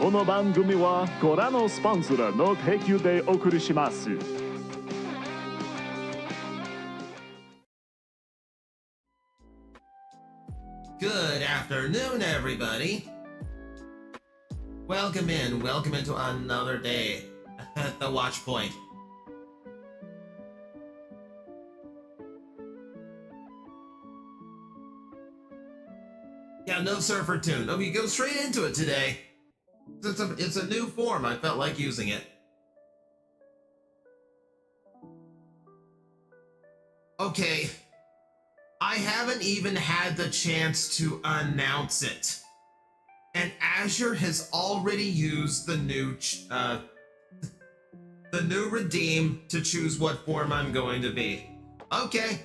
この番組はご覧のスポンサーの提供でお送りします。Good afternoon, everybody. Welcome into another day at the Watch Point. Yeah, no surfer tune. We go straight into it today. It's a new form. I felt like using it. Okay. I haven't even had the chance to announce it. And Azure has already used the new redeem to choose what form I'm going to be. Okay.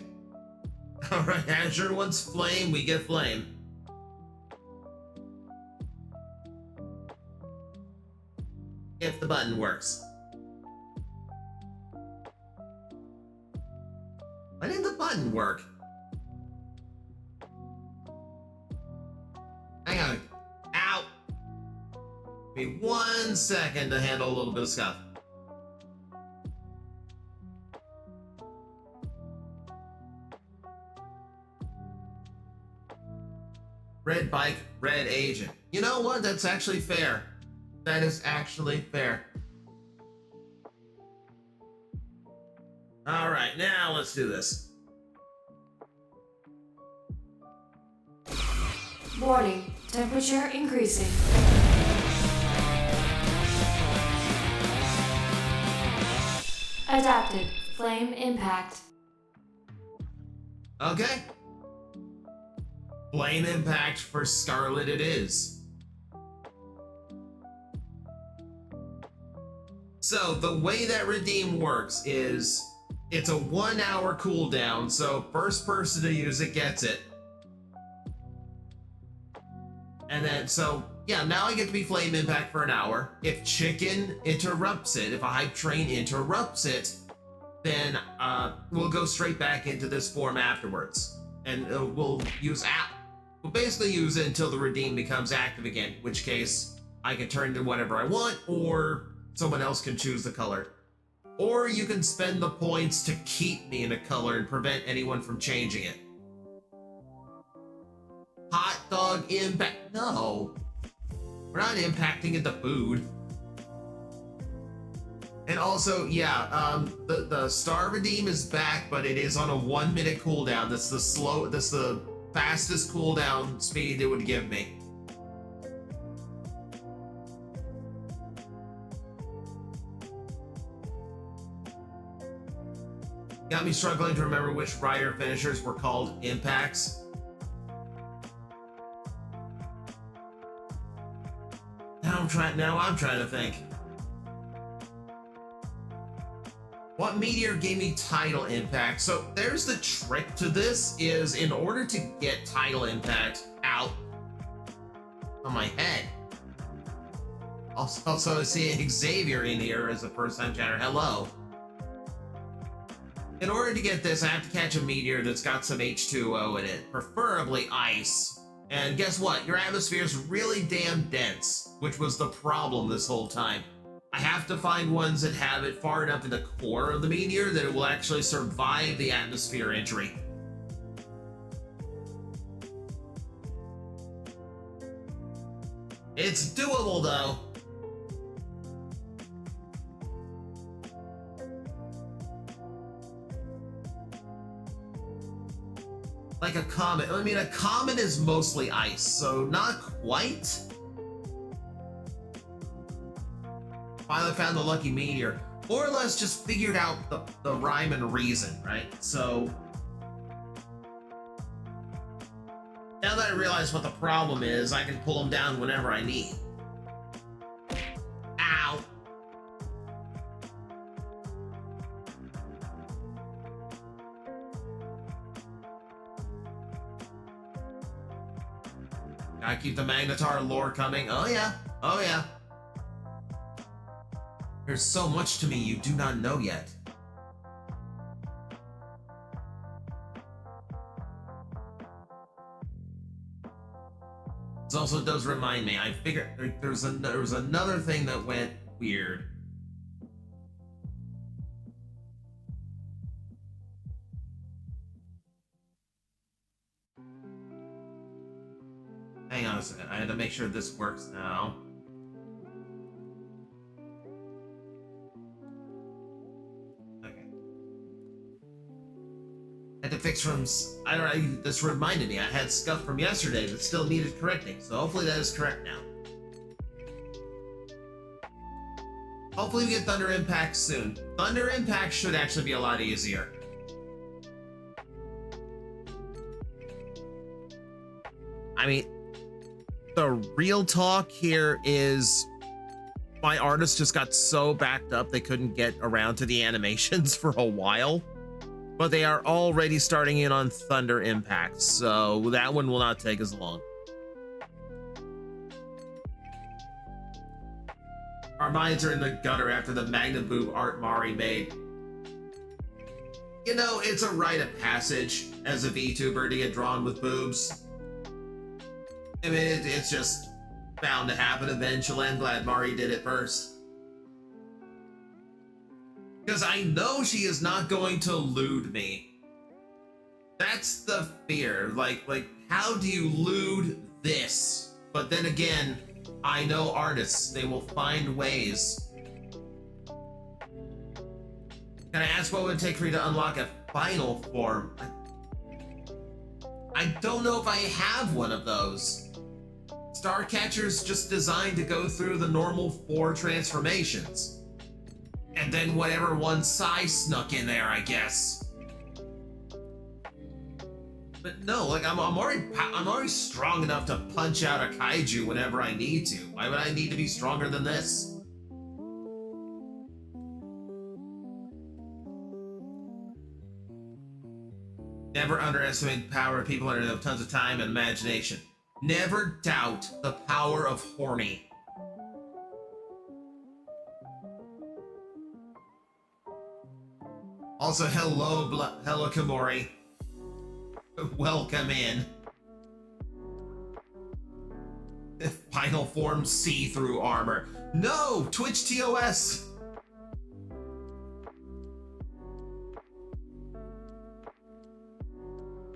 Alright, Azure wants flame, we get flame. If the button works. Why didn't the button work? Hang on. Ow! Give me 1 second to handle a little bit of stuff. Red bike, red agent. You know what? That's actually fair. That is actually fair. All right, now let's do this. Warning, temperature increasing. Adapted, flame impact. Okay. Flame impact for Scarlet it is. So the way that redeem works is it's a 1 hour cooldown, so first person to use it gets it. And then, so, yeah, now I get to be flame impact for an hour. If chicken interrupts it, if a hype train interrupts it, then we'll go straight back into this form afterwards. And we'll basically use it until the redeem becomes active again, in which case I can turn to whatever I want, or someone else can choose the color. Or you can spend the points to keep me in a color and prevent anyone from changing it. Hot dog impact? No. We're not impacting into food. And also, yeah, the star redeem is back, but it is on a 1 minute cooldown. That's the fastest cooldown speed it would give me. Got me struggling to remember which rider finishers were called impacts. Now I'm trying to think. What meteor gave me tidal impact? So there's the trick to this, is in order to get tidal impact out on my head. Also seeing Xavier in here as a first-time chatter. Hello. In order to get this, I have to catch a meteor that's got some H2O in it, preferably ice. And guess what? Your atmosphere is really damn dense, which was the problem this whole time. I have to find ones that have it far enough in the core of the meteor that it will actually survive the atmosphere entry. It's doable, though. Like a comet. I mean, a comet is mostly ice, so not quite. Finally found the lucky meteor. More or less just figured out the rhyme and reason, right? So now that I realize what the problem is, I can pull them down whenever I need. Ow. Gotta keep the Magnetar lore coming. Oh yeah. Oh yeah. There's so much to me you do not know yet. This also does remind me. I figured there was another thing that went weird. Hang on a second. I had to make sure this works now. Okay. I had to fix from. I don't know. This reminded me. I had stuff from yesterday that still needed correcting. So hopefully that is correct now. Hopefully we get Thunder Impact soon. Thunder Impact should actually be a lot easier. I mean, the real talk here is my artist just got so backed up they couldn't get around to the animations for a while. But they are already starting in on Thunder Impact, so that one will not take as long. Our minds are in the gutter after the Magna Boob art Mari made. You know, it's a rite of passage as a VTuber to get drawn with boobs. I mean, it's just bound to happen eventually. I'm glad Mari did it first. Because I know she is not going to lewd me. That's the fear. Like, how do you lewd this? But then again, I know artists. They will find ways. Can I ask what it would take for you to unlock a final form? I don't know if I have one of those. Starcatcher's just designed to go through the normal 4 transformations. And then whatever one Sai snuck in there, I guess. But no, like I'm already strong enough to punch out a kaiju whenever I need to. Why would I need to be stronger than this? Never underestimate the power of people that have tons of time and imagination. Never doubt the power of horny. Also, hello Kamori. Welcome in. Final form see-through armor. No! Twitch TOS!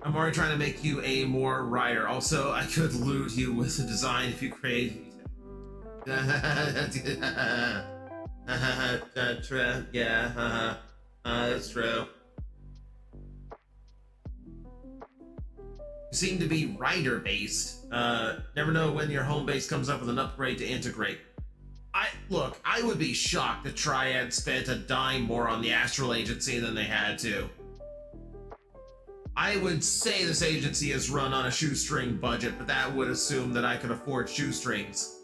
I'm already trying to make you a more writer. Also, I could loot you with a design if you create. Yeah, that's true. You seem to be writer-based. Never know when your home base comes up with an upgrade to integrate. Look, I would be shocked if Triad spent a dime more on the Astral Agency than they had to. I would say this agency is run on a shoestring budget, but that would assume that I could afford shoestrings.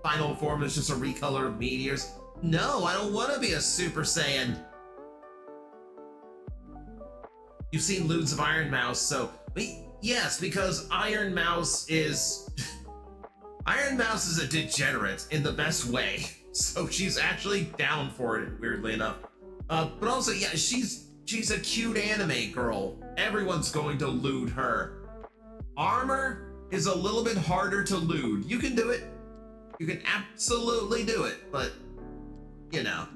Final form is just a recolor of meteors. No, I don't want to be a Super Saiyan. You've seen Lewds of Iron Mouse, so yes, because Iron Mouse is Iron Mouse is a degenerate in the best way. So she's actually down for it, weirdly enough. But also, yeah, she's a cute anime girl. Everyone's going to lewd her. Armor is a little bit harder to lewd. You can do it. You can absolutely do it, but, you know.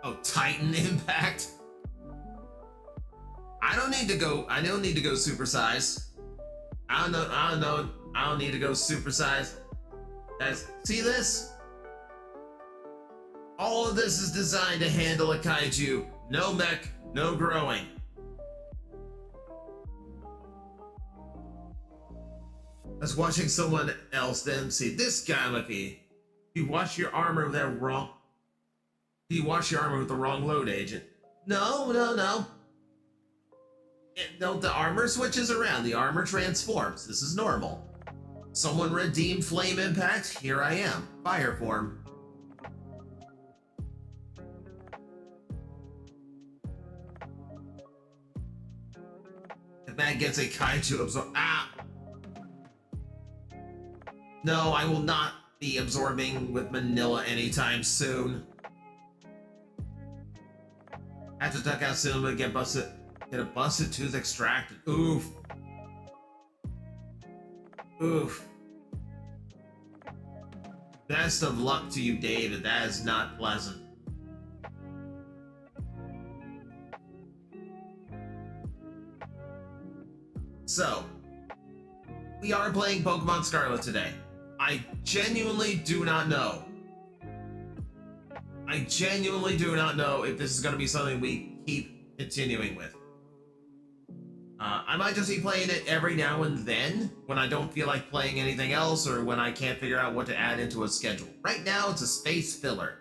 Oh, Titan Impact. I don't need to go supersize. I don't need to go supersize. Guys, see this? All of this is designed to handle a kaiju. No mech, no growing. I was watching someone else then see this guy might be. You wash your armor with that wrong. You wash your armor with the wrong load agent. No. No, the armor switches around. The armor transforms. This is normal. Someone redeemed Flame Impact. Here I am. Fire form. If that gets a kaiju absorb. Ah! No, I will not be absorbing with Manila anytime soon. Have to duck out soon, but get a busted tooth extracted. Oof. Oof. Best of luck to you, David. That is not pleasant. So, we are playing Pokemon Scarlet today. I genuinely do not know. I genuinely do not know if this is going to be something we keep continuing with. I might just be playing it every now and then when I don't feel like playing anything else or when I can't figure out what to add into a schedule. Right now, it's a space filler.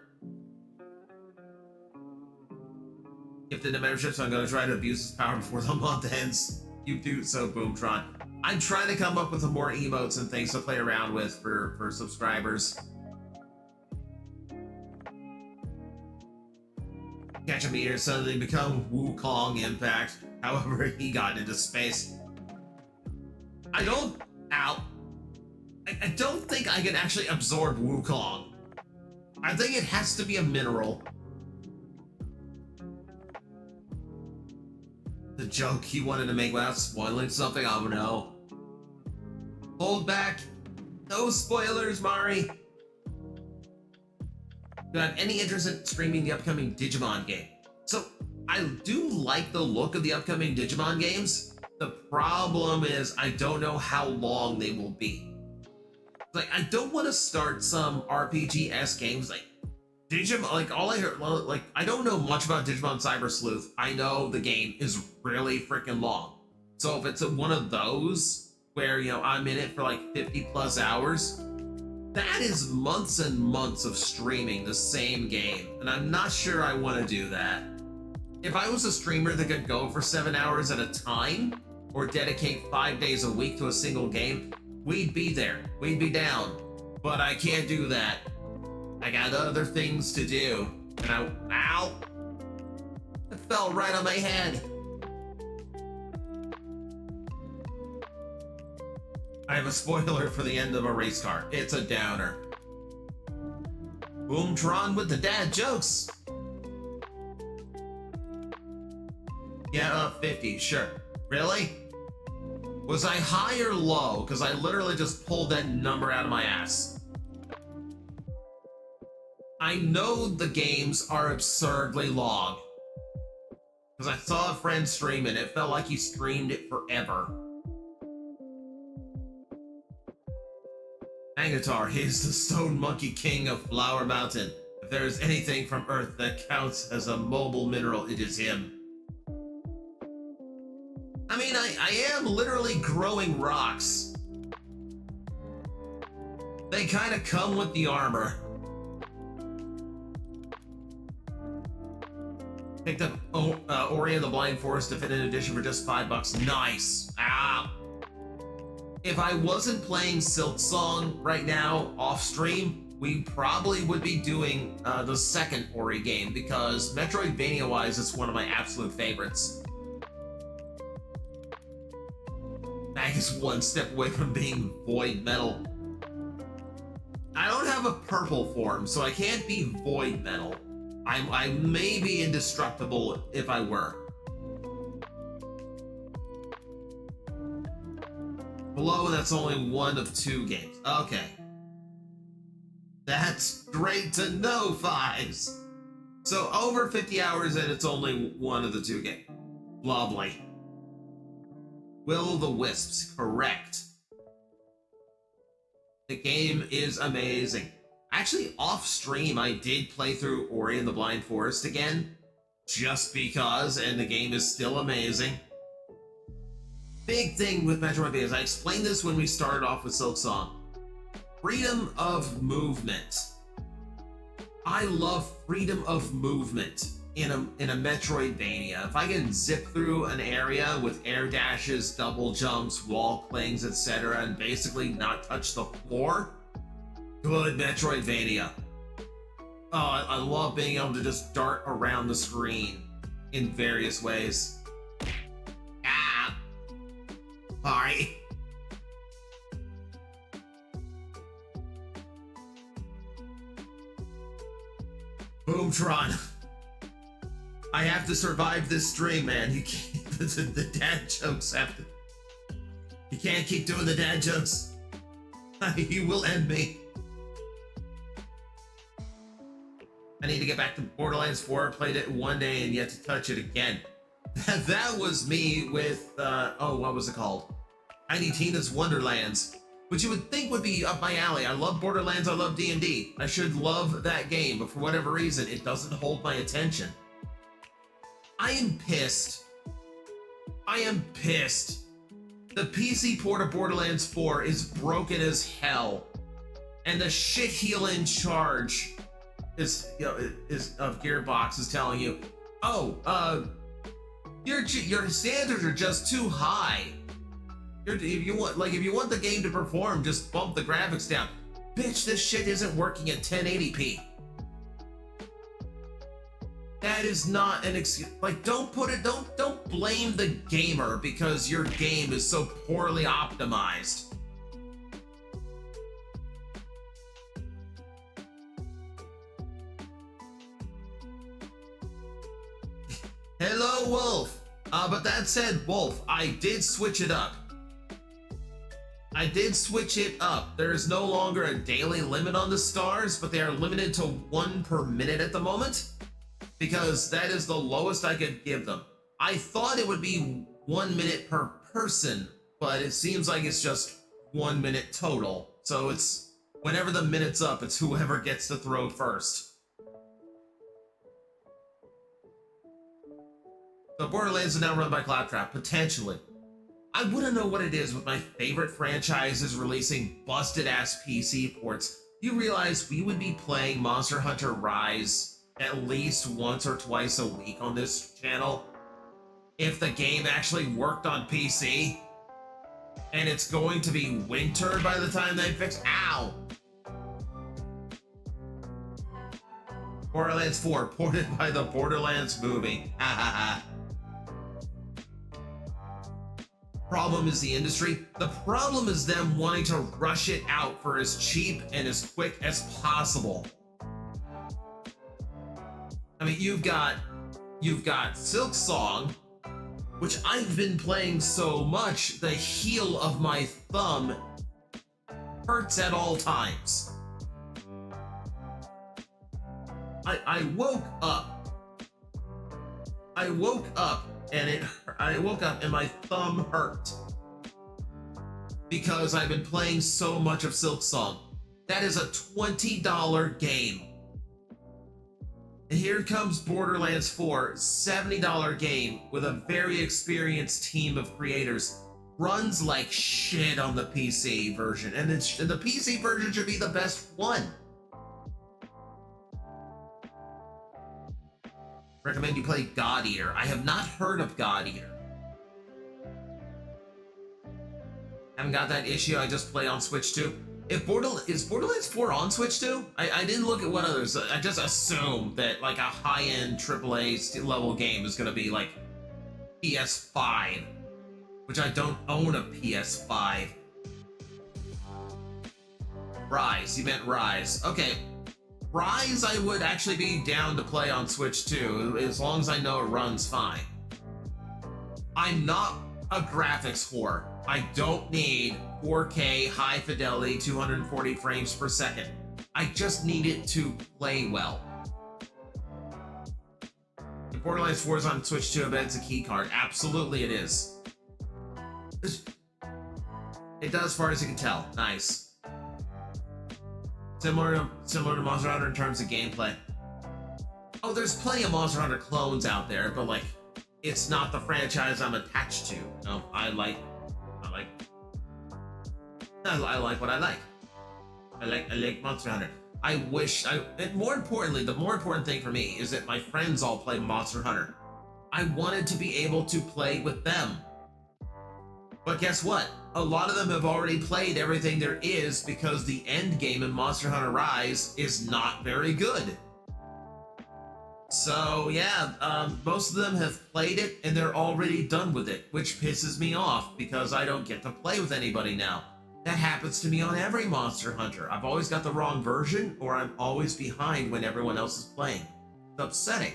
Gifted the membership, so I'm going to try to abuse his power before the month ends. You do so, Boomtron. I'm trying to come up with some more emotes and things to play around with for subscribers. Catch a meteor, suddenly become Wukong Impact. However, he got into space. I don't think I can actually absorb Wukong. I think it has to be a mineral. The joke he wanted to make without spoiling something, oh no. Hold back. No spoilers, Mari. Do you have any interest in streaming the upcoming Digimon game? So, I do like the look of the upcoming Digimon games. The problem is I don't know how long they will be. Like, I don't want to start some RPG-esque games like Digimon, like all I heard, like I don't know much about Digimon Cyber Sleuth. I know the game is really freaking long. So if it's one of those where, you know, I'm in it for like 50 plus hours, that is months and months of streaming the same game. And I'm not sure I want to do that. If I was a streamer that could go for 7 hours at a time or dedicate 5 days a week to a single game, we'd be there. We'd be down. But I can't do that. I got other things to do. And ow! It fell right on my head. I have a spoiler for the end of a race car. It's a downer. Boomtron with the dad jokes. Yeah, 50, sure. Really? Was I high or low? Because I literally just pulled that number out of my ass. I know the games are absurdly long. Because I saw a friend stream it. It felt like he streamed it forever. Angatar, he's the Stone Monkey King of Flower Mountain. If there is anything from Earth that counts as a mobile mineral, it is him. I mean, I am literally growing rocks. They kind of come with the armor. Picked up Ori and the Blind Forest Definitive Edition for just $5. Nice. Ah. If I wasn't playing Silk Song right now off stream, we probably would be doing the second Ori game because Metroidvania-wise, it's one of my absolute favorites. Mag is one step away from being Void Metal. I don't have a purple form, so I can't be Void Metal. I may be indestructible if I were. Below, that's only one of 2 games. Okay. That's great to know, Fives. So over 50 hours and it's only one of the 2 games. Lovely. Will-o'-the-Wisps, correct. The game is amazing. Actually, off stream, I did play through Ori and the Blind Forest again, just because, and the game is still amazing. Big thing with Metroidvania, I explained this when we started off with Silk Song. Freedom of movement. I love freedom of movement in a Metroidvania. If I can zip through an area with air dashes, double jumps, wall clings, etc., and basically not touch the floor, good Metroidvania. Oh, I love being able to just dart around the screen in various ways. Ah! Sorry. Voltron. I have to survive this stream, man. You can't. The dad jokes have to. You can't keep doing the dad jokes. He will end me. I need to get back to Borderlands 4. Played it one day and yet to touch it again. That was me with, oh, what was it called? Tiny Tina's Wonderlands, which you would think would be up my alley. I love Borderlands, I love D&D. I should love that game, but for whatever reason, it doesn't hold my attention. I am pissed. I am pissed. The PC port of Borderlands 4 is broken as hell, and the shitheel in charge is of Gearbox is telling you, oh, your standards are just too high. If you want the game to perform, just bump the graphics down. Bitch, this shit isn't working at 1080p. That is not an excuse. Like, don't blame the gamer because your game is so poorly optimized. Hello, Wolf. But that said, Wolf, I did switch it up. There is no longer a daily limit on the stars, but they are limited to 1 per minute at the moment, because that is the lowest I could give them. I thought it would be 1 minute per person, but it seems like it's just 1 minute total. So it's whenever the minute's up, it's whoever gets to throw first. So Borderlands is now run by Claptrap, potentially. I wouldn't know what it is with my favorite franchises releasing busted-ass PC ports. You realize we would be playing Monster Hunter Rise at least once or twice a week on this channel if the game actually worked on PC? And it's going to be winter by the time they fix. Ow! Borderlands 4 ported by the Borderlands movie. Ha ha ha. Problem is the industry. The problem is them wanting to rush it out for as cheap and as quick as possible. I mean, you've got Silk Song, which I've been playing so much the heel of my thumb hurts at all times. I woke up and my thumb hurt because I've been playing so much of Silk Song. That is a $20 game. And here comes Borderlands 4, $70 game with a very experienced team of creators. Runs like shit on the PC version, and the PC version should be the best one. Recommend you play God Eater. I have not heard of God Eater. Haven't got that issue. I just play on Switch 2. Is Borderlands 4 on Switch 2? I didn't look at what others. I just assume that like a high-end AAA level game is going to be like PS5, which I don't own a PS5. Rise. You meant Rise. Okay. Rise, I would actually be down to play on Switch 2, as long as I know it runs fine. I'm not a graphics whore. I don't need 4K, high fidelity, 240 frames per second. I just need it to play well. If Borderlands 4 is on Switch 2, I bet it's a key card. Absolutely it is. It does, as far as you can tell. Nice. Similar to Monster Hunter in terms of gameplay. Oh, there's plenty of Monster Hunter clones out there, but like, it's not the franchise I'm attached to. No, I like what I like. I like Monster Hunter. And more importantly, the more important thing for me is that my friends all play Monster Hunter. I wanted to be able to play with them. But guess what? A lot of them have already played everything there is because the end game in Monster Hunter Rise is not very good. So yeah, most of them have played it and they're already done with it, which pisses me off because I don't get to play with anybody now. That happens to me on every Monster Hunter. I've always got the wrong version or I'm always behind when everyone else is playing. It's upsetting.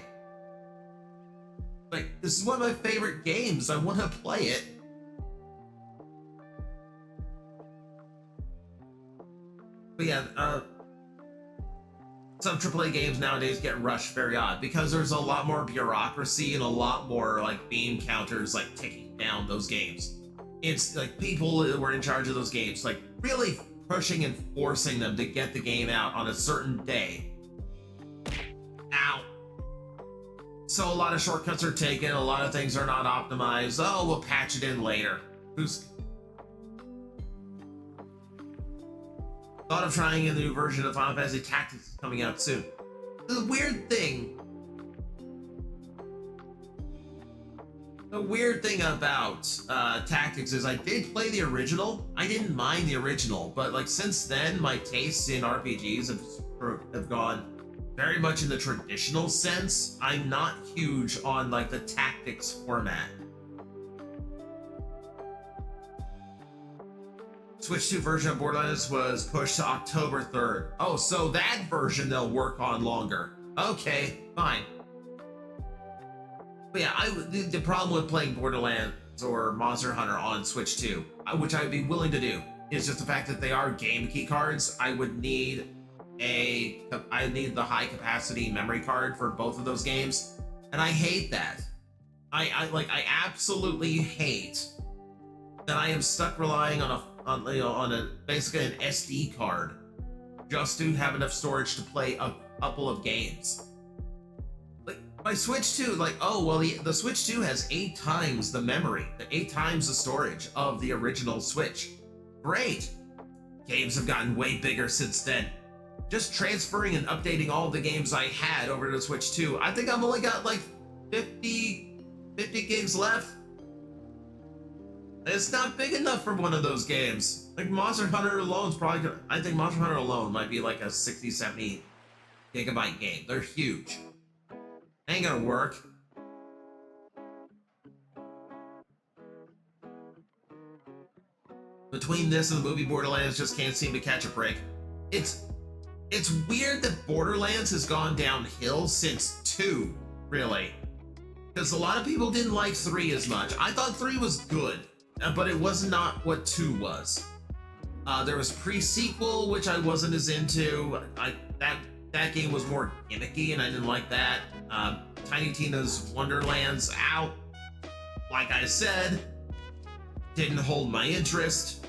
Like, this is one of my favorite games. I want to play it. But yeah, some AAA games nowadays get rushed very odd because there's a lot more bureaucracy and a lot more like beam counters like ticking down those games. It's like people that were in charge of those games, like really pushing and forcing them to get the game out on a certain day. Ow. So a lot of shortcuts are taken, a lot of things are not optimized. Oh, we'll patch it in later. Thought of trying a new version of Final Fantasy Tactics coming out soon. The weird thing about Tactics is I did play the original. I didn't mind the original, but like since then, my tastes in RPGs have gone very much in the traditional sense. I'm not huge on like the Tactics format. Switch 2 version of Borderlands was pushed to October 3rd. Oh, so that version they'll work on longer. Okay, fine. But yeah, the problem with playing Borderlands or Monster Hunter on Switch 2, which I would be willing to do, is just the fact that they are game key cards. I need the high capacity memory card for both of those games, and I hate that. I absolutely hate that I am stuck relying on basically an SD card just to have enough storage to play a couple of games. Like my Switch 2, the Switch 2 has 8 times the memory, 8 times the storage of the original Switch. Great. Games have gotten way bigger since then. Just transferring and updating all the games I had over to the Switch 2, I think I've only got like 50 gigs left. It's not big enough for one of those games. Like Monster Hunter alone is probably I think Monster Hunter alone might be like a 60, 70 gigabyte game. They're huge. Ain't gonna work. Between this and the movie Borderlands, just can't seem to catch a break. It's weird that Borderlands has gone downhill since 2, really. Because a lot of people didn't like 3 as much. I thought 3 was good, but it was not what 2 was. There was pre-sequel, which I wasn't as into. That game was more gimmicky, and I didn't like that. Tiny Tina's Wonderlands out, like I said, didn't hold my interest.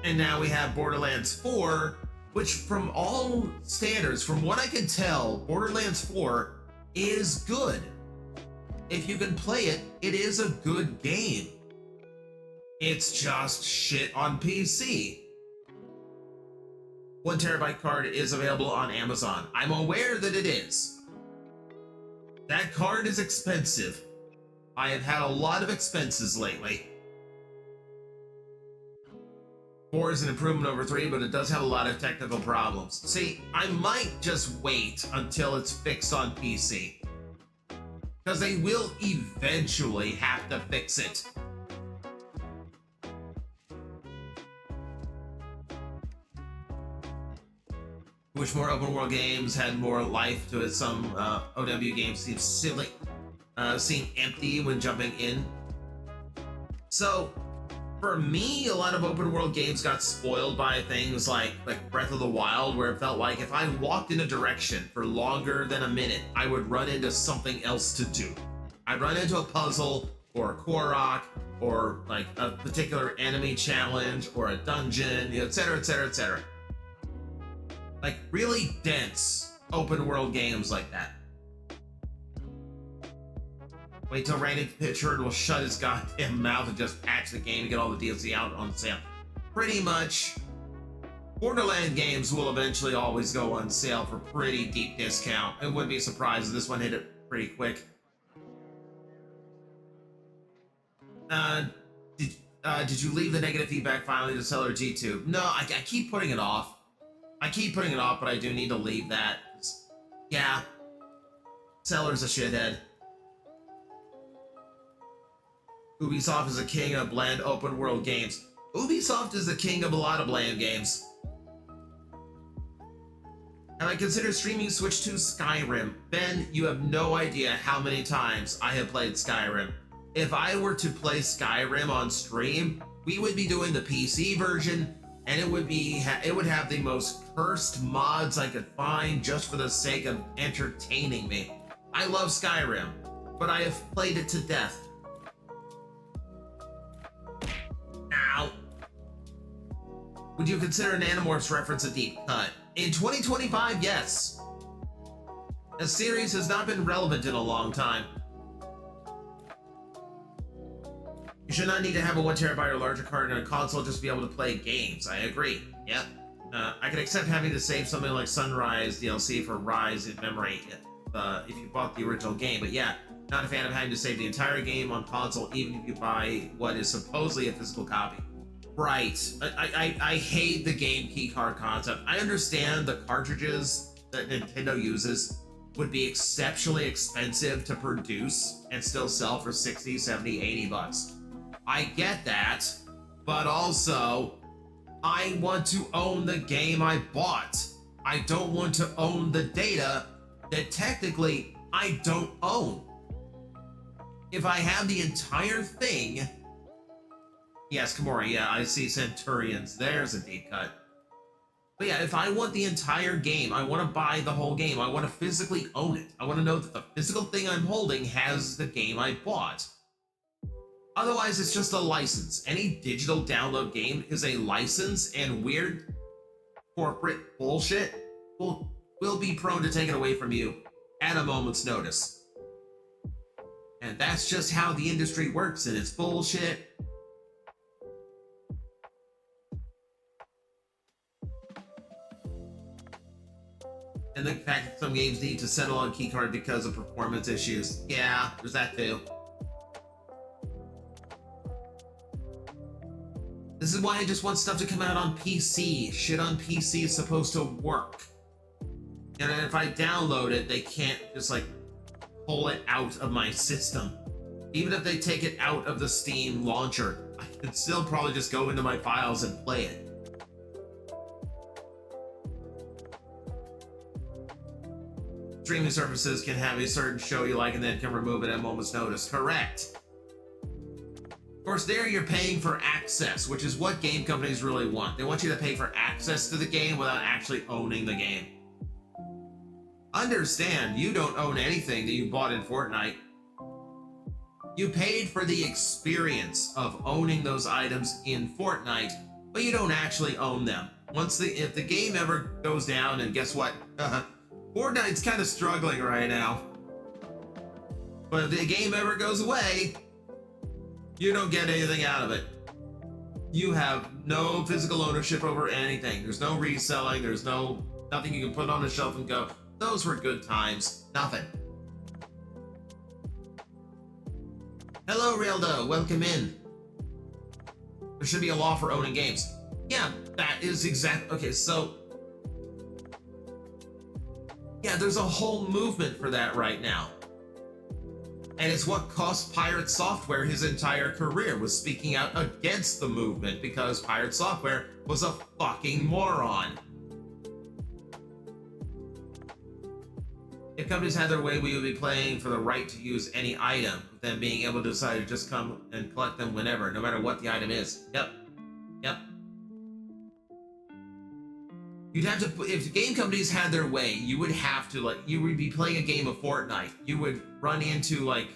And now we have Borderlands 4, which from all standards, from what I can tell, Borderlands 4 is good. If you can play it, it is a good game. It's just shit on PC. 1 terabyte card is available on Amazon. I'm aware that it is. That card is expensive. I have had a lot of expenses lately. 4 is an improvement over 3, but it does have a lot of technical problems. See, I might just wait until it's fixed on PC. Because they will eventually have to fix it. Wish more open world games had more life to it. Some OW games seem silly, seem empty when jumping in. So, for me, a lot of open world games got spoiled by things like Breath of the Wild, where it felt like if I walked in a direction for longer than a minute, I would run into something else to do. I'd run into a puzzle, or a Korok, or like a particular enemy challenge, or a dungeon, etc., etc., etc. Like really dense open world games like that. Wait till Randy Pitchford will shut his goddamn mouth and just patch the game to get all the DLC out on sale. Pretty much, Borderland games will eventually always go on sale for pretty deep discount. It wouldn't be surprised if this one hit it pretty quick. Did you leave the negative feedback finally to Seller G2? No, I keep putting it off. But I do need to leave that. Yeah, Seller's a shithead. Ubisoft is the king of bland open world games. Ubisoft is the king of a lot of bland games. Have I considered streaming Switch to Skyrim? Ben, you have no idea how many times I have played Skyrim. If I were to play Skyrim on stream, we would be doing the PC version, and it would have the most cursed mods I could find just for the sake of entertaining me. I love Skyrim, but I have played it to death. Ow. Would you consider an Animorphs reference a deep cut? In 2025, yes. A series has not been relevant in a long time. You should not need to have a 1 terabyte or larger card in a console just to be able to play games. I agree. Yep. I can accept having to save something like Sunrise DLC for Rise in memory if you bought the original game. But yeah, not a fan of having to save the entire game on console, even if you buy what is supposedly a physical copy. Right. I hate the game key card concept. I understand the cartridges that Nintendo uses would be exceptionally expensive to produce and still sell for 60, 70, 80 bucks. I get that, but also, I want to own the game I bought. I don't want to own the data that technically I don't own. If I have the entire thing... Yes, Kimura, yeah, I see Centurions. There's a deep cut. But yeah, if I want the entire game, I want to buy the whole game. I want to physically own it. I want to know that the physical thing I'm holding has the game I bought. Otherwise, it's just a license. Any digital download game is a license, and weird corporate bullshit will be prone to take it away from you at a moment's notice. And that's just how the industry works, and it's bullshit. And the fact that some games need to settle on keycard because of performance issues. Yeah, there's that too. This is why I just want stuff to come out on PC. Shit on PC is supposed to work. And if I download it, they can't just like pull it out of my system. Even if they take it out of the Steam launcher, I could still probably just go into my files and play it. Streaming services can have a certain show you like and then can remove it at a moment's notice. Correct. Of course, there you're paying for access, which is what game companies really want. They want you to pay for access to the game without actually owning the game. Understand, you don't own anything that you bought in Fortnite. You paid for the experience of owning those items in Fortnite, but you don't actually own them. If the game ever goes down, and guess what? Fortnite's kind of struggling right now. But if the game ever goes away, you don't get anything out of it. You have no physical ownership over anything. There's no reselling. There's nothing you can put on a shelf and go, those were good times. Nothing. Hello, Realdo. Welcome in. There should be a law for owning games. Yeah, that is exact. Okay, so yeah, there's a whole movement for that right now. And it's what cost Pirate Software his entire career, was speaking out against the movement because Pirate Software was a fucking moron. If companies had their way, we would be paying for the right to use any item, then being able to decide to just come and collect them whenever, no matter what the item is. Yep. You'd have to, if game companies had their way, you would have to, like, you would be playing a game of Fortnite. You would run into, like,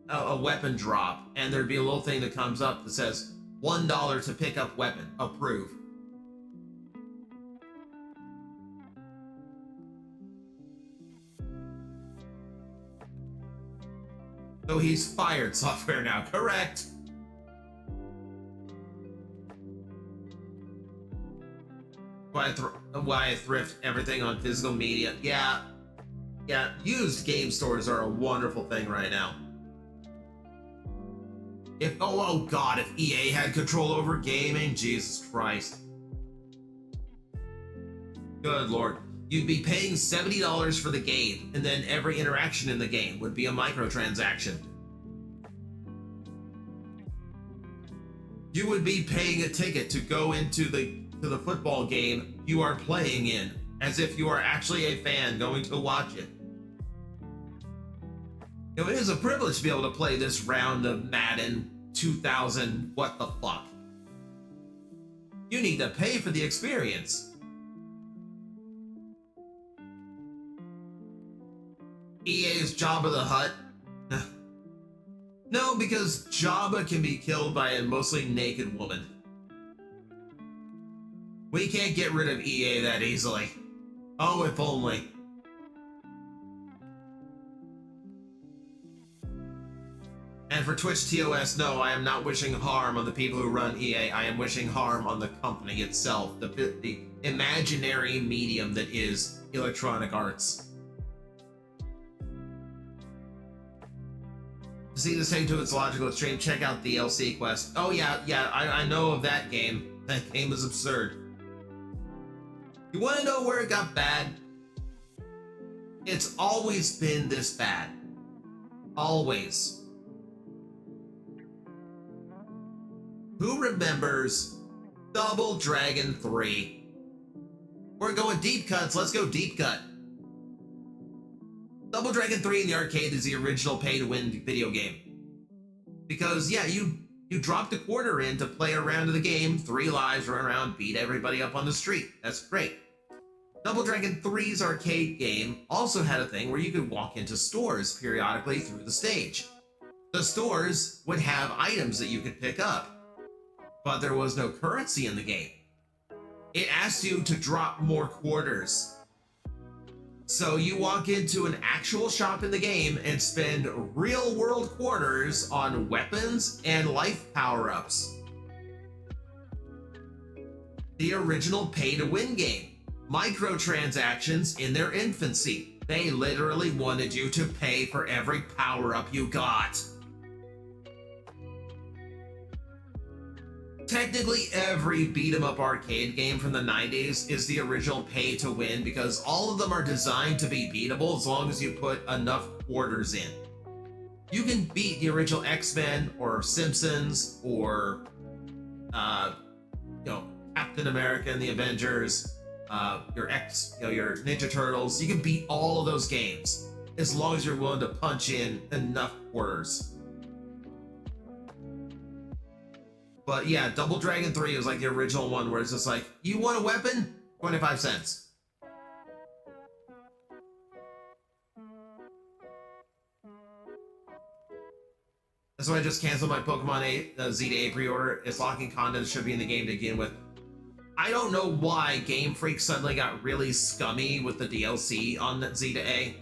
a weapon drop, and there'd be a little thing that comes up that says, $1 to pick up weapon, approve. So he's fired software now, correct? Why I thrift everything on physical media. Yeah, used game stores are a wonderful thing right now. Oh god, if EA had control over gaming, Jesus Christ. Good lord. You'd be paying $70 for the game, and then every interaction in the game would be a microtransaction. You would be paying a ticket to go into the football game you are playing in, as if you are actually a fan going to watch it. You know, it is a privilege to be able to play this round of Madden 2000 what the fuck. You need to pay for the experience. EA's Jabba the Hutt? No, because Jabba can be killed by a mostly naked woman. We can't get rid of EA that easily. Oh, if only. And for Twitch TOS, no, I am not wishing harm on the people who run EA. I am wishing harm on the company itself, the imaginary medium that is Electronic Arts. To see this thing to its logical extreme, check out the DLC quest. Oh yeah, I know of that game. That game is absurd. You want to know where it got bad? It's always been this bad. Always. Who remembers Double Dragon 3? We're going deep cuts. Let's go deep cut. Double Dragon 3 in the arcade is the original pay-to-win video game. Because, yeah, you dropped a quarter in to play around in the game, 3 lives, run around, beat everybody up on the street. That's great. Double Dragon 3's arcade game also had a thing where you could walk into stores periodically through the stage. The stores would have items that you could pick up, but there was no currency in the game. It asked you to drop more quarters. So you walk into an actual shop in the game and spend real-world quarters on weapons and life power-ups. The original pay-to-win game. Microtransactions in their infancy. They literally wanted you to pay for every power-up you got. Technically, every beat-em-up arcade game from the 90s is the original pay-to-win because all of them are designed to be beatable as long as you put enough quarters in. You can beat the original X-Men or Simpsons or, Captain America and the Avengers, your Ninja Turtles. You can beat all of those games as long as you're willing to punch in enough quarters. But yeah, Double Dragon 3 is like the original one where it's just like, you want a weapon? 25 cents. That's why I just canceled my Pokemon Z to A pre-order. Its locking content should be in the game to begin with. I don't know why Game Freak suddenly got really scummy with the DLC on that Z to A.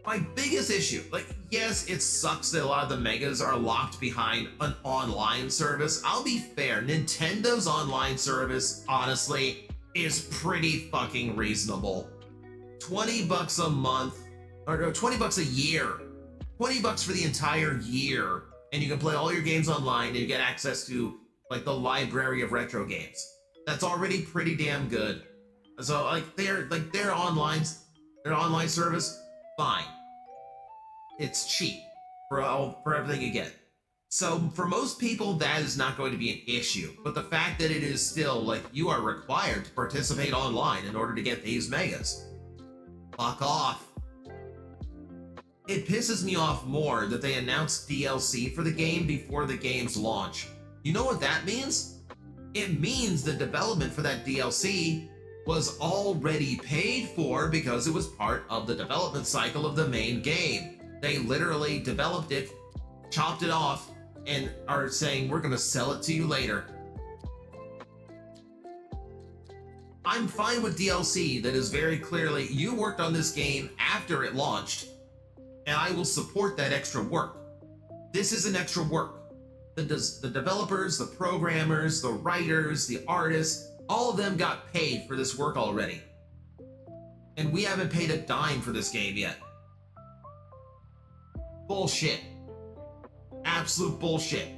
My biggest issue, yes, it sucks that a lot of the megas are locked behind an online service. I'll be fair, Nintendo's online service, honestly, is pretty fucking reasonable. 20 bucks a month, or no, 20 bucks a year. 20 bucks for the entire year, and you can play all your games online, and you get access to, the library of retro games. That's already pretty damn good. So, their online service, fine. It's cheap for everything you get. So for most people, that is not going to be an issue. But the fact that it is still you are required to participate online in order to get these megas. Fuck off. It pisses me off more that they announced DLC for the game before the game's launch. You know what that means? It means the development for that DLC was already paid for because it was part of the development cycle of the main game. They literally developed it, chopped it off, and are saying, we're gonna sell it to you later. I'm fine with DLC that is very clearly, you worked on this game after it launched, and I will support that extra work. This isn't extra work. The developers, the programmers, the writers, the artists, all of them got paid for this work already. And we haven't paid a dime for this game yet. Bullshit. Absolute bullshit.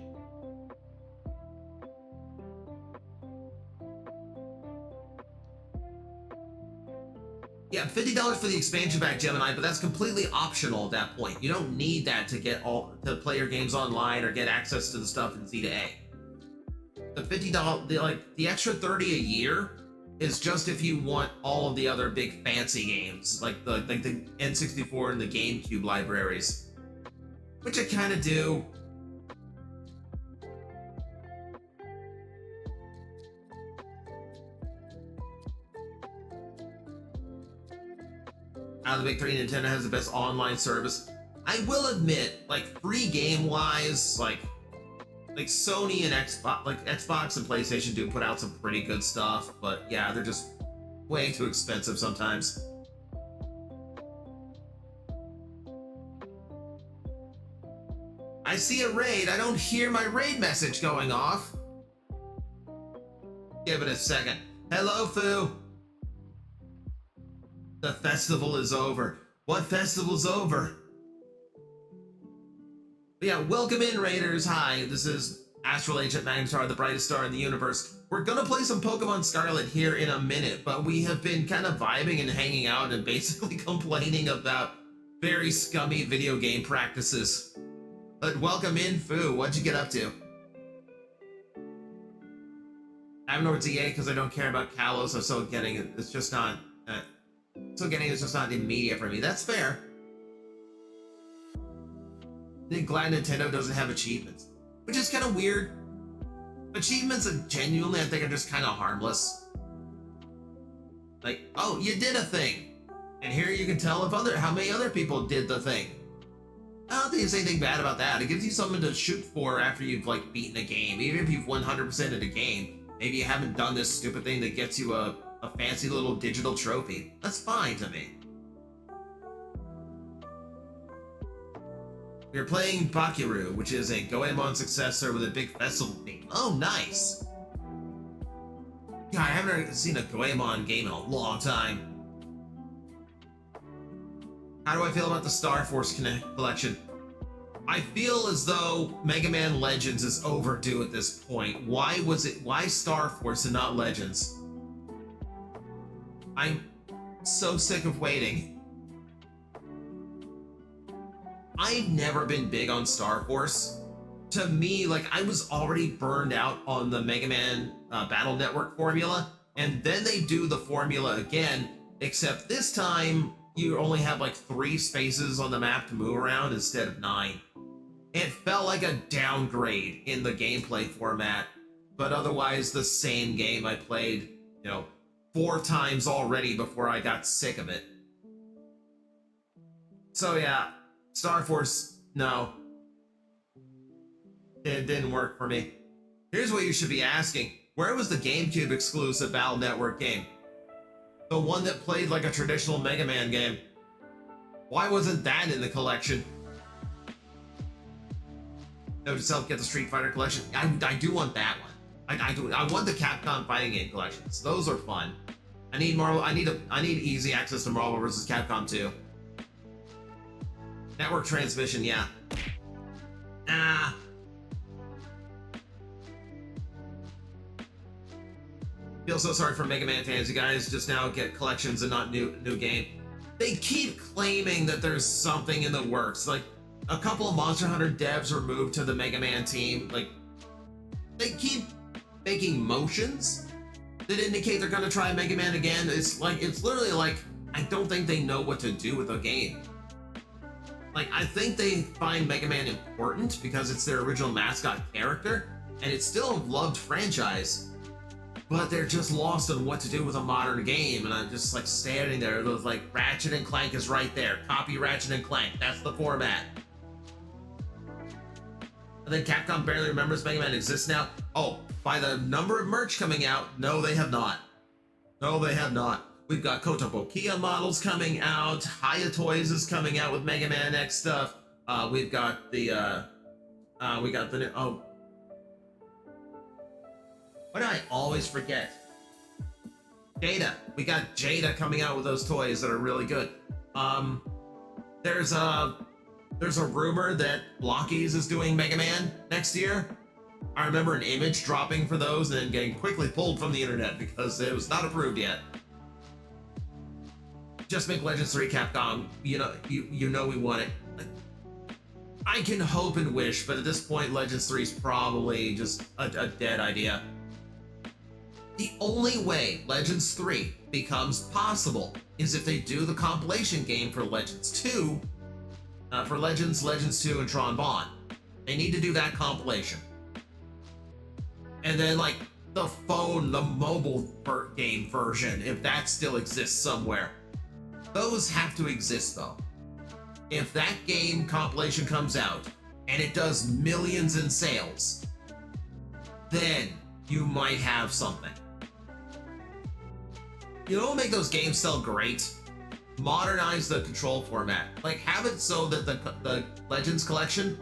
Yeah, $50 for the expansion pack, Gemini, but that's completely optional at that point. You don't need that to to play your games online or get access to the stuff in Z to A. The $50, the extra $30 a year is just if you want all of the other big fancy games, like the N64 and the GameCube libraries, which I kind of do. Out of the big three, Nintendo has the best online service. I will admit, like free game wise, like Sony and Xbox and PlayStation do put out some pretty good stuff, but yeah, they're just way too expensive sometimes. I see a raid. I don't hear my raid message going off. Give it a second. Hello, Fu. The festival is over. What festival's over? But yeah, welcome in, Raiders. Hi, this is Astral Agent Magnetar, the brightest star in the universe. We're gonna play some Pokemon Scarlet here in a minute, but we have been kind of vibing and hanging out and basically complaining about very scummy video game practices. But welcome in, Fu. What'd you get up to? I haven't ordered EA because I don't care about Kalos, so getting it. It's just not. It's just not immediate for me. That's fair. I'm glad Nintendo doesn't have achievements, which is kind of weird. Achievements, genuinely, I think, are just kind of harmless. Like, oh, you did a thing, and here you can tell how many other people did the thing. I don't think there's anything bad about that. It gives you something to shoot for after you've like beaten a game, even if you've 100% of the game. Maybe you haven't done this stupid thing that gets you a fancy little digital trophy. That's fine to me. We're playing Bakiru, which is a Goemon successor with a big festival theme. Oh, nice! God, I haven't seen a Goemon game in a long time. How do I feel about the Star Force collection? I feel as though Mega Man Legends is overdue at this point. Why Star Force and not Legends? I'm so sick of waiting. I've never been big on Star Force. To me, like, I was already burned out on the Mega Man Battle Network formula, and then they do the formula again, except this time you only have like 3 spaces on the map to move around instead of 9. It felt like a downgrade in the gameplay format, but otherwise the same game I played, 4 times already before I got sick of it. So yeah, Star Force, no. It didn't work for me. Here's what you should be asking. Where was the GameCube exclusive Battle Network game? The one that played like a traditional Mega Man game. Why wasn't that in the collection? No, to self-get the Street Fighter collection. I do want that one. I want the Capcom fighting game collections. Those are fun. I need Marvel. I need easy access to Marvel vs. Capcom 2. Network transmission, yeah. Feel so sorry for Mega Man fans. You guys just now get collections and not new game. They keep claiming that there's something in the works. Like, a couple of Monster Hunter devs were moved to the Mega Man team. Like, they keep making motions that indicate they're gonna try Mega Man again. It's literally like, I don't think they know what to do with the game. Like, I think they find Mega Man important because it's their original mascot character, and it's still a loved franchise, but they're just lost on what to do with a modern game, and I'm just like standing there with like Ratchet and Clank is right there. Copy Ratchet and Clank, that's the format. And then Capcom barely remembers Mega Man exists now. Oh, by the number of merch coming out, no, they have not. No, they have not. We've got Kotobukiya models coming out. Haya Toys is coming out with Mega Man X stuff. We've got the new, oh. Why do I always forget? Jada. We got Jada coming out with those toys that are really good. There's a rumor that Blockies is doing Mega Man next year. I remember an image dropping for those and then getting quickly pulled from the internet because it was not approved yet. Just make Legends 3 Capcom. You know we want it. I can hope and wish, but at this point, Legends 3 is probably just a dead idea. The only way Legends 3 becomes possible is if they do the compilation game for Legends 2, for Legends 2, and Tron Bond. They need to do that compilation. And then, like, the mobile game version, if that still exists somewhere. Those have to exist, though. If that game compilation comes out, and it does millions in sales, then you might have something. You know what will make those games sell great? Modernize the control format. Like, have it so that the Legends collection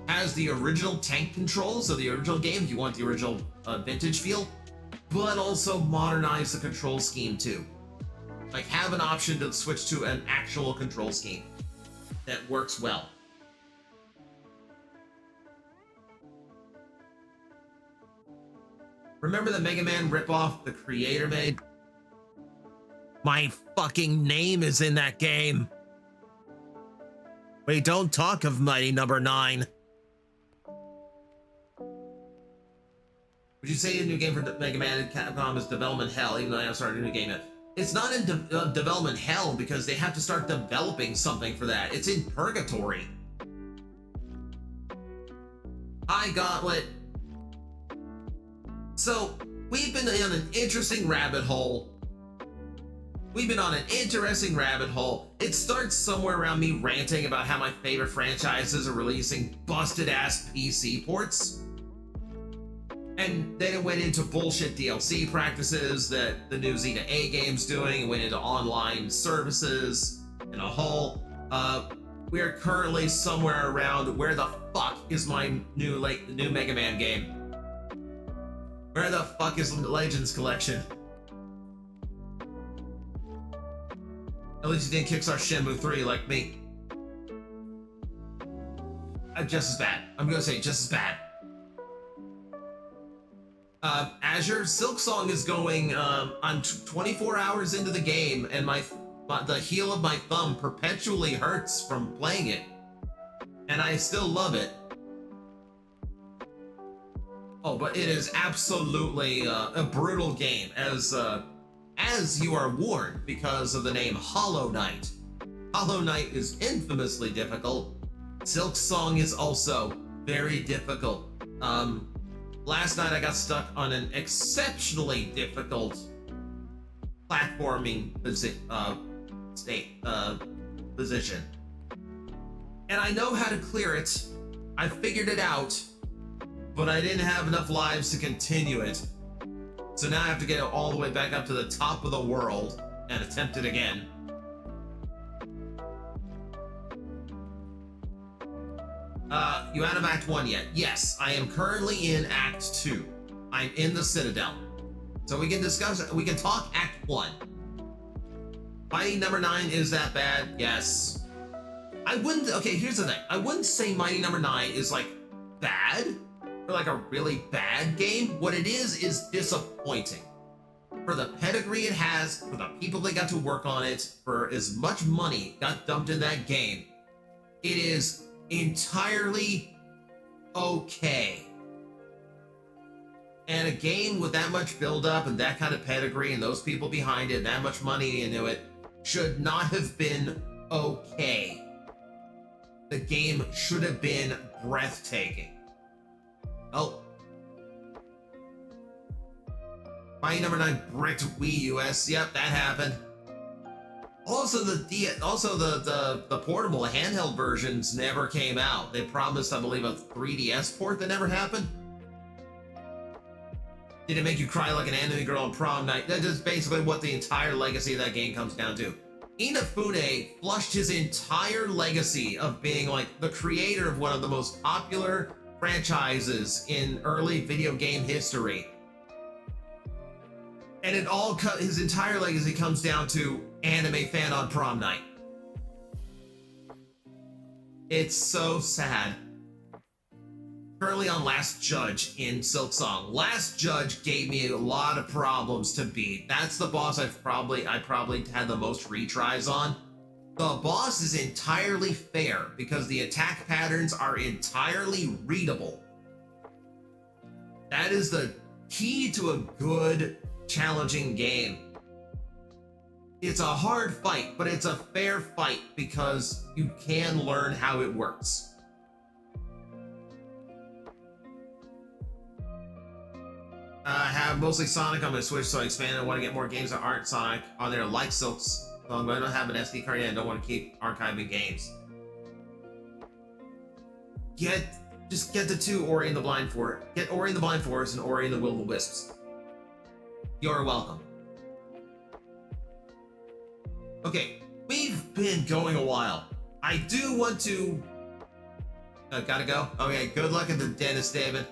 has the original tank controls of the original game, if you want the original vintage feel, but also modernize the control scheme too. Like, have an option to switch to an actual control scheme that works well. Remember the Mega Man ripoff the creator made? My fucking name is in that game. Wait, don't talk of Mighty Number 9. Would you say a new game for Mega Man and Capcom is development hell, even though I have started a new game yet? It's not in development hell because they have to start developing something for that. It's in purgatory. Hi, Gauntlet. So, we've been on an interesting rabbit hole. It starts somewhere around me ranting about how my favorite franchises are releasing busted-ass PC ports. And then it went into bullshit DLC practices that the new Zeta A game's doing. It went into online services and a whole. We are currently somewhere around where the fuck is my new Mega Man game? Where the fuck is the Legends collection? At least you didn't kickstart Shenmue 3 like me. Just as bad. I'm gonna say just as bad. Azure Silksong is going, I'm 24 hours into the game, and the heel of my thumb perpetually hurts from playing it. And I still love it. Oh, but it is absolutely a brutal game, as you are warned because of the name Hollow Knight. Hollow Knight is infamously difficult. Silksong is also very difficult. Last night I got stuck on an exceptionally difficult platforming position. And I know how to clear it. I figured it out, but I didn't have enough lives to continue it. So now I have to get all the way back up to the top of the world and attempt it again. You out of Act 1 yet? Yes, I am currently in Act 2. I'm in the Citadel. So we can talk Act 1. Mighty Number 9 is that bad? Yes. Okay, here's the thing. I wouldn't say Mighty Number 9 is like bad, or like a really bad game. What it is disappointing. For the pedigree it has, for the people that got to work on it, for as much money got dumped in that game, it is entirely okay. And a game with that much build-up and that kind of pedigree and those people behind it, that much money into it, should not have been okay. The game should have been breathtaking. Oh. Mighty Number 9 bricked Wii US. Yep, that happened. Also, the portable handheld versions never came out. They promised, I believe, a 3DS port that never happened. Did it make you cry like an anime girl on prom night? That is basically what the entire legacy of that game comes down to. Inafune flushed his entire legacy of being like the creator of one of the most popular franchises in early video game history. And his entire legacy comes down to anime fan on prom night. It's so sad. Currently on Last Judge in Silksong. Last Judge gave me a lot of problems to beat. That's the boss I probably had the most retries on. The boss is entirely fair because the attack patterns are entirely readable. That is the key to a good challenging game. It's a hard fight, but it's a fair fight because you can learn how it works. I have mostly Sonic on my Switch, so I expanded. I want to get more games that aren't Sonic on there, like Silks. So I'm going to have an SD card yet. I don't want to keep archiving games. Just get the two Ori and the Blind Forest. Get Ori and the Blind Forest and Ori and the Will-O-Wisps. You're welcome. Okay, we've been going a while. I do want to... gotta go? Okay, good luck at the dentist, David.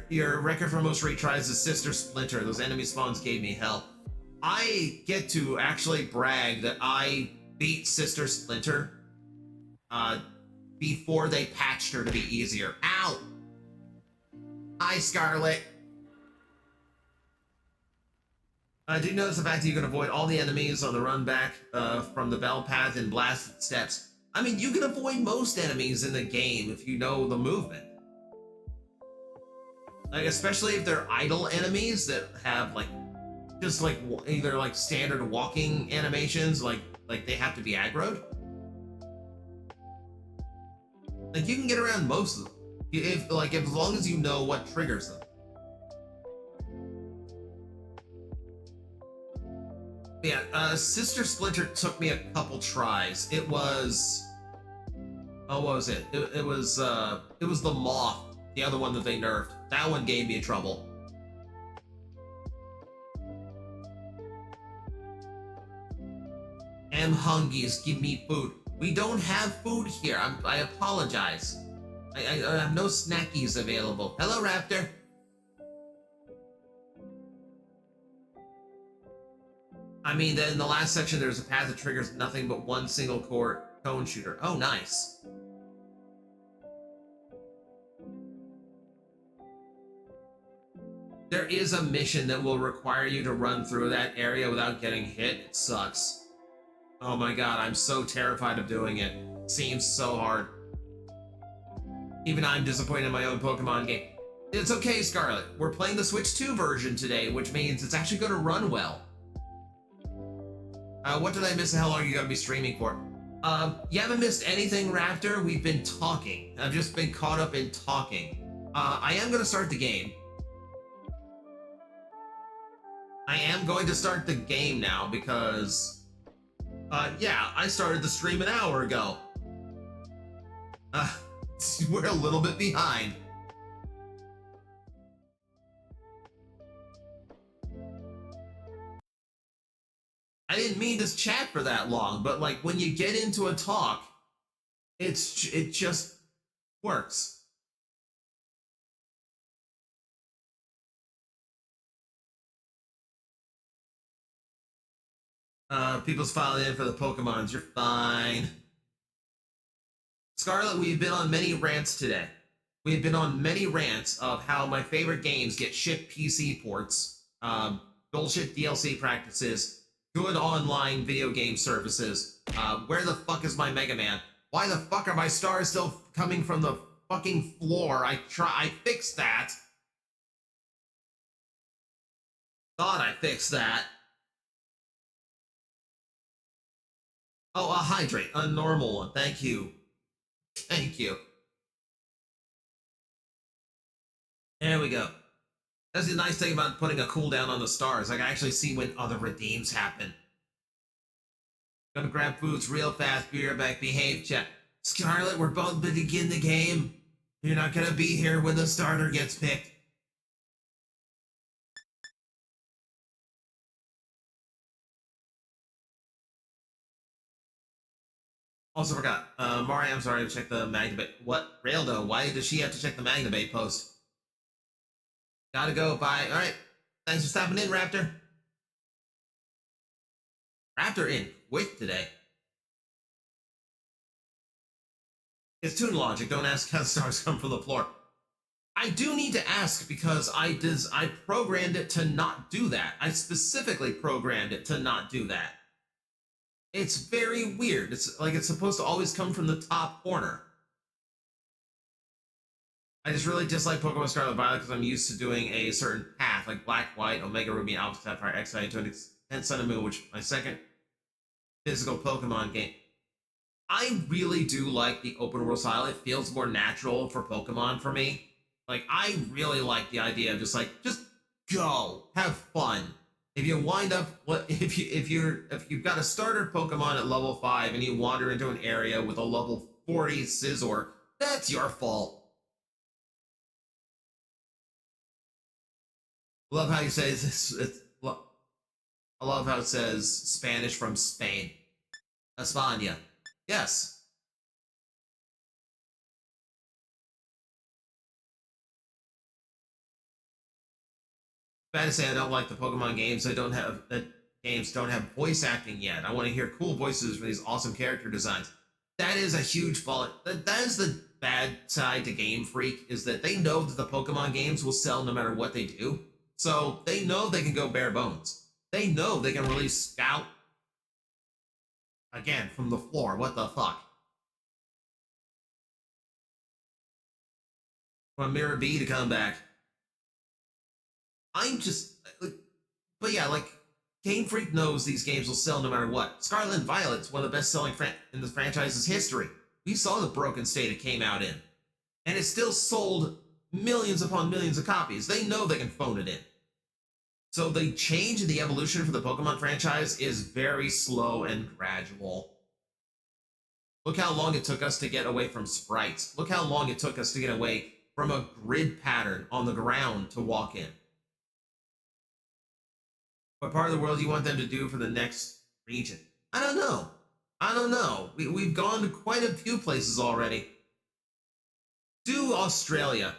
Your record for most retries is Sister Splinter. Those enemy spawns gave me hell. I get to actually brag that I beat Sister Splinter before they patched her to be easier. Ow! Hi, Scarlet. I do notice the fact that you can avoid all the enemies on the run back from the bell path and blasted steps. I mean, you can avoid most enemies in the game if you know the movement. Like, especially if they're idle enemies that have, like, just, like, either, like, standard walking animations, like they have to be aggroed. Like, you can get around most of them. If as long as you know what triggers them. Yeah, Sister Splinter took me a couple tries. It was... Oh, what was it? It was the Moth, the other one that they nerfed. That one gave me trouble. Hungies, give me food. We don't have food here. I apologize. I have no snackies available. Hello, Raptor. I mean, in the last section, there's a path that triggers nothing but one single core cone shooter. Oh, nice. There is a mission that will require you to run through that area without getting hit. It sucks. Oh my god, I'm so terrified of doing it. Seems so hard. Even I'm disappointed in my own Pokemon game. It's okay, Scarlet. We're playing the Switch 2 version today, which means it's actually going to run well. What did I miss? How long are you going to be streaming for? You haven't missed anything, Raptor. We've been talking. I've just been caught up in talking. I am going to start the game. I am going to start the game now because... yeah, I started the stream an hour ago. We're a little bit behind. I didn't mean to chat for that long, but like when you get into a talk, it just works. People's filing in for the Pokemons. You're fine. Scarlet, we've been on many rants today. We've been on many rants of how my favorite games get shit PC ports, bullshit DLC practices, good online video game services. Where the fuck is my Mega Man? Why the fuck are my stars still coming from the fucking floor? I fixed that. Thought I fixed that. Oh, a hydrate, a normal one. Thank you. Thank you. There we go. That's the nice thing about putting a cooldown on the stars. I can actually see when other redeems happen. Gonna grab foods real fast. Be right back. Behave, chat. Scarlet, we're both to begin the game. You're not gonna be here when the starter gets picked. Also forgot, Mari, I'm sorry to check the Magnabait. What? Raildo, why does she have to check the Magnabait post? Gotta go, bye. Alright, thanks for stopping in, Raptor. Raptor in quick today. It's Toon Logic, don't ask how the stars come from the floor. I do need to ask because I programmed it to not do that. I specifically programmed it to not do that. It's very weird. It's like it's supposed to always come from the top corner. I just really dislike Pokemon Scarlet and Violet because I'm used to doing a certain path, like Black, White, Omega Ruby, Alpha Sapphire, X, Y, to an extent Sun and Moon, which is my second physical Pokemon game. I really do like the open world style. It feels more natural for Pokemon for me. Like, I really like the idea of just go, have fun. If you wind up, if you've got a starter Pokemon at level 5 and you wander into an area with a level 40 Scizor, that's your fault. Love how you say this. I love how it says Spanish from Spain. España. Yes. Bad to say I don't like the Pokemon games. Games don't have voice acting yet. I want to hear cool voices for these awesome character designs. That is a huge fault. That is the bad side to Game Freak, is that they know that the Pokemon games will sell no matter what they do. So they know they can go bare bones. They know they can release Scout again from the floor. What the fuck? I want Mirror B to come back. I'm just, but yeah, like, Game Freak knows these games will sell no matter what. Scarlet and Violet's one of the best-selling in the franchise's history. We saw the broken state it came out in, and it still sold millions upon millions of copies. They know they can phone it in. So the change in the evolution for the Pokemon franchise is very slow and gradual. Look how long it took us to get away from sprites. Look how long it took us to get away from a grid pattern on the ground to walk in. What part of the world do you want them to do for the next region? I don't know. I don't know. We've gone to quite a few places already. Do Australia.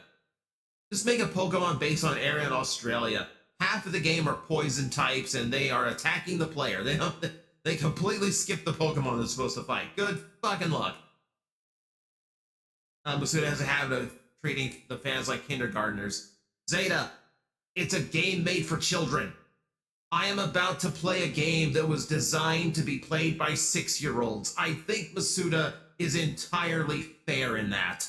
Just make a Pokemon based on area in Australia. Half of the game are poison types and they are attacking the player. They completely skip the Pokemon they're supposed to fight. Good fucking luck. Masuda has a habit of treating the fans like kindergartners. Zeta, it's a game made for children. I am about to play a game that was designed to be played by 6-year-olds. I think Masuda is entirely fair in that.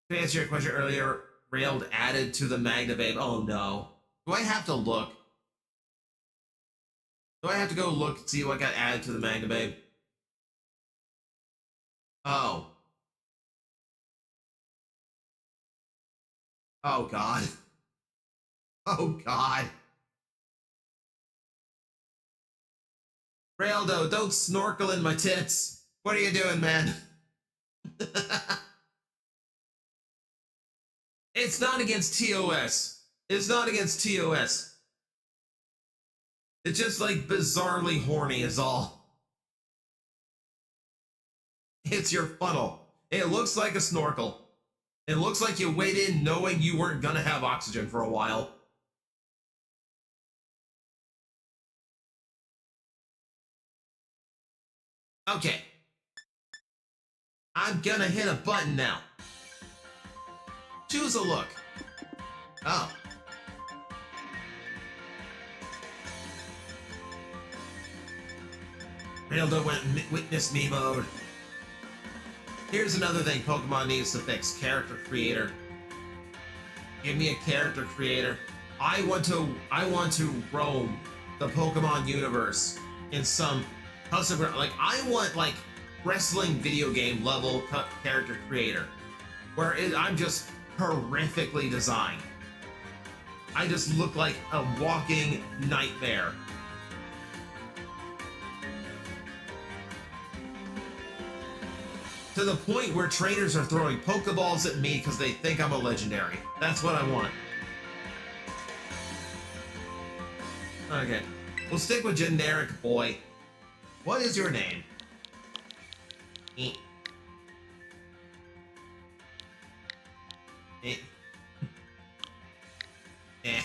To answer your question earlier, Railed added to the Magnababe. Oh no. Do I have to look? Do I have to go look and see what got added to the Magnababe? Oh. Oh god. Oh god. Raildo, don't snorkel in my tits. What are you doing, man? It's not against TOS. It's not against TOS. It's just like bizarrely horny is all. It's your funnel. It looks like a snorkel. It looks like you went in knowing you weren't gonna have oxygen for a while. Okay. I'm gonna hit a button now. Choose a look. Oh. Raildo went witness me mode. Here's another thing Pokemon needs to fix. Character creator. Give me a character creator. I want to roam the Pokemon universe in some custom, like, I want like wrestling video game level character creator where I'm just horrifically designed. I just look like a walking nightmare. To the point where trainers are throwing Pokeballs at me because they think I'm a legendary. That's what I want. Okay. We'll stick with generic boy. What is your name? Eh. Eh. Eh.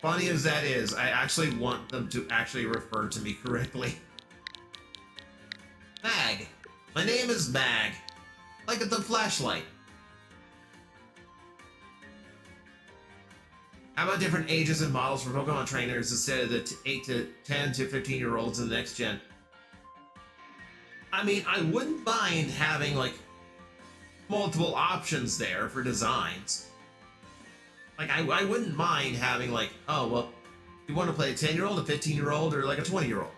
Funny as that is, I actually want them to actually refer to me correctly. Mag. My name is Mag. Like the flashlight. How about different ages and models for Pokemon trainers instead of the 8 to 10 to 15-year-olds in the next gen? I mean, I wouldn't mind having, like, multiple options there for designs. Like, I wouldn't mind having, like, oh, well, you want to play a 10-year-old, a 15-year-old, or, like, a 20-year-old.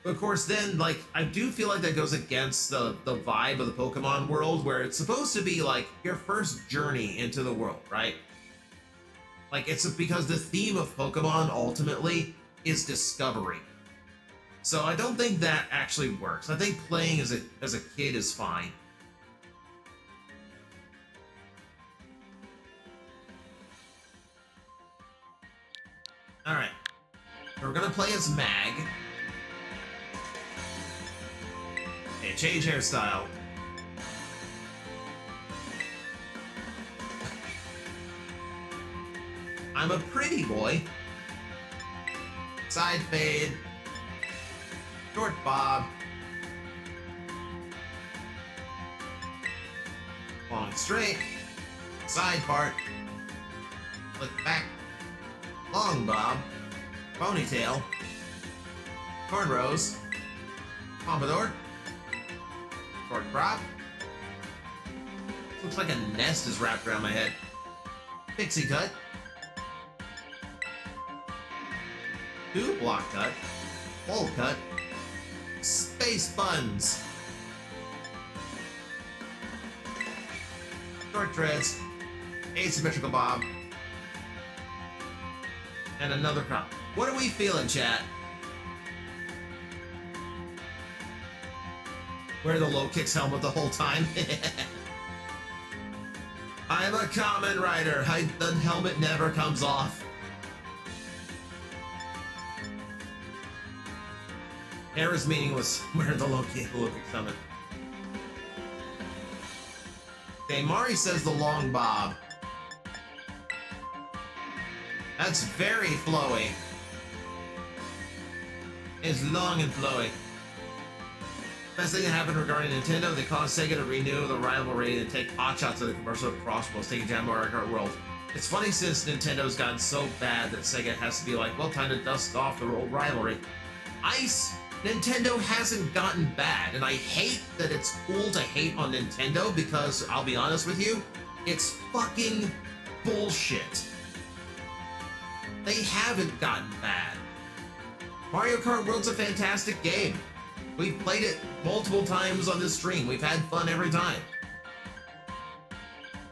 But, of course, then, like, I do feel like that goes against the vibe of the Pokemon world, where it's supposed to be, like, your first journey into the world, right? Like, it's because the theme of Pokemon, ultimately, is discovery. So I don't think that actually works. I think playing as a kid is fine. Alright. We're gonna play as Mag. Okay, change hairstyle. I'm a pretty boy. Side fade. Short bob. Long straight. Side part. Flick back. Long bob. Ponytail. Cornrows. Pompadour. Short crop. Looks like a nest is wrapped around my head. Pixie cut. Two block cut. Bowl cut. Space buns. Short dreads. Asymmetrical bob. And another crop. What are we feeling, chat? Wear the low kicks helmet the whole time. I'm a common rider. The helmet never comes off. Hair is meaningless. Wear the low kicks helmet. Okay, Mari says the long bob. That's very flowy. It's long and flowy. Best thing that happened regarding Nintendo, they caused Sega to renew the rivalry and take hotshots of the commercial of Crossbows, taking down Mario Kart World. It's funny since Nintendo's gotten so bad that Sega has to be like, well, time to dust off the old rivalry. Nintendo hasn't gotten bad, and I hate that it's cool to hate on Nintendo because, I'll be honest with you, it's fucking bullshit. They haven't gotten bad. Mario Kart World's a fantastic game. We've played it multiple times on this stream. We've had fun every time.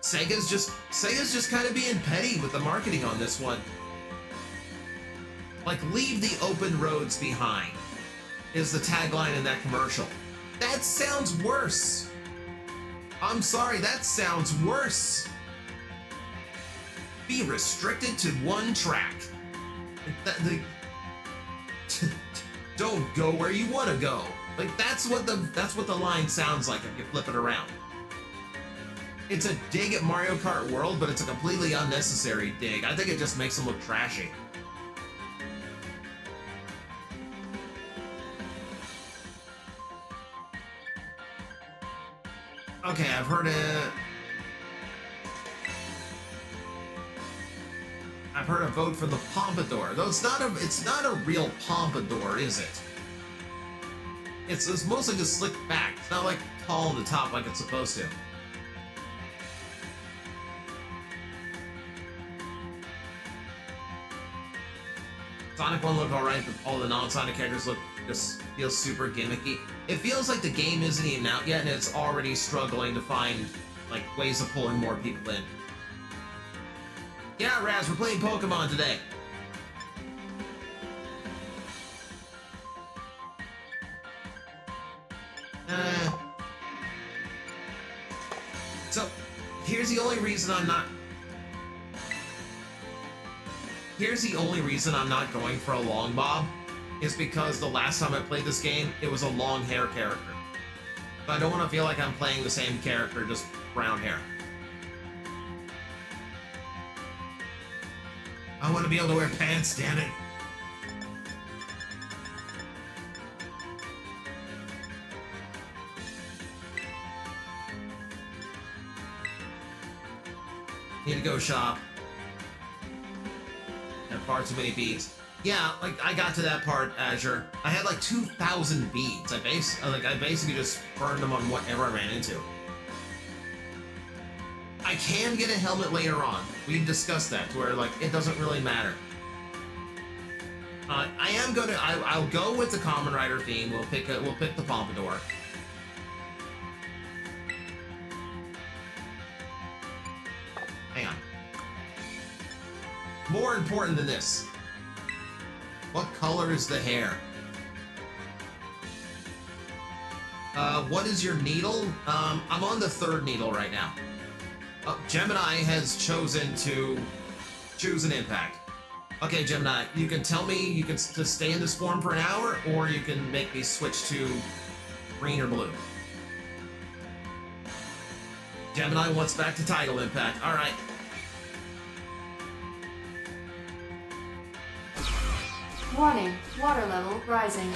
Sega's just kind of being petty with the marketing on this one. Like, leave the open roads behind is the tagline in that commercial. That sounds worse. I'm sorry, that sounds worse. Be restricted to one track. Don't go where you want to go. Like, that's what the line sounds like if you flip it around. It's a dig at Mario Kart World, but it's a completely unnecessary dig. I think it just makes them look trashy. Okay, I've heard a vote for the Pompadour. Though it's not a real Pompadour, is it? It's mostly just slicked back. It's not like tall on the top like it's supposed to. Sonic 1 looked alright, but all the non-Sonic characters just feel super gimmicky. It feels like the game isn't even out yet and it's already struggling to find like ways of pulling more people in. Yeah, Raz, we're playing Pokemon today. So, here's the only reason I'm not going for a long bob, is because the last time I played this game, it was a long hair character. So I don't want to feel like I'm playing the same character, just brown hair. I want to be able to wear pants, damn it. Need to go shop. Had far too many beads. Yeah, like I got to that part, Azure. I had like 2,000 beads. I basically just burned them on whatever I ran into. I can get a helmet later on. We've discussed that, to where like it doesn't really matter. I'll go with the Kamen Rider theme. We'll pick the Pompadour. Hang on. More important than this. What color is the hair? What is your needle? I'm on the 3rd needle right now. Gemini has chosen to choose an impact. Okay, Gemini, you can tell me you can just stay in this form for an hour, or you can make me switch to green or blue. Gemini wants back to title impact. All right. Warning, water level rising.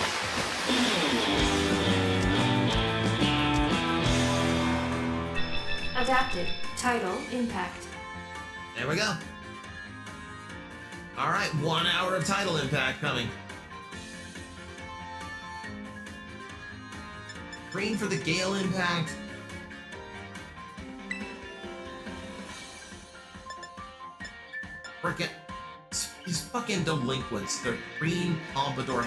Adapted, title impact. There we go. All right, 1 hour of title impact coming. Green for the Gale impact. Frickin' these fucking delinquents. They're green Pompadour.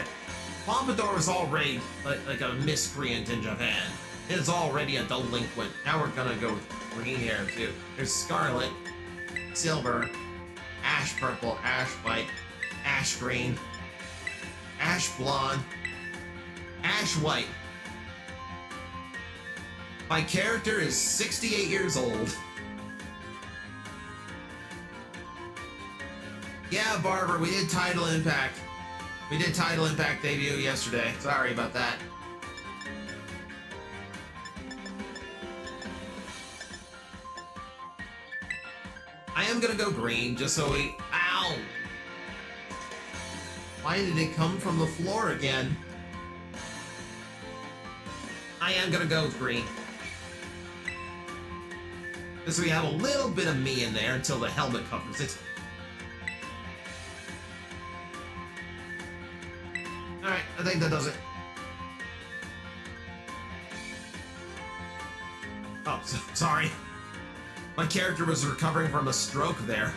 Pompadour is already like a miscreant in Japan. It is already a delinquent. Now we're gonna go with green hair too. There's scarlet, silver, ash purple, ash white, ash green, ash blonde, ash white. My character is 68 years old. Yeah, Barber, we did Title Impact. We did Title Impact debut yesterday. Sorry about that. I am gonna go green, just so we... Ow! Why did it come from the floor again? I am gonna go with green. Just so we have a little bit of me in there until the helmet covers it. Alright, I think that does it. Oh, sorry. My character was recovering from a stroke there.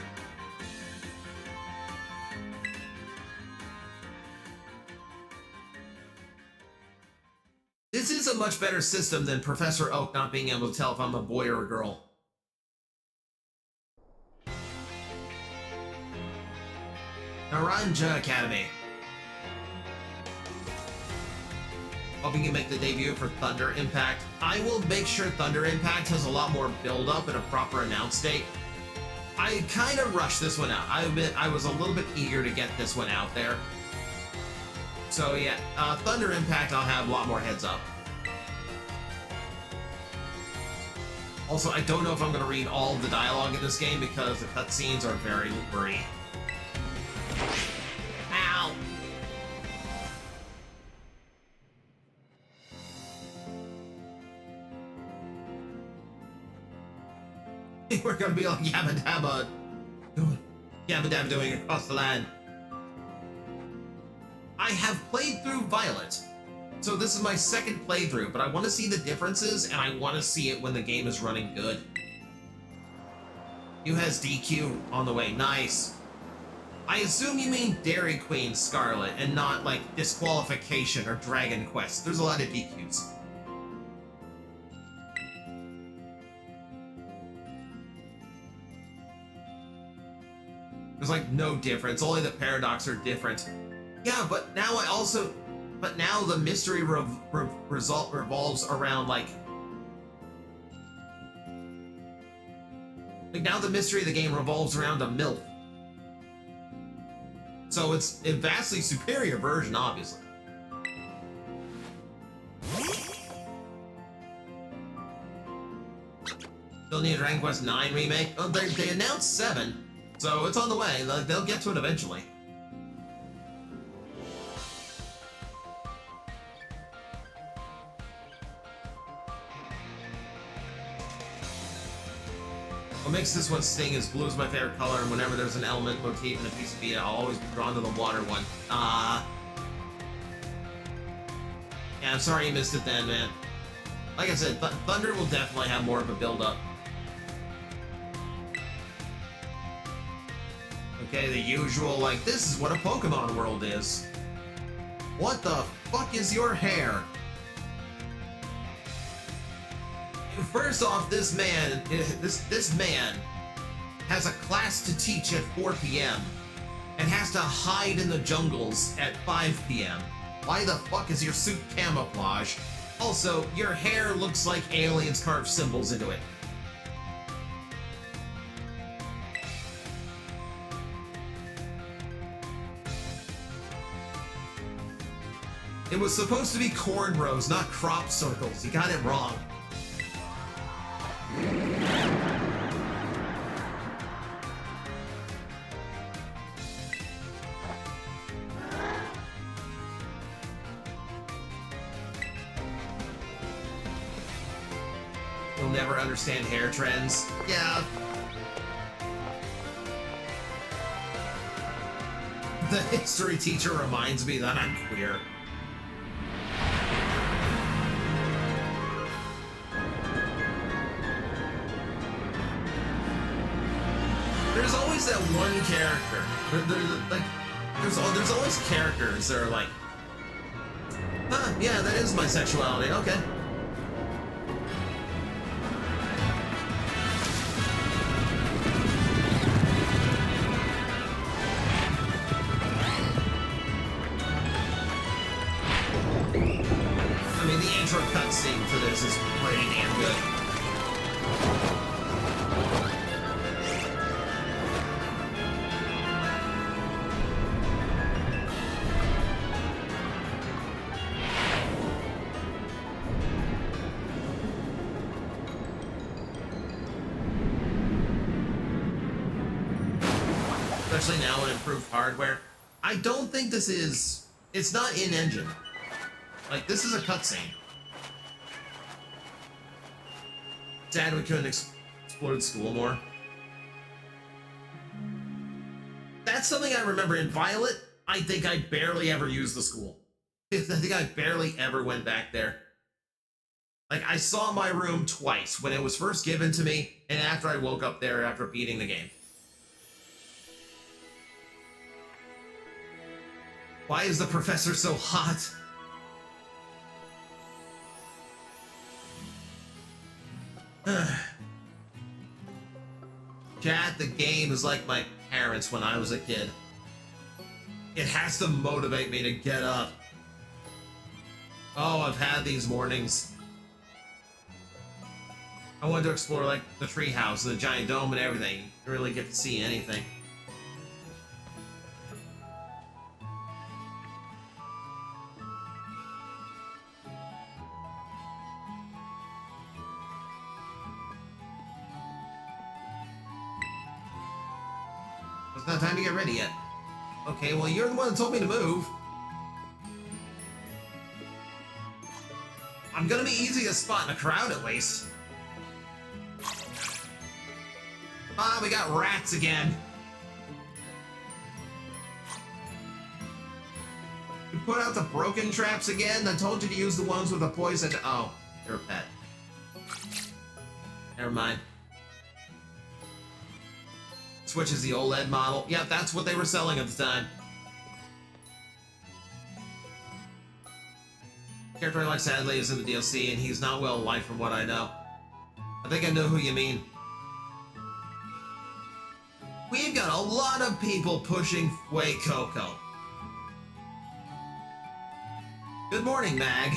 This is a much better system than Professor Oak not being able to tell if I'm a boy or a girl. Naranja Academy. Hoping you make the debut for Thunder Impact. I will make sure Thunder Impact has a lot more build-up and a proper announce date. I kind of rushed this one out. I admit I was a little bit eager to get this one out there. So yeah, Thunder Impact I'll have a lot more heads up. Also, I don't know if I'm going to read all of the dialogue in this game because the cutscenes are very blurry. Ow! We're gonna be like Yabba Dabba doing across the land. I have played through Violet, so this is my second playthrough, but I want to see the differences, and I want to see it when the game is running good. You has DQ on the way, nice. I assume you mean Dairy Queen Scarlet, and not like Disqualification or Dragon Quest. There's a lot of DQs. There's like no difference, only the paradox are different. Yeah, but now now the mystery revolves around like now the mystery of the game revolves around a MILF. So it's a vastly superior version, obviously. Still need a Dragon Quest 9 remake. Oh, they announced 7. So it's on the way. They'll get to it eventually. What makes this one sting is blue is my favorite color, and whenever there's an element motif in a piece of media, I'll always be drawn to the water one. Yeah, I'm sorry you missed it then, man. Like I said, Thunder will definitely have more of a build-up. Okay, the usual, like, this is what a Pokemon world is. What the fuck is your hair? First off, this man has a class to teach at 4 p.m. and has to hide in the jungles at 5 p.m. Why the fuck is your suit camouflage? Also, your hair looks like aliens carved symbols into it. It was supposed to be cornrows, not crop circles. You got it wrong. You'll never understand hair trends. Yeah. The history teacher reminds me that I'm queer. There's always that one character. There's always characters that are like, huh, yeah, that is my sexuality. Okay. I mean, the intro cutscene for this is pretty damn good. Especially now with improved hardware. I don't think this is... It's not in-engine. Like, this is a cutscene. Sad we couldn't explore the school more. That's something I remember in Violet. I think I barely ever used the school. I think I barely ever went back there. Like, I saw my room twice, when it was first given to me, and after I woke up there after beating the game. Why is the professor so hot? Chat, the game is like my parents when I was a kid. It has to motivate me to get up. Oh, I've had these mornings. I wanted to explore, like, the treehouse, the giant dome and everything. You don't really get to see anything. It's not time to get ready yet. Okay, well, you're the one that told me to move. I'm gonna be easy to spot in a crowd, at least. Ah, we got rats again. You put out the broken traps again? I told you to use the ones with the poison. Oh, you're a pet. Never mind. Switch is the OLED model. Yeah, that's what they were selling at the time. Character I like sadly is in the DLC, and he's not well liked from what I know. I think I know who you mean. We've got a lot of people pushing Way Coco. Good morning, Mag.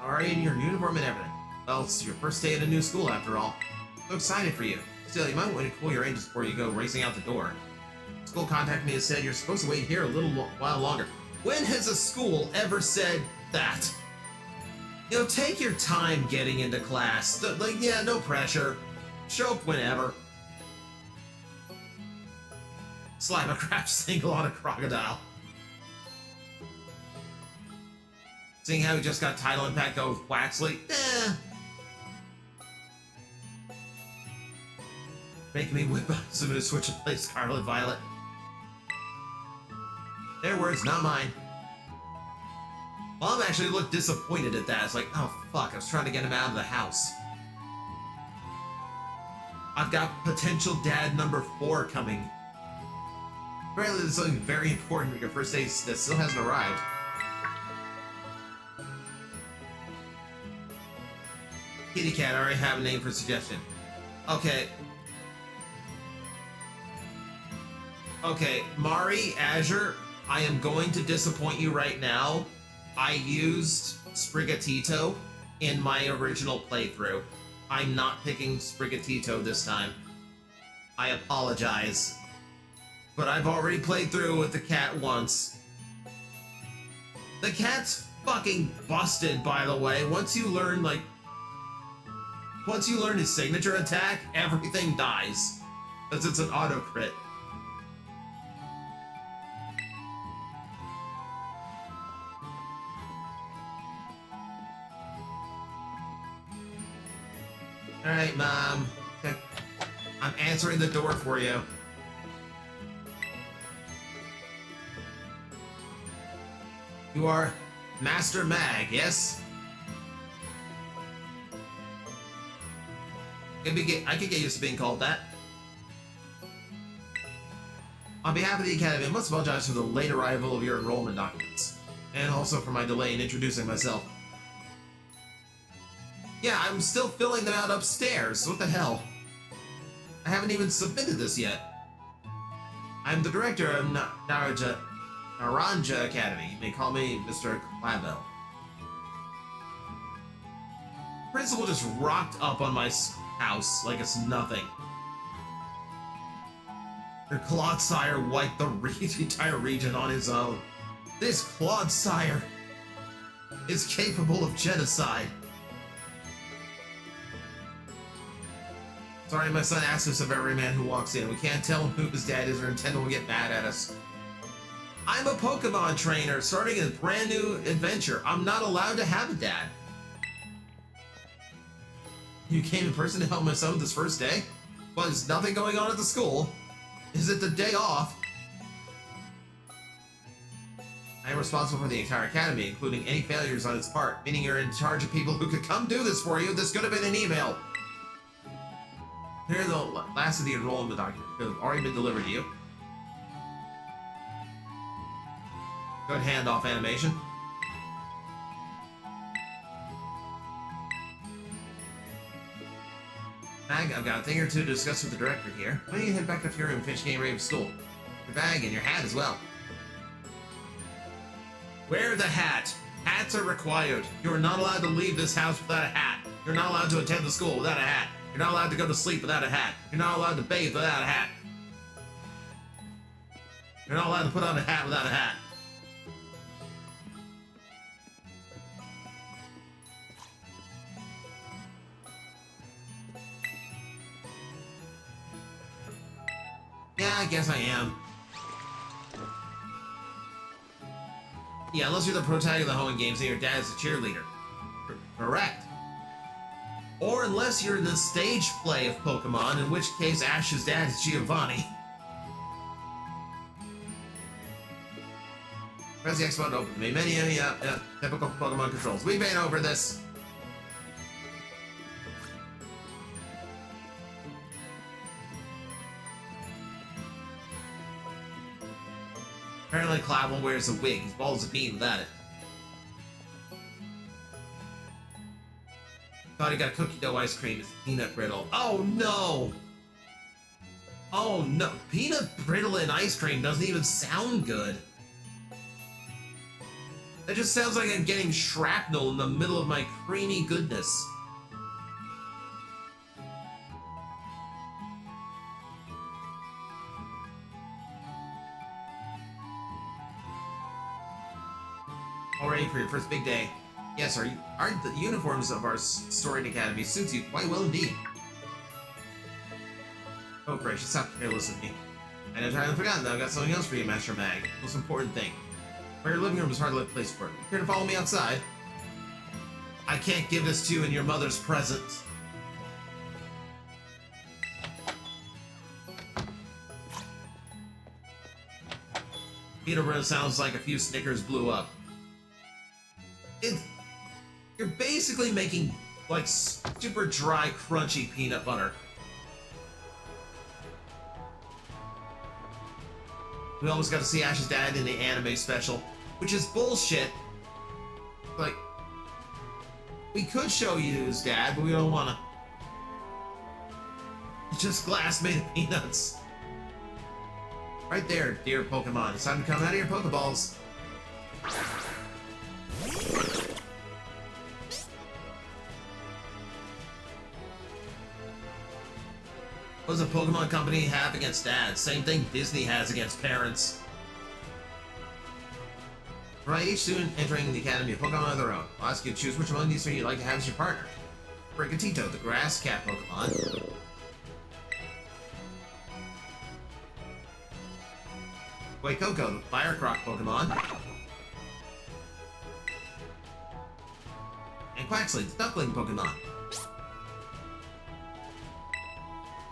Alright, in your uniform and everything. Well, it's your first day at a new school after all. So excited for you. Still, you might want to cool your engines before you go racing out the door. School contacted me and said you're supposed to wait here a little while longer. When has a school ever said that? You know, take your time getting into class. Like, yeah, no pressure. Show up whenever. Slap a crap single on a crocodile. Seeing how we just got title impact over Waxley? Eh. Making me whip out some to switch and play Scarlet Violet. Their words, not mine. Mom actually looked disappointed at that. It's like, oh fuck, I was trying to get him out of the house. I've got potential dad number 4 coming. Apparently there's something very important with your first day that still hasn't arrived. Kitty cat, I already have a name for suggestion. Okay. Okay, Mari, Azure, I am going to disappoint you right now. I used Sprigatito in my original playthrough. I'm not picking Sprigatito this time. I apologize. But I've already played through with the cat once. The cat's fucking busted, by the way. Once you learn his signature attack, everything dies. Because it's an auto crit. Alright, Mom. I'm answering the door for you. You are Master Mag, yes? I could get used to being called that. On behalf of the Academy, I must apologize for the late arrival of your enrollment documents. And also for my delay in introducing myself. Yeah, I'm still filling them out upstairs. What the hell? I haven't even submitted this yet. I'm the director of Naranja Academy. You may call me Mr. Clavel. Principal just rocked up on my house like it's nothing. Your Claude Sire wiped the entire region on his own. This Claude Sire is capable of genocide. Sorry, my son asks us of every man who walks in. We can't tell him who his dad is or Nintendo will get mad at us. I'm a Pokemon trainer starting a brand new adventure. I'm not allowed to have a dad. You came in person to help my son with his first day? Well, there's nothing going on at the school. Is it the day off? I am responsible for the entire academy, including any failures on its part, meaning you're in charge of people who could come do this for you. This could have been an email. Here are the last of the enrollment documents that have already been delivered to you. Good handoff animation. Mag, I've got a thing or two to discuss with the director here. Why don't you head back up to your room and finish getting ready for school? Your bag and your hat as well. Wear the hat. Hats are required. You are not allowed to leave this house without a hat. You're not allowed to attend the school without a hat. You're not allowed to go to sleep without a hat. You're not allowed to bathe without a hat. You're not allowed to put on a hat without a hat. Yeah, I guess I am. Yeah, unless you're the protagonist of the home games and your dad is a cheerleader. Correct. Or unless you're in the stage play of Pokemon, in which case Ash's dad is Giovanni. Press the X button to open the main menu. Yeah, typical Pokemon controls. We've been over this. Apparently Clavel wears a wig. He's bald as a bean without it. Thought he got cookie dough ice cream. It's peanut brittle. Oh no! Oh no! Peanut brittle and ice cream doesn't even sound good. That just sounds like I'm getting shrapnel in the middle of my creamy goodness. All ready for your first big day. Yes, aren't the uniforms of our storied academy suits you quite well indeed. Oh, gracious, stop careless of me. I had entirely forgotten that I've got something else for you, Master Mag. Most important thing. Where your living room is hardly a place for it. Care to follow me outside? I can't give this to you in your mother's presence. Peanut sounds like a few Snickers blew up. You're basically making like super dry, crunchy peanut butter. We almost got to see Ash's dad in the anime special, which is bullshit. Like, we could show you his dad, but we don't want to. It's just glass made of peanuts. Right there, dear Pokemon. It's time to come out of your Pokeballs. What does a Pokemon company have against dads? Same thing Disney has against parents. Right, each student entering the Academy of Pokemon of their own. I'll ask you to choose which one of these three you'd like to have as your partner. Brigatito, the grass cat Pokemon. Coco, the fire croc Pokemon. And Quaxley, the duckling Pokemon.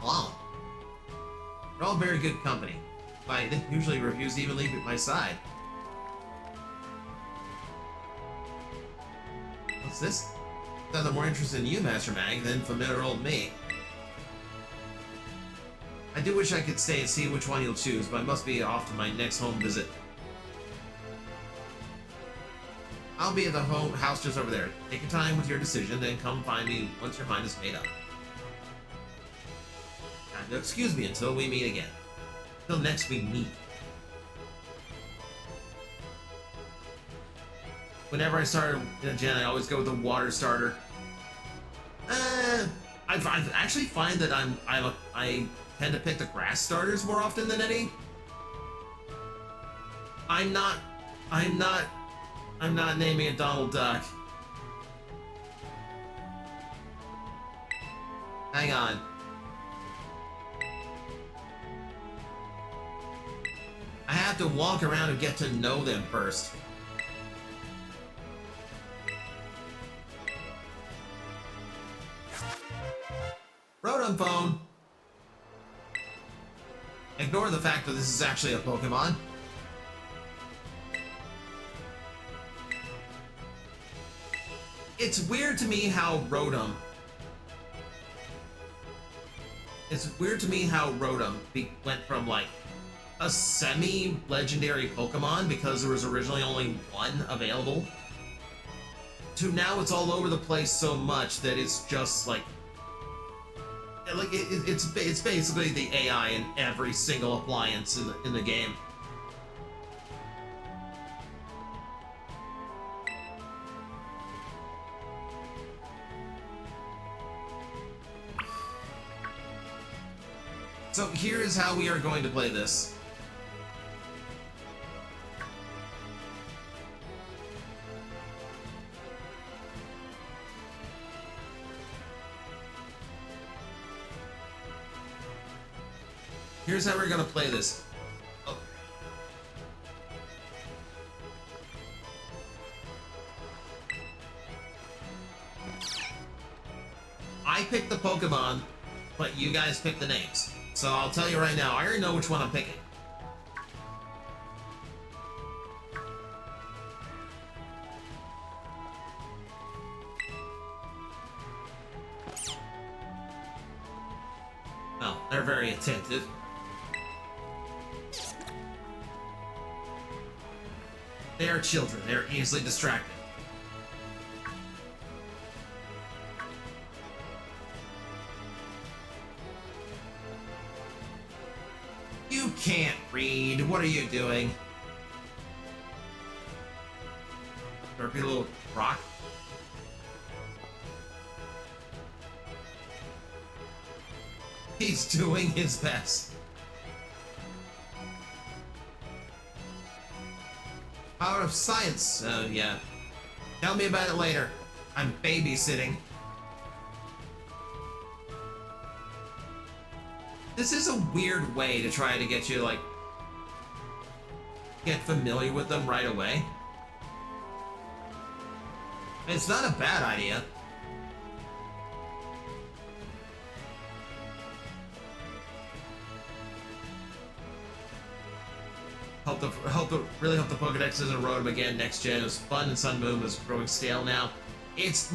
Wow. They're all very good company. I usually reviews even leave at my side. What's this? I'm more interested in you, Master Mag, than familiar old me. I do wish I could stay and see which one you'll choose, but I must be off to my next home visit. I'll be at the house just over there. Take your time with your decision, then come find me once your mind is made up. Now, excuse me until we meet again. Until next we meet. Whenever I start in a gen, I always go with the water starter. I actually find that I tend to pick the grass starters more often than any. I'm not naming it Donald Duck. Hang on. I have to walk around and get to know them first. Rotom phone. Ignore the fact that this is actually a Pokemon. It's weird to me how Rotom went from like a semi-legendary Pokemon because there was originally only one available to now it's all over the place so much that it's just like it's basically the AI in every single appliance in the game. So here is how we are going to play this. Here's how we're gonna play this. Oh. I picked the Pokemon, but you guys pick the names. So I'll tell you right now, I already know which one I'm picking. Oh, they're very attentive. They are children. They are easily distracted. You can't read. What are you doing? Derpy little rock. He's doing his best. Power of science. Oh, yeah. Tell me about it later. I'm babysitting. This is a weird way to try to get you, like, get familiar with them right away. It's not a bad idea. Really hope the Pokedex doesn't erode them again next gen. It was fun and Sun Moon was growing stale now. It's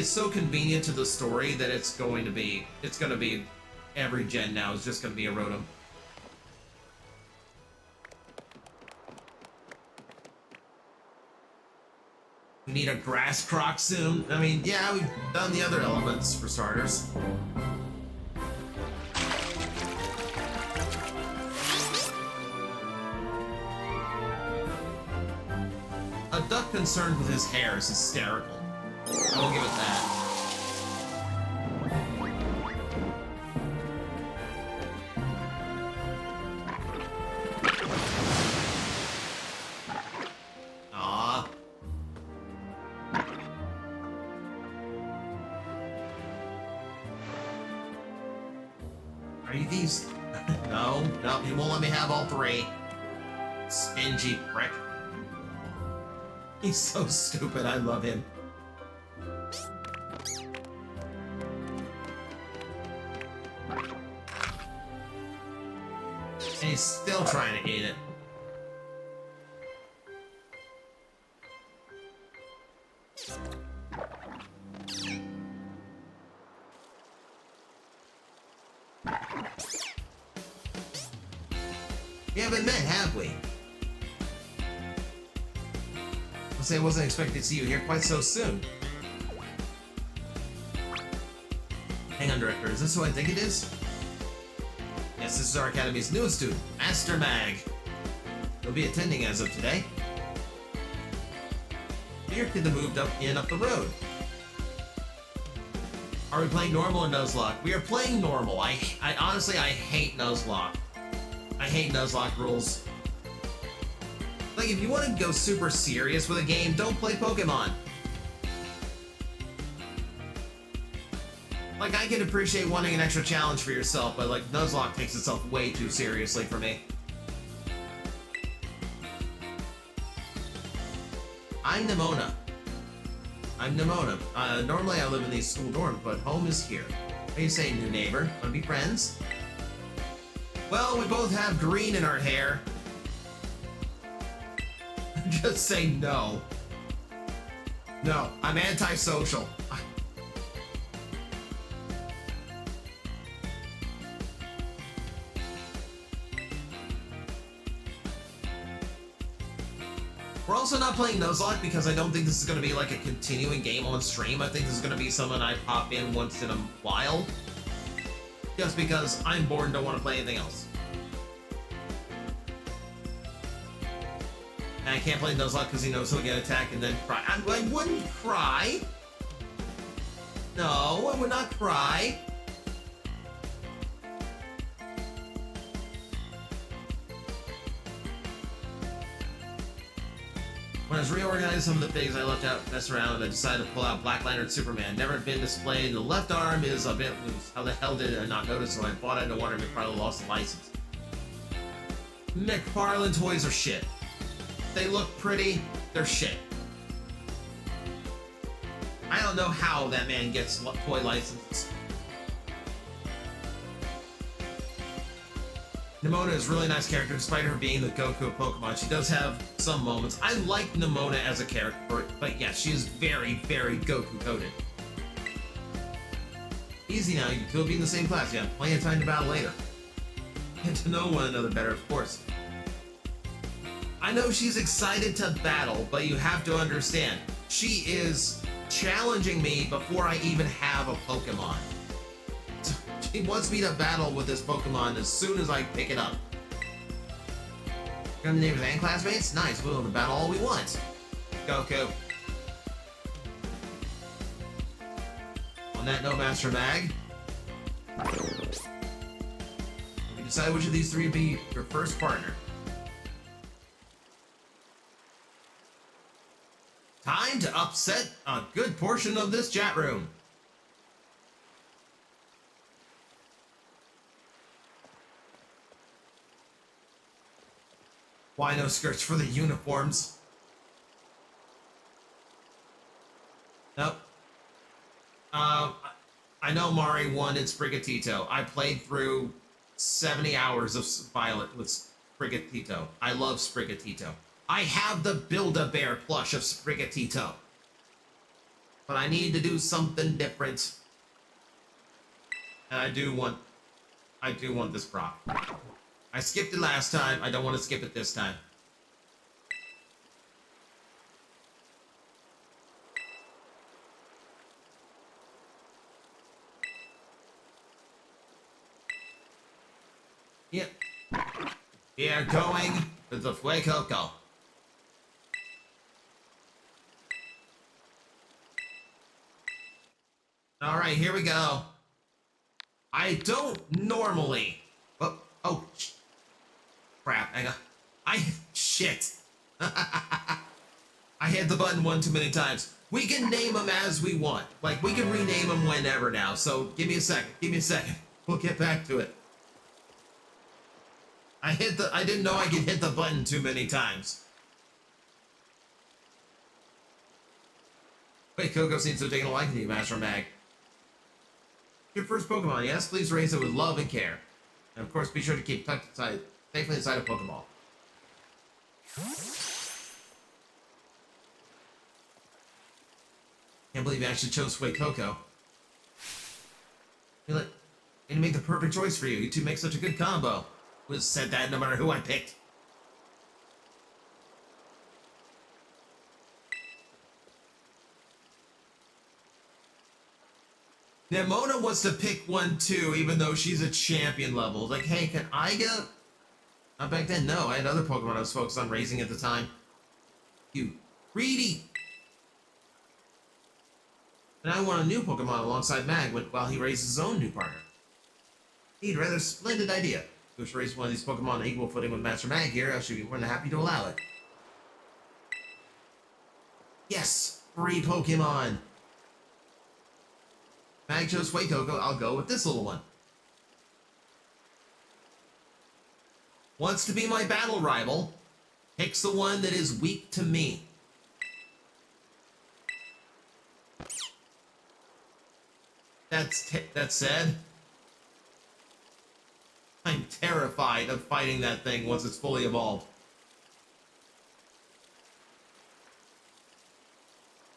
so convenient to the story that it's going to be every gen now is just going to be erode them. We need a grass croc soon. I mean, yeah, we've done the other elements for starters. A duck concerned with his hair is hysterical. I will give it that. Aww. Are you these? No, he won't let me have all three. Stingy prick. He's so stupid, I love him. And he's still trying to eat it. We haven't met, have we? I'll say I wasn't expecting to see you here quite so soon. Hang on, Director. Is this who I think it is? Yes, this is our Academy's newest student, Master Mag. He'll be attending as of today. Your kid that moved up the road. Are we playing normal or Nuzlocke? We are playing normal. I honestly hate Nuzlocke. I hate Nuzlocke rules. Like, if you want to go super serious with a game, don't play Pokemon. Like, I can appreciate wanting an extra challenge for yourself, but like, Nuzlocke takes itself way too seriously for me. I'm Nimona. Normally I live in these school dorms, but home is here. What do you say, new neighbor? Wanna be friends? Well, we both have green in our hair. Just say no. No, I'm antisocial. We're also not playing Nuzlocke because I don't think this is going to be like a continuing game on stream. I think this is going to be something I pop in once in a while. Just because I'm bored and don't want to play anything else. And I can't play Nuzlocke because he knows he'll get attacked and then cry. I wouldn't cry. No, I would not cry. When I was reorganizing some of the things I left out, mess around, I decided to pull out Black Lantern Superman. Never been displayed. The left arm is a bit loose. How the hell did I not notice when I bought it? No wonder McFarlane lost the license. McFarlane toys are shit. They look pretty, they're shit. I don't know how that man gets toy licenses. Nimona is a really nice character, despite her being the Goku of Pokemon. She does have some moments. I like Nimona as a character, but yeah, she is very, very Goku-coded. Easy now, you two will be in the same class. You have plenty of time to battle later. And to know one another better, of course. I know she's excited to battle, but you have to understand, she is challenging me before I even have a Pokemon. She wants me to battle with this Pokemon as soon as I pick it up. Got the neighbors and classmates? Nice, we'll battle all we want. Goku. On that note, Master Mag, we decide which of these three will be your first partner. Time to upset a good portion of this chat room. Why no skirts for the uniforms? Nope. I know Mari won in Sprigatito. I played through 70 hours of Violet with Sprigatito. I love Sprigatito. I have the Build-A-Bear plush of Sprigatito. But I need to do something different. And I do want this prop. I skipped it last time. I don't want to skip it this time. Yep. We are going to the Fuecoco. Alright, here we go. I don't normally... Oh, crap. Shit. I hit the button one too many times. We can name them as we want. Like, we can rename them whenever now. So, give me a second. We'll get back to it. I didn't know I could hit the button too many times. Wait, Coco seems to have taken a liking to you, Master Mag. Your first Pokemon, yes? Please raise it with love and care. And of course, be sure to keep tucked safely inside a Pokeball. Can't believe you actually chose Fuecoco. You'd make the perfect choice for you. You two make such a good combo. Would have said that no matter who I picked. Nemona wants to pick one too, even though she's a champion level. Like, hey, can I get a... Not back then, no. I had other Pokemon I was focused on raising at the time. You greedy! And I want a new Pokemon alongside Mag while he raises his own new partner. He'd rather splendid idea. Wish to raise one of these Pokemon on equal footing with Master Mag here. I should be more than happy to allow it. Yes! 3 Pokemon! Mag chose Fuecoco, I'll go with this little one. Wants to be my battle rival. Picks the one that is weak to me. That said, I'm terrified of fighting that thing once it's fully evolved.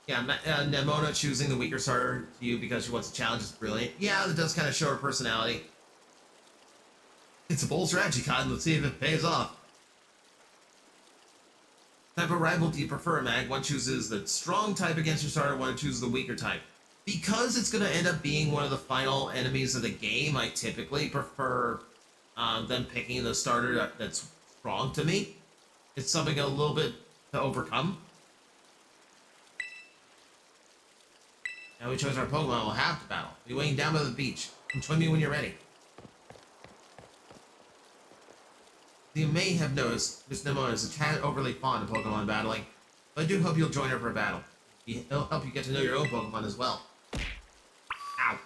Yeah, Nemona choosing the weaker starter to you because she wants a challenge is brilliant. Yeah, that does kind of show her personality. It's a bold strategy, Cotton. Let's see if it pays off. Type of rival do you prefer, Mag? One chooses the strong type against your starter, one chooses the weaker type. Because it's going to end up being one of the final enemies of the game, I typically prefer them picking the starter that's strong to me. It's something a little bit to overcome. Now we chose our Pokemon, we'll have to battle. Be waiting down by the beach. Come join me when you're ready. You may have noticed Miss Nemona is a tad overly fond of Pokemon battling, but I do hope you'll join her for a battle. It'll help you get to know your own Pokemon as well. Ow.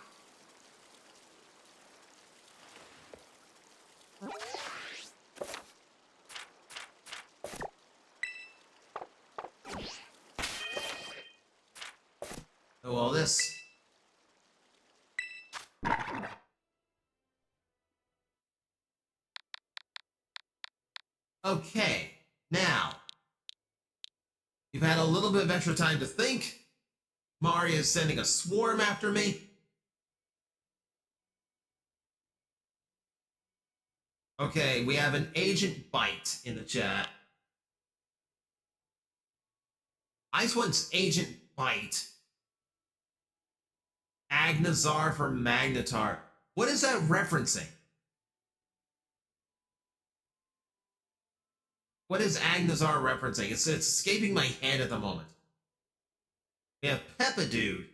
Oh, all this. Okay, now, you've had a little bit of extra time to think. Mario is sending a swarm after me. Okay, we have an Agent Bite in the chat. Ice wants Agent Bite. Agnazar for Magnetar. What is that referencing? What is Agnazar referencing? It's escaping my head at the moment. We have Peppadude.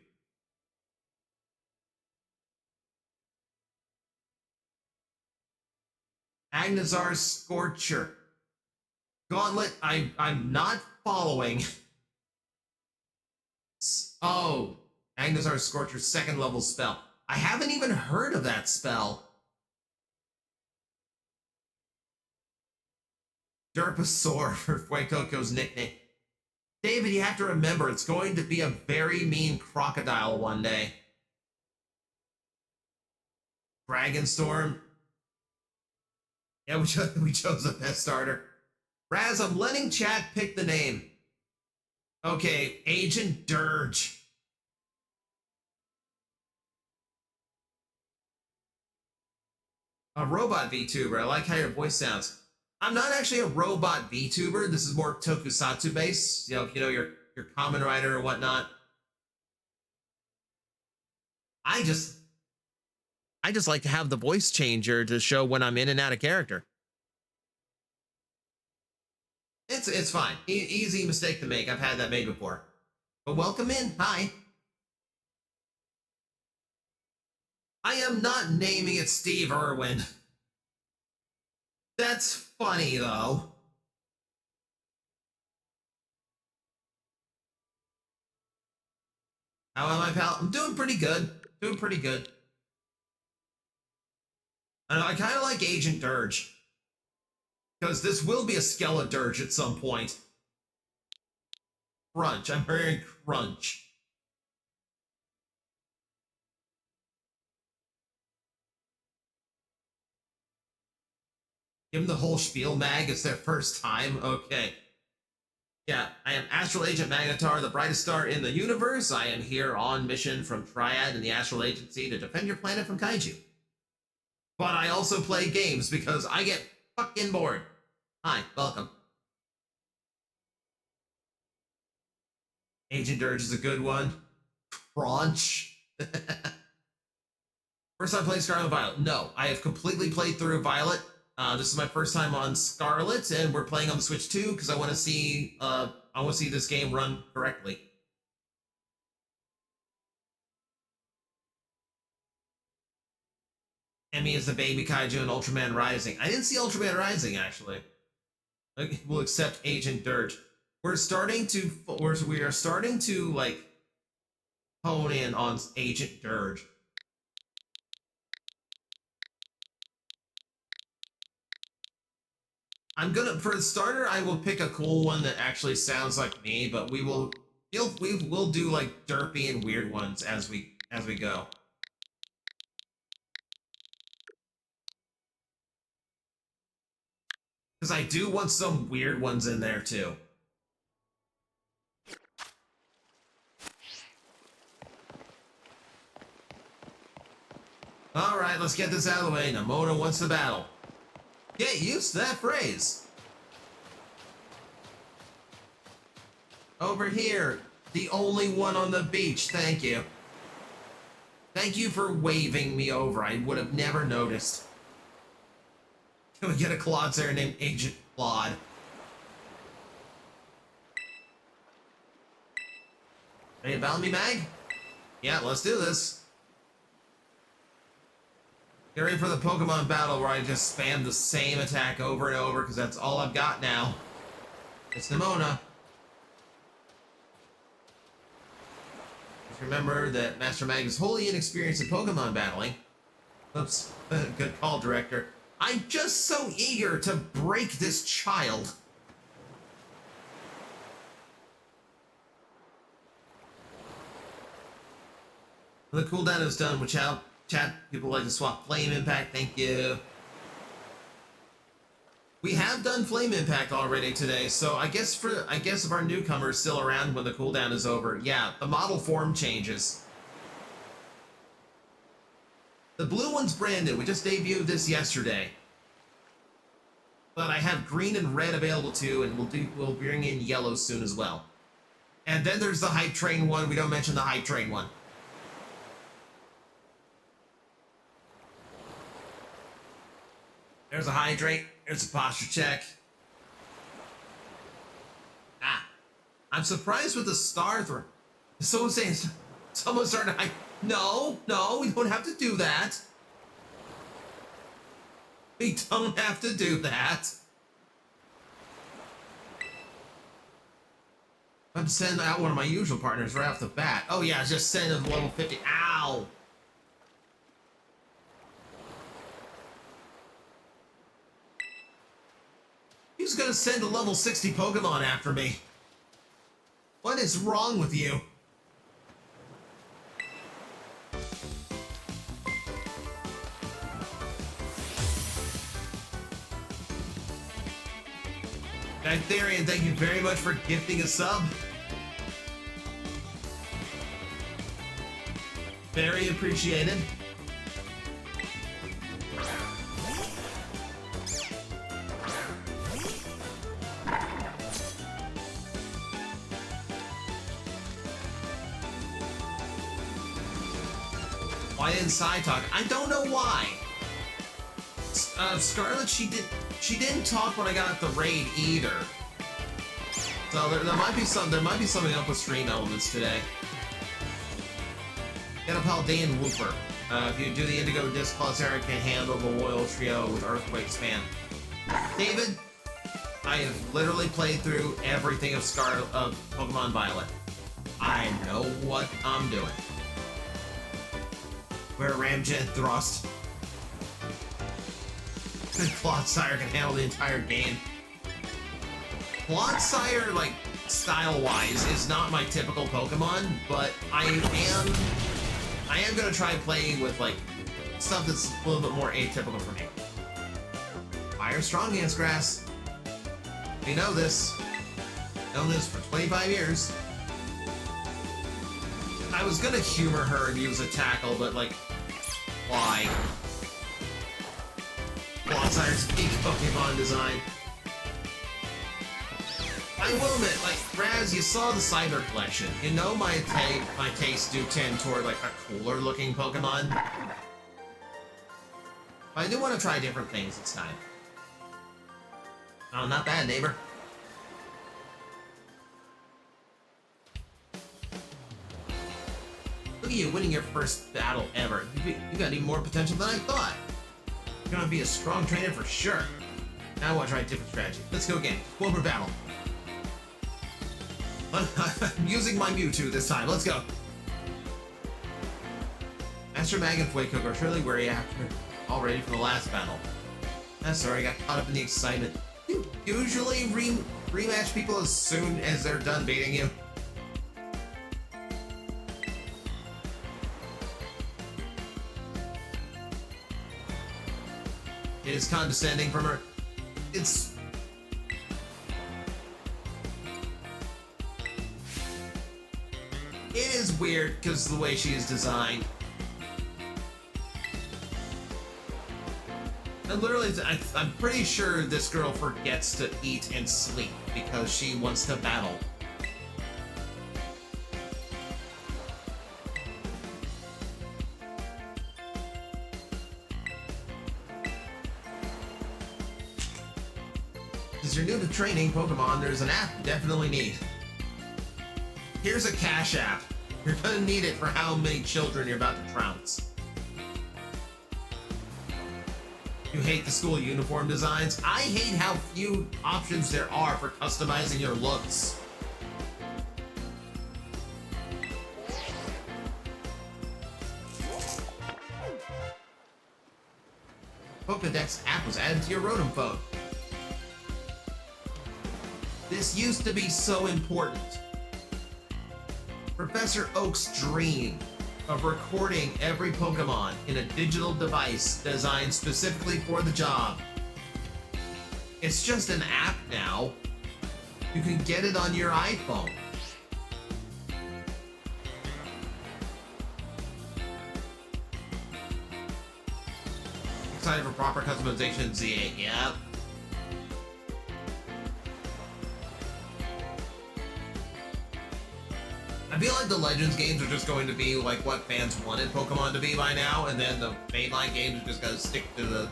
Agnazar Scorcher. Gauntlet, I'm not following. Oh, Agnazar Scorcher, 2nd level spell. I haven't even heard of that spell. Derpasaur for Fuecoco's nickname. David, you have to remember, it's going to be a very mean crocodile one day. Dragonstorm. Yeah, we chose the best starter. Raz, I'm letting chat pick the name. Okay, Agent Dirge. A robot VTuber. I like how your voice sounds. I'm not actually a robot VTuber. This is more Tokusatsu based. You know, if you know your Kamen Rider or whatnot. I just like to have the voice changer to show when I'm in and out of character. It's fine. Easy mistake to make. I've had that made before. But welcome in. Hi. I am not naming it Steve Irwin. That's funny, though. How am I, pal? I'm doing pretty good. Doing pretty good. I kind of like Agent Dirge. Because this will be a Skeledirge at some point. Crunch. I'm hearing crunch. Give them the whole spiel, Mag. It's their first time. Okay. Yeah, I am Astral Agent Magnetar, the brightest star in the universe. I am here on mission from Triad and the Astral Agency to defend your planet from kaiju. But I also play games because I get fucking bored. Hi, welcome. Agent Dirge is a good one. Crunch. First time playing Scarlet Violet. No, I have completely played through Violet. This is my first time on Scarlet, and we're playing on the Switch 2 because I want to see this game run correctly. Emmy is the baby kaiju in Ultraman Rising. I didn't see Ultraman Rising actually. We'll accept Agent Dirge. We are starting to like hone in on Agent Dirge. For the starter, I will pick a cool one that actually sounds like me, but we will do like derpy and weird ones as we go. Because I do want some weird ones in there too. Alright, let's get this out of the way. Namona wants to battle. Get used to that phrase. Over here, the only one on the beach, thank you. Thank you for waving me over. I would have never noticed. Can we get a Claude named Agent Claude? Ready to battle me, Mag? Yeah, let's do this. Get ready for the Pokemon battle where I just spam the same attack over and over because that's all I've got now. It's Nemona. Just remember that Master Mag is wholly inexperienced in Pokemon battling. Oops, good call, Director. I'm just so eager to break this child. When the cooldown is done, which out chat people like to swap Flame Impact, thank you. We have done Flame Impact already today, so I guess if our newcomer is still around when the cooldown is over, yeah, the model form changes. The blue one's brand new. We just debuted this yesterday. But I have green and red available too, and we'll bring in yellow soon as well. And then there's the Hype Train one. We don't mention the Hype Train one. There's a hydrate. There's a posture check. Ah. I'm surprised with the star throw. Someone's saying, someone's starting to No, we don't have to do that. We don't have to do that. I'm sending out one of my usual partners right off the bat. Oh yeah, just send him level 50. Ow! He's gonna send a level 60 Pokemon after me. What is wrong with you? Bacterian, thank you very much for gifting a sub. Very appreciated. Why didn't Sai talk? I don't know why. Scarlet, she didn't talk when I got the raid either. So there might be something up with stream elements today. Get a Paldean Wooper. If you do the Indigo Disc Plus, Eric can handle the Royal Trio with Earthquake Span. David, I have literally played through everything of Pokemon Violet. I know what I'm doing. Where Ramjet Thrust. Clodsire can handle the entire game. Clodsire, like, style-wise, is not my typical Pokemon, but I am gonna try playing with, like, stuff that's a little bit more atypical for me. Fire Strong Dance Grass. We know this. Known this for 25 years. I was gonna humor her and use a tackle, but, like, why? Clodsire's peak Pokemon design. I will admit, like, Raz, you saw the Cyber Collection. You know my tastes do tend toward, like, a cooler-looking Pokemon. But I do want to try different things this time. Oh, not bad, neighbor. Look at you winning your first battle ever. You got even more potential than I thought. You're gonna be a strong trainer for sure. Now I want to try a different strategy. Let's go again. One more battle. I'm using my Mewtwo this time. Let's go. Master Mag and Fuecook are surely wary after already from the last battle. I'm sorry, I got caught up in the excitement. You usually rematch people as soon as they're done beating you. It is condescending from her. It's... It is weird because of the way she is designed. And literally, I'm pretty sure this girl forgets to eat and sleep because she wants to battle. Since you're new to training Pokemon, there's an app you definitely need. Here's a cash app. You're gonna need it for how many children you're about to trounce. You hate the school uniform designs? I hate how few options there are for customizing your looks. Pokedex app was added to your Rotom phone. This used to be so important. Professor Oak's dream of recording every Pokemon in a digital device designed specifically for the job. It's just an app now. You can get it on your iPhone. Excited for proper customization in Z8, yep. I feel like the Legends games are just going to be like what fans wanted Pokemon to be by now, and then the mainline games are just gonna stick to the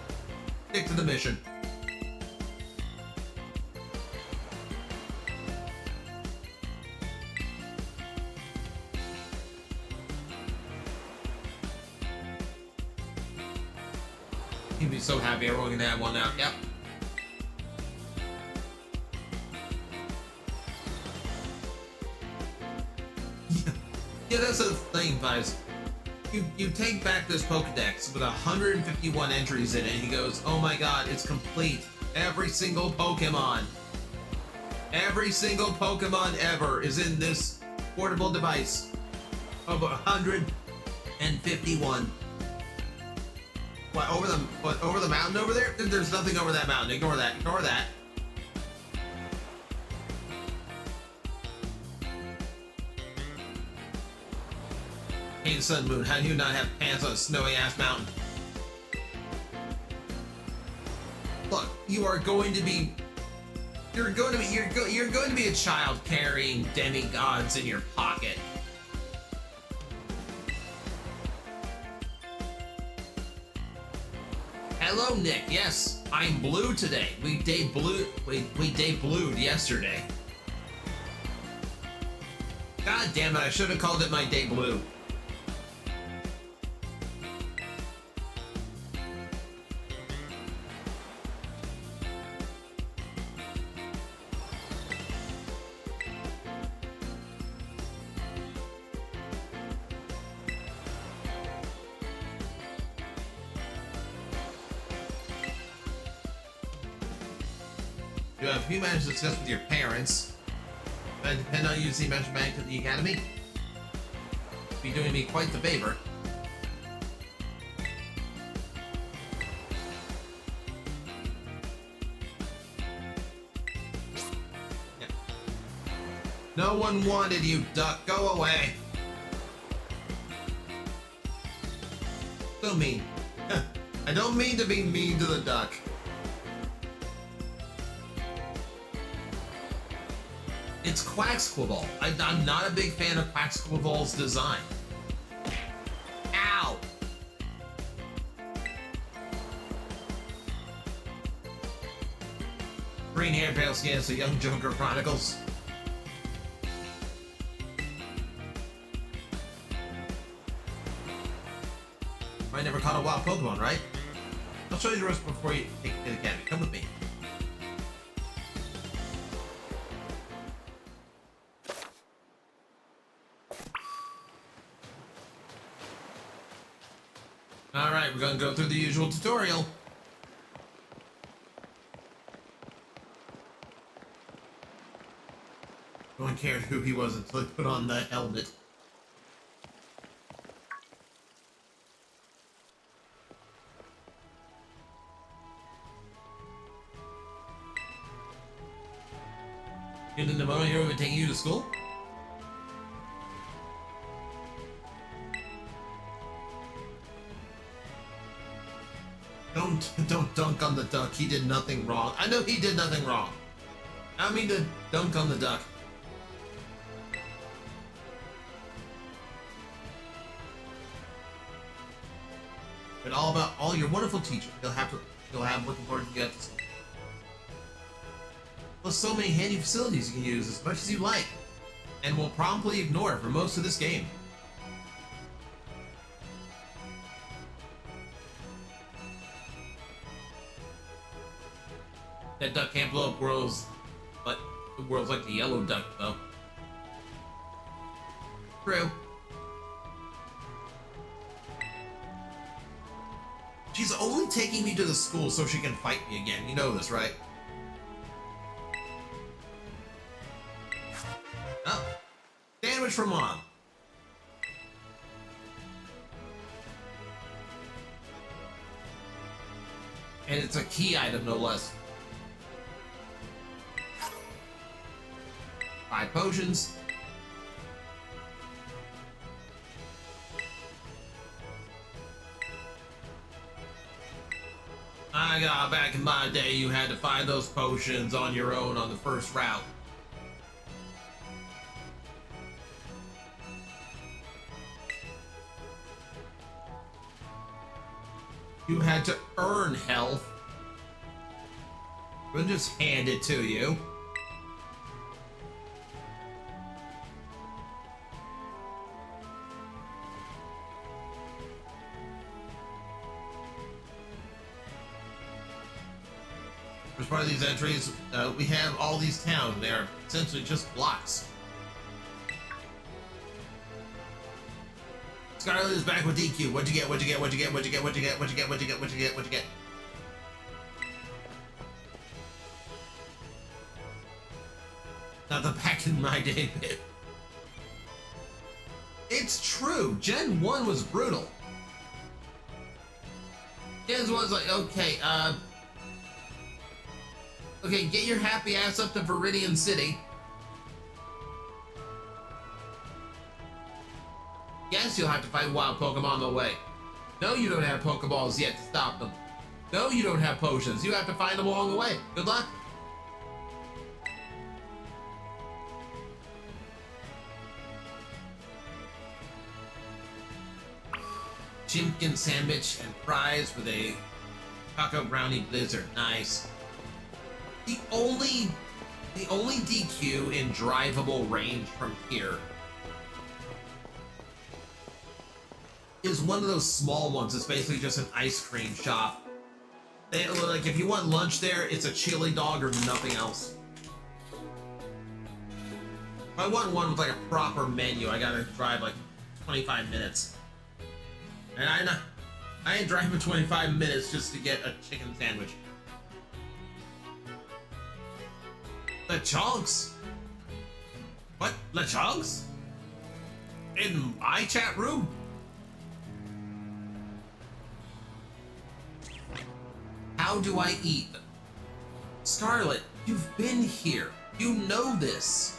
mission. He'd be so happy everyone can have one now. Yep. Yeah, that's the thing, guys. You take back this Pokedex with 151 entries in it, and he goes, oh my god, it's complete. Every single Pokemon ever is in this portable device of 151. What, over the mountain over there? There's nothing over that mountain. Ignore that. Ignore that. Hey, Sun Moon, how do you not have pants on a snowy ass mountain? Look, you are going to be. You're going to be a child carrying demigods in your pocket. Hello, Nick. Yes, I'm blue today. We debuted yesterday. God damn it! I should have called it my day blue. You have a few matters to discuss with your parents. I depend on you to see mention back to the academy. Be doing me quite the favor. Yeah. No one wanted you, Duck. Go away. So mean. I don't mean to be mean to the duck. It's Quacksquibble. I'm not a big fan of Quacksquibble's design. Ow! Green hair, pale skin, it's a young Joker Chronicles. I never caught a wild Pokemon, right? I'll show you the rest before you take it to the academy. Come with me. Alright, we're gonna go through the usual tutorial. No one cared who he was until he put on the helmet. In the pneumonia here, we're taking you to school? Don't dunk on the duck. He did nothing wrong. I know he did nothing wrong. I don't mean to dunk on the duck. But all about all your wonderful teachers. You'll have looking forward to get to school. Plus so many handy facilities you can use as much as you like, and will promptly ignore for most of this game. That duck can't blow up worlds, but the world's like the yellow duck, though. True. She's only taking me to the school so she can fight me again. You know this, right? Oh. Sandwich for Mom. And it's a key item, no less. 5 potions. I got back in my day, you had to find those potions on your own on the first route. You had to earn health. We'll just hand it to you. As part of these entries, we have all these towns. They are essentially just blocks. Scarlet is back with DQ. What'd you get? What'd you get? What'd you get? What'd you get? What'd you get? What'd you get? What'd you get? What'd you get? What'd you get? Not the back in my day bit. It's true. Gen 1 was brutal. Gen 1's like, okay, okay, get your happy ass up to Viridian City. Yes, Yes, you'll have to fight wild Pokemon on the way. No, you don't have Pokeballs yet to stop them. No, you don't have potions. You have to find them along the way. Good luck. Chimkin sandwich and fries with a Choco Brownie Blizzard. Nice. The only DQ in drivable range from here is one of those small ones. It's basically just an ice cream shop. Like, if you want lunch there, it's a chili dog or nothing else. If I want one with like a proper menu, I gotta drive like 25 minutes. And I ain't driving 25 minutes just to get a chicken sandwich. LeChonks? What? LeChonks? In my chat room? How do I eat? Scarlet, you've been here. You know this.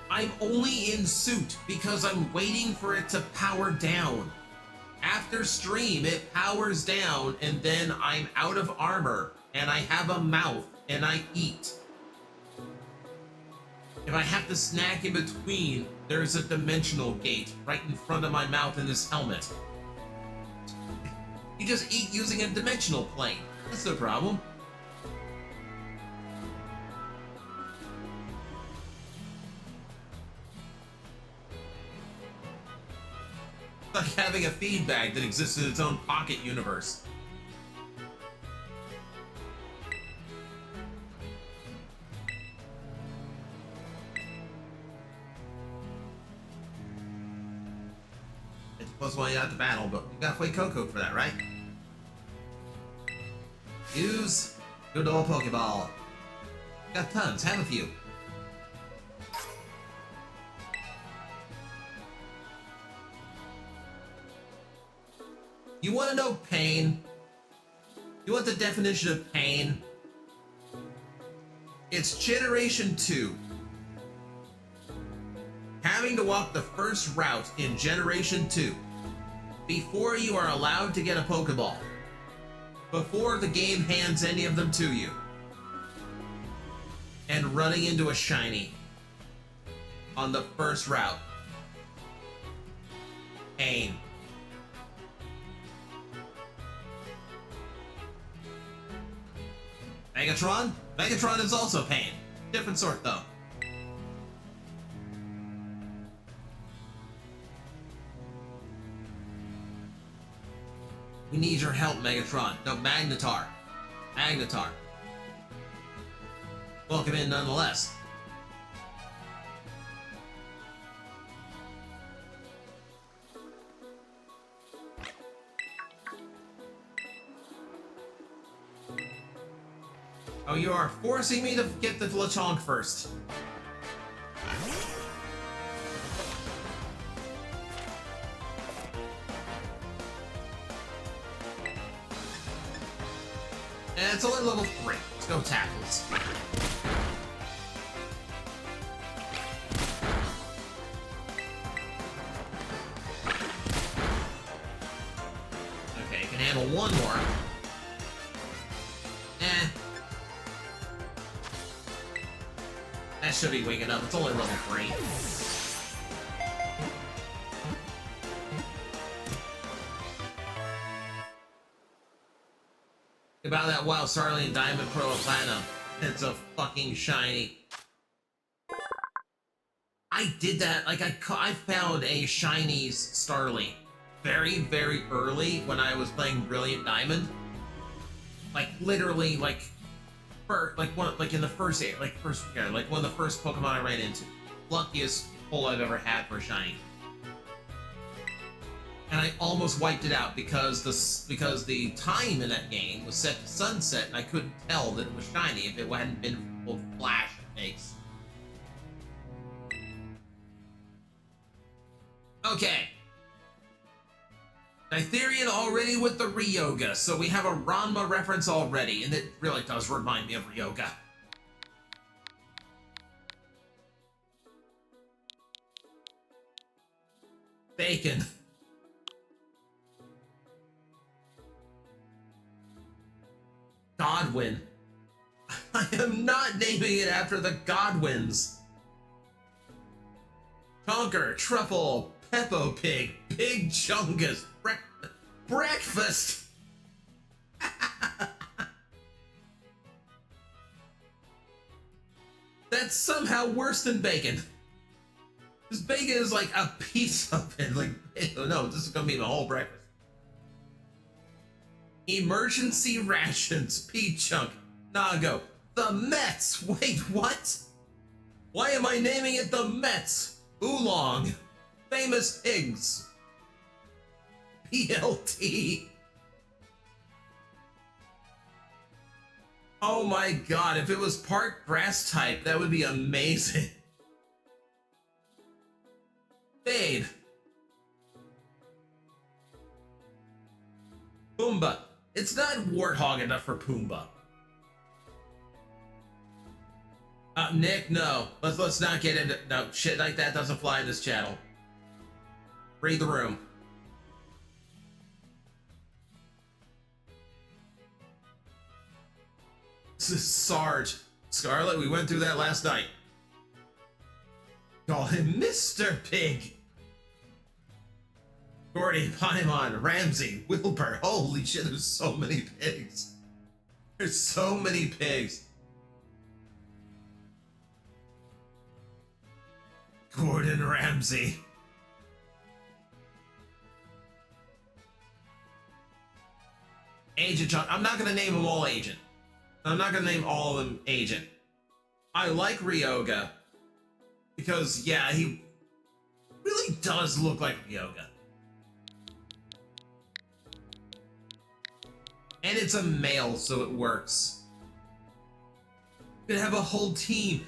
I'm only in suit because I'm waiting for it to power down. After stream, it powers down, and then I'm out of armor, and I have a mouth, and I eat. If I have to snack in between, there's a dimensional gate right in front of my mouth in this helmet. You just eat using a dimensional plane. That's no problem. It's like having a feed bag that exists in its own pocket universe. It's supposed to want you out to battle, but you gotta play Coco for that, right? Use good old Pokeball. Got tons, have a few. You want to know pain? You want the definition of pain? It's Generation 2. Having to walk the first route in Generation 2 before you are allowed to get a Pokeball. Before the game hands any of them to you. And running into a shiny on the first route. Pain. Megatron? Megatron is also pain. Different sort, though. We need your help, Megatron. No, Magnetar. Magnetar. Welcome in nonetheless. Oh, you are forcing me to get the LeChonk first. And it's only level 3. Let's go tackles. Okay, you can handle one more. That should be waking up. It's only level 3. About that wild Starling Diamond Pro and Platinum. It's a fucking shiny. I did that. Like, I found a shiny Starling very, very early when I was playing Brilliant Diamond. Like, literally, like in the first area, like one of the first Pokemon I ran into. Luckiest pull I've ever had for a shiny. And I almost wiped it out because the time in that game was set to sunset, and I couldn't tell that it was shiny if it hadn't been full of flash it makes. Okay. Nitherian already with the Ryoga, so we have a Ranma reference already, and it really does remind me of Ryoga. Bacon. Godwin. I am not naming it after the Godwins. Tonker, Truffle, Peppo Pig, Pig Chungus, breakfast. That's somehow worse than bacon. This bacon is like a piece of it. Like, no, this is gonna be the whole breakfast. Emergency rations, P-Chunk, Nago, the Mets. Wait, what? Why am I naming it the Mets? Oolong, famous eggs, PLT. Oh my god, if it was part grass type, that would be amazing. Babe. Pumbaa. It's not warthog enough for Pumbaa. Nick, no. Let's not get into no shit like that doesn't fly in this channel. Read the room. This is Sarge. Scarlet, we went through that last night. Call him Mr. Pig. Gordy, Paimon, Ramsey, Wilbur. Holy shit, there's so many pigs. There's so many pigs. Gordon Ramsay. Agent John. I'm not going to name them all Agent. I'm not going to name all of them Agent. I like Ryoga. Because, yeah, he really does look like Ryoga. And it's a male, so it works. We could have a whole team.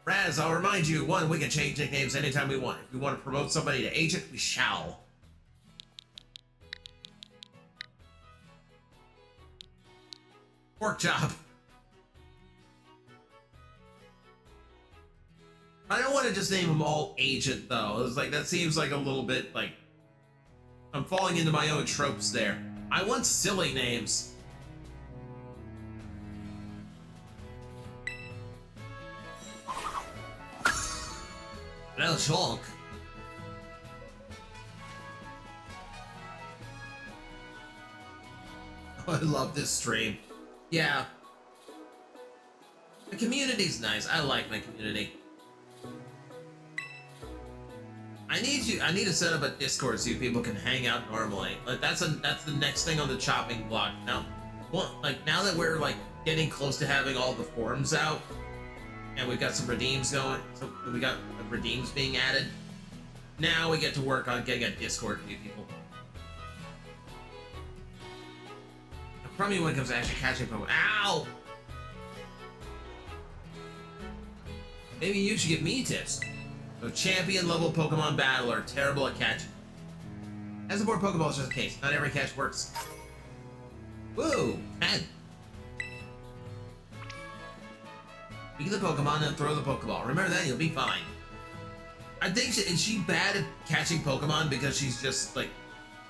Raz, I'll remind you, one, we can change nicknames anytime we want. If we want to promote somebody to Agent, we shall. Pork chop. I don't want to just name them all Agent, though. It's like, that seems like a little bit, like, I'm falling into my own tropes there. I want silly names. Well, Chonk. Oh, I love this stream. Yeah. The community's nice. I like my community. I need to set up a Discord so people can hang out normally. Like that's the next thing on the chopping block. Now, now that we're like getting close to having all the forums out, and we've got some redeems going, so we got redeems being added. Now we get to work on getting a Discord for you people. Probably when it comes to actually catching Pokemon. Ow! Maybe you should give me tips. So champion level Pokemon battle are terrible at catching. As a board Pokeball is just a case. Not every catch works. Woo! 10. Beat the Pokemon and throw the Pokeball. Remember that, you'll be fine. I think is she bad at catching Pokemon because she's just like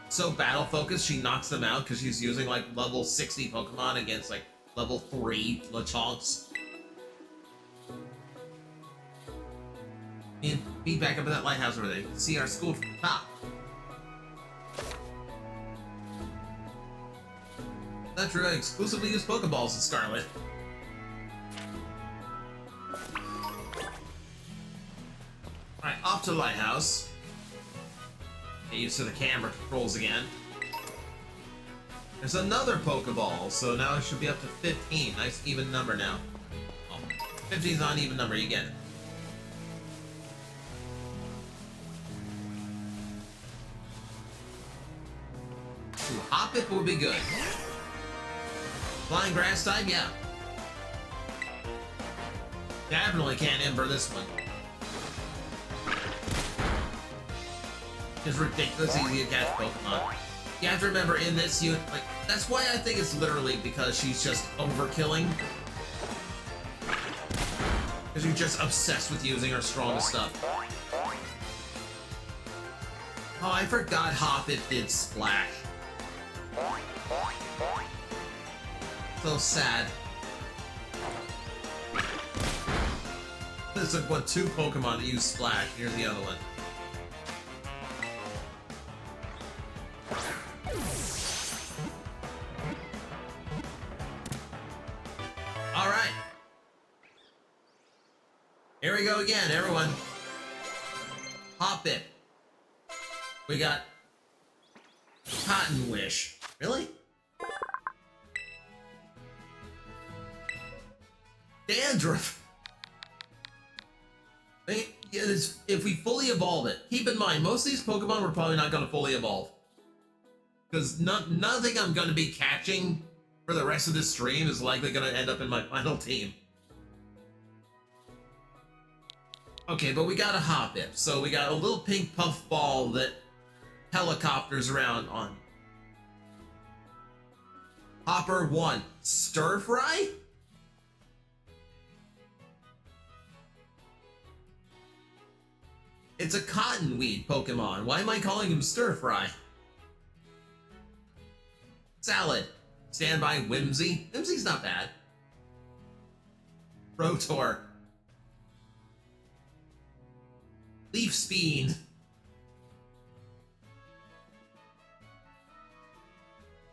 so battle focused she knocks them out because she's using like level 60 Pokemon against like level 3 Lechonks. And be back up in that lighthouse over there. You can see our school from the top. Not true, I exclusively use Pokeballs in Scarlet. Alright, off to the lighthouse. Get used to the camera controls again. There's another Pokeball, so now it should be up to 15. Nice even number now. Oh, 15 is not an even number, you get it. Ooh, Hoppip would be good. Flying grass type, yeah. Definitely can't Ember this one. It's ridiculous easy to catch Pokemon. You have to remember in this unit, like, that's why I think it's literally because she's just overkilling. Because you're just obsessed with using her strongest stuff. Oh, I forgot Hoppip did Splash. So sad. There's like, what, 2 Pokemon that use Splash. Here's the other one. Alright. Here we go again, everyone. Hoppip. We got Cotton Wish. Really? Dandruff. If we fully evolve it, keep in mind, most of these Pokemon we're probably not going to fully evolve. Because nothing I'm going to be catching for the rest of this stream is likely going to end up in my final team. Okay, but we got a Hoppip, so we got a little pink puffball that helicopters around on. Hopper 1, Stir Fry? It's a cottonweed Pokemon. Why am I calling him Stir Fry? Salad. Standby Whimsy. Whimsy's not bad. Rotor. Leaf Speed.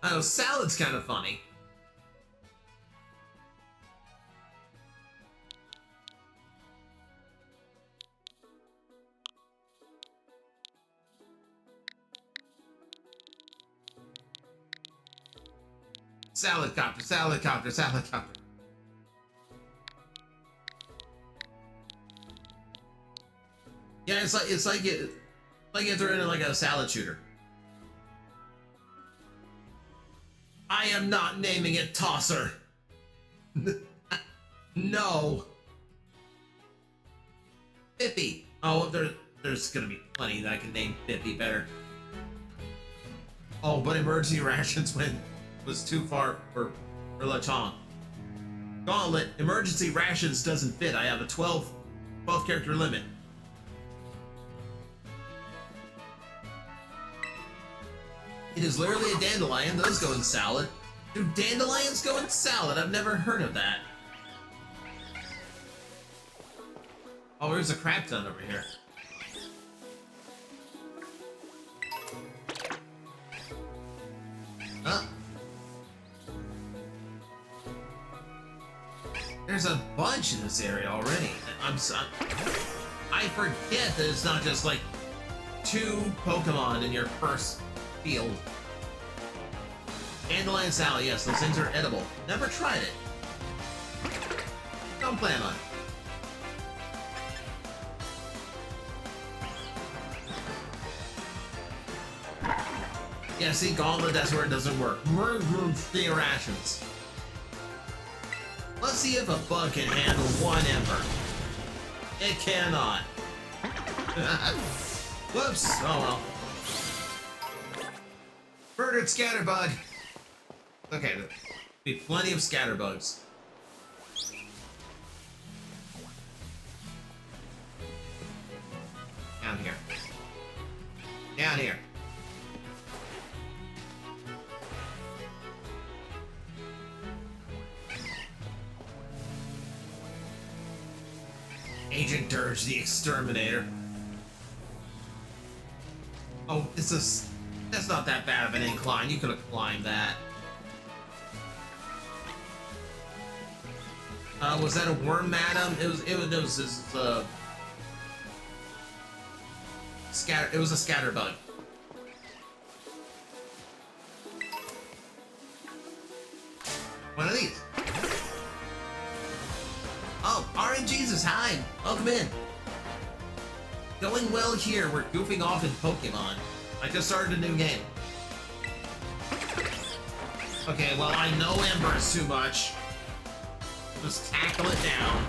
I know, Salad's kind of funny. Salad copter, salad copter, salad copter. Yeah, it's like they're in like a salad shooter. I am not naming it Tosser. No. Bippy. Oh, there's gonna be plenty that I can name Bippy better. Oh, but emergency rations was too far for Lechonk. Gauntlet, emergency rations doesn't fit. I have a 12 character limit. It is literally a dandelion. Those go in salad. Do dandelions go in salad? I've never heard of that. Oh, there's a crap ton over here. Huh? There's a bunch in this area already. I forget that it's not just like 2 Pokemon in your first field. Dandelion salad, yes, those things are edible. Never tried it. Don't plan on it. Yeah, see, Gauntlet, that's where it doesn't work. Emergency rations. Let's see if a bug can handle 1 Ember. It cannot. Whoops. Oh well. Murdered Scatterbug. Okay, there'll be plenty of Scatterbugs. Down here. Down here. Agent Dirge, the Exterminator. Oh, that's not that bad of an incline. You could have climbed that. Was that a worm, madam? It was a scatterbug. One of these. Oh, RNGesus, hi! Welcome in. Going well here. We're goofing off in Pokemon. I just started a new game. Okay, well, I know Ember is too much. Just tackle it down.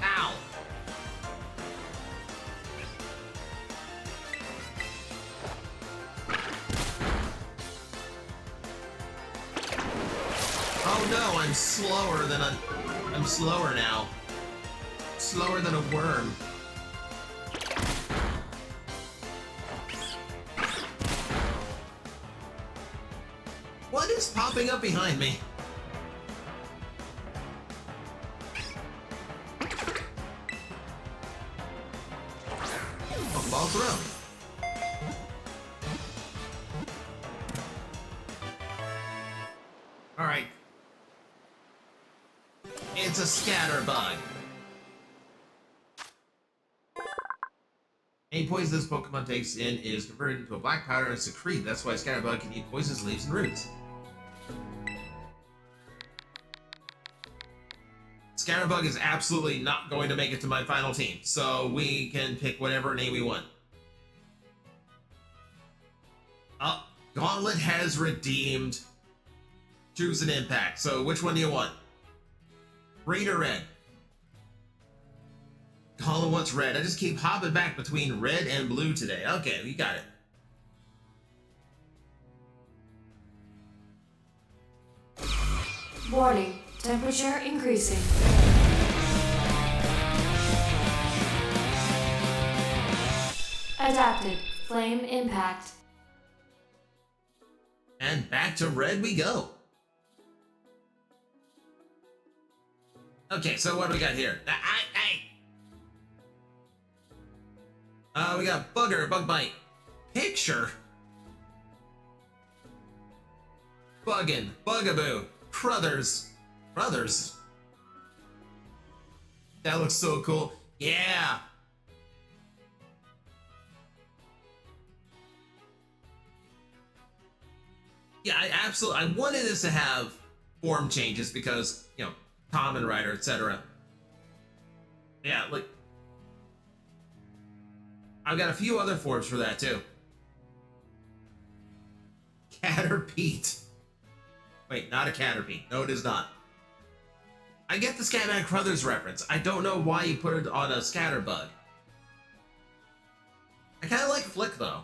Ow! Oh no, I'm slower than I'm slower now. Slower than a worm. What is popping up behind me? Pokeball throw. Alright. It's a scatterbug. Any poison this Pokemon takes in is converted into a black powder and secreted. That's why Scatterbug can eat poisonous leaves and roots. Scatterbug is absolutely not going to make it to my final team, so we can pick whatever name we want. Oh, Gauntlet has redeemed. Choose an impact. So which one do you want? Green or red? Gauntlet wants red. I just keep hopping back between red and blue today. Okay, you got it. Warning. Temperature increasing. Adapted. Flame impact. And back to red we go. Okay, so what do we got here? We got Bugger, Bug Bite. Picture. Buggin, Bugaboo, Crothers. Brothers. That looks so cool. Yeah. Yeah, I wanted this to have form changes because, you know, Common Rider, etc. Yeah, like, I've got a few other forms for that too. Caterpie. Wait, not a Caterpie. No, it is not. I get the Scatman Crothers reference. I don't know why you put it on a Scatterbug. I kind of like Flick though.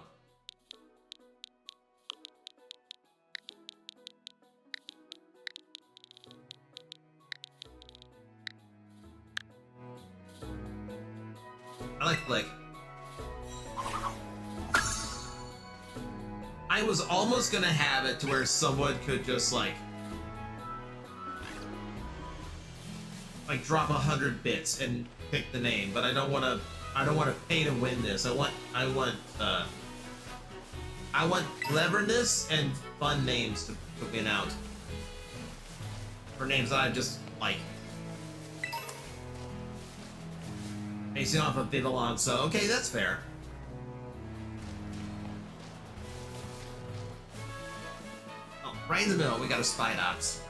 I like Flick. I was almost gonna have it to where someone could just like drop 100 bits and pick the name, but I don't want to pay to win this. I want cleverness and fun names to win out. For names that I just like. Basing off of Vivillon, so okay, that's fair. Oh, right in the middle, we got a Spidops.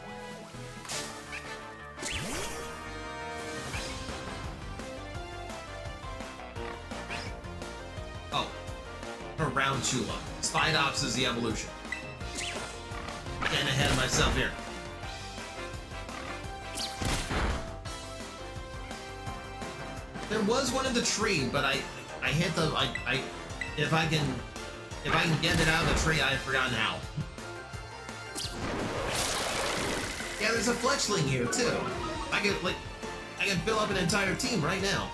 Oh, Tarantula. Spidops is the evolution. Getting ahead of myself here. There was one in the tree, but I hit the if I can get it out of the tree, I've forgotten how. Yeah, there's a Fletchling here too. I can fill up an entire team right now.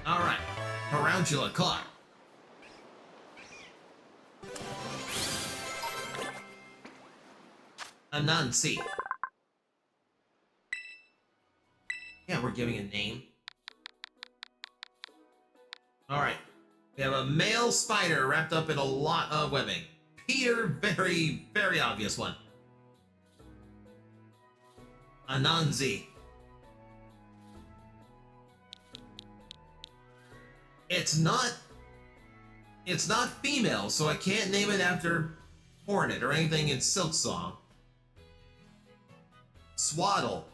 All right, Tarantula caught. Anansi. Yeah, we're giving a name. Alright. We have a male spider wrapped up in a lot of webbing. Peter, very, very obvious one. Anansi. It's not female, so I can't name it after Hornet or anything in Silksong. Swaddle.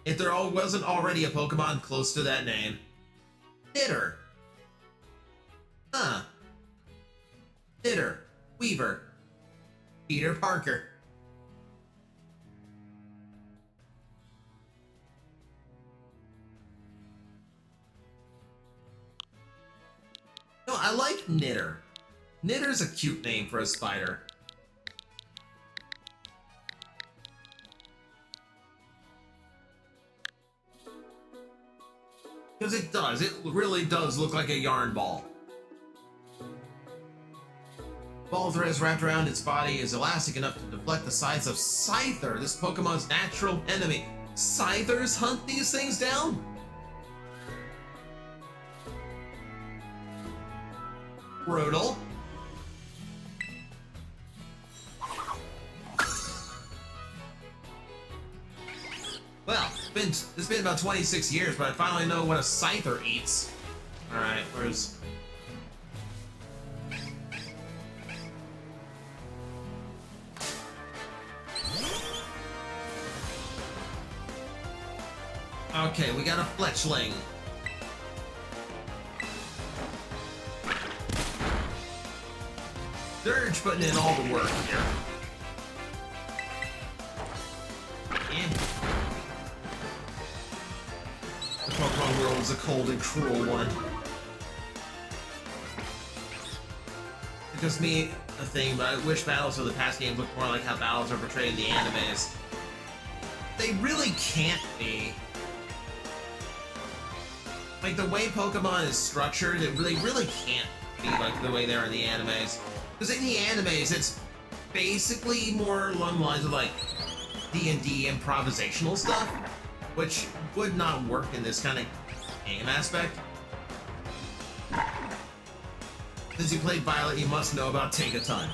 If there wasn't already a Pokemon close to that name. Knitter. Huh. Knitter. Weaver. Peter Parker. No, I like Knitter. Knitter's a cute name for a spider. Because it does. It really does look like a yarn ball. Ball threads wrapped around its body is elastic enough to deflect the sides of Scyther, this Pokemon's natural enemy. Scythers hunt these things down? Brutal. Well, it's been about 26 years, but I finally know what a Scyther eats. Alright, where's... Okay, we got a Fletchling. Dirge putting in all the work here. Yeah. The Pokemon world is a cold and cruel one. It's just me a thing, but I wish battles of the past games looked more like how battles are portrayed in the animes. They really can't be. Like, the way Pokemon is structured, they really can't be like the way they are in the animes. Because in the animes, it's basically more along the lines of, like, D&D improvisational stuff, which would not work in this kind of game aspect. Since you played Violet, you must know about Tinkaton.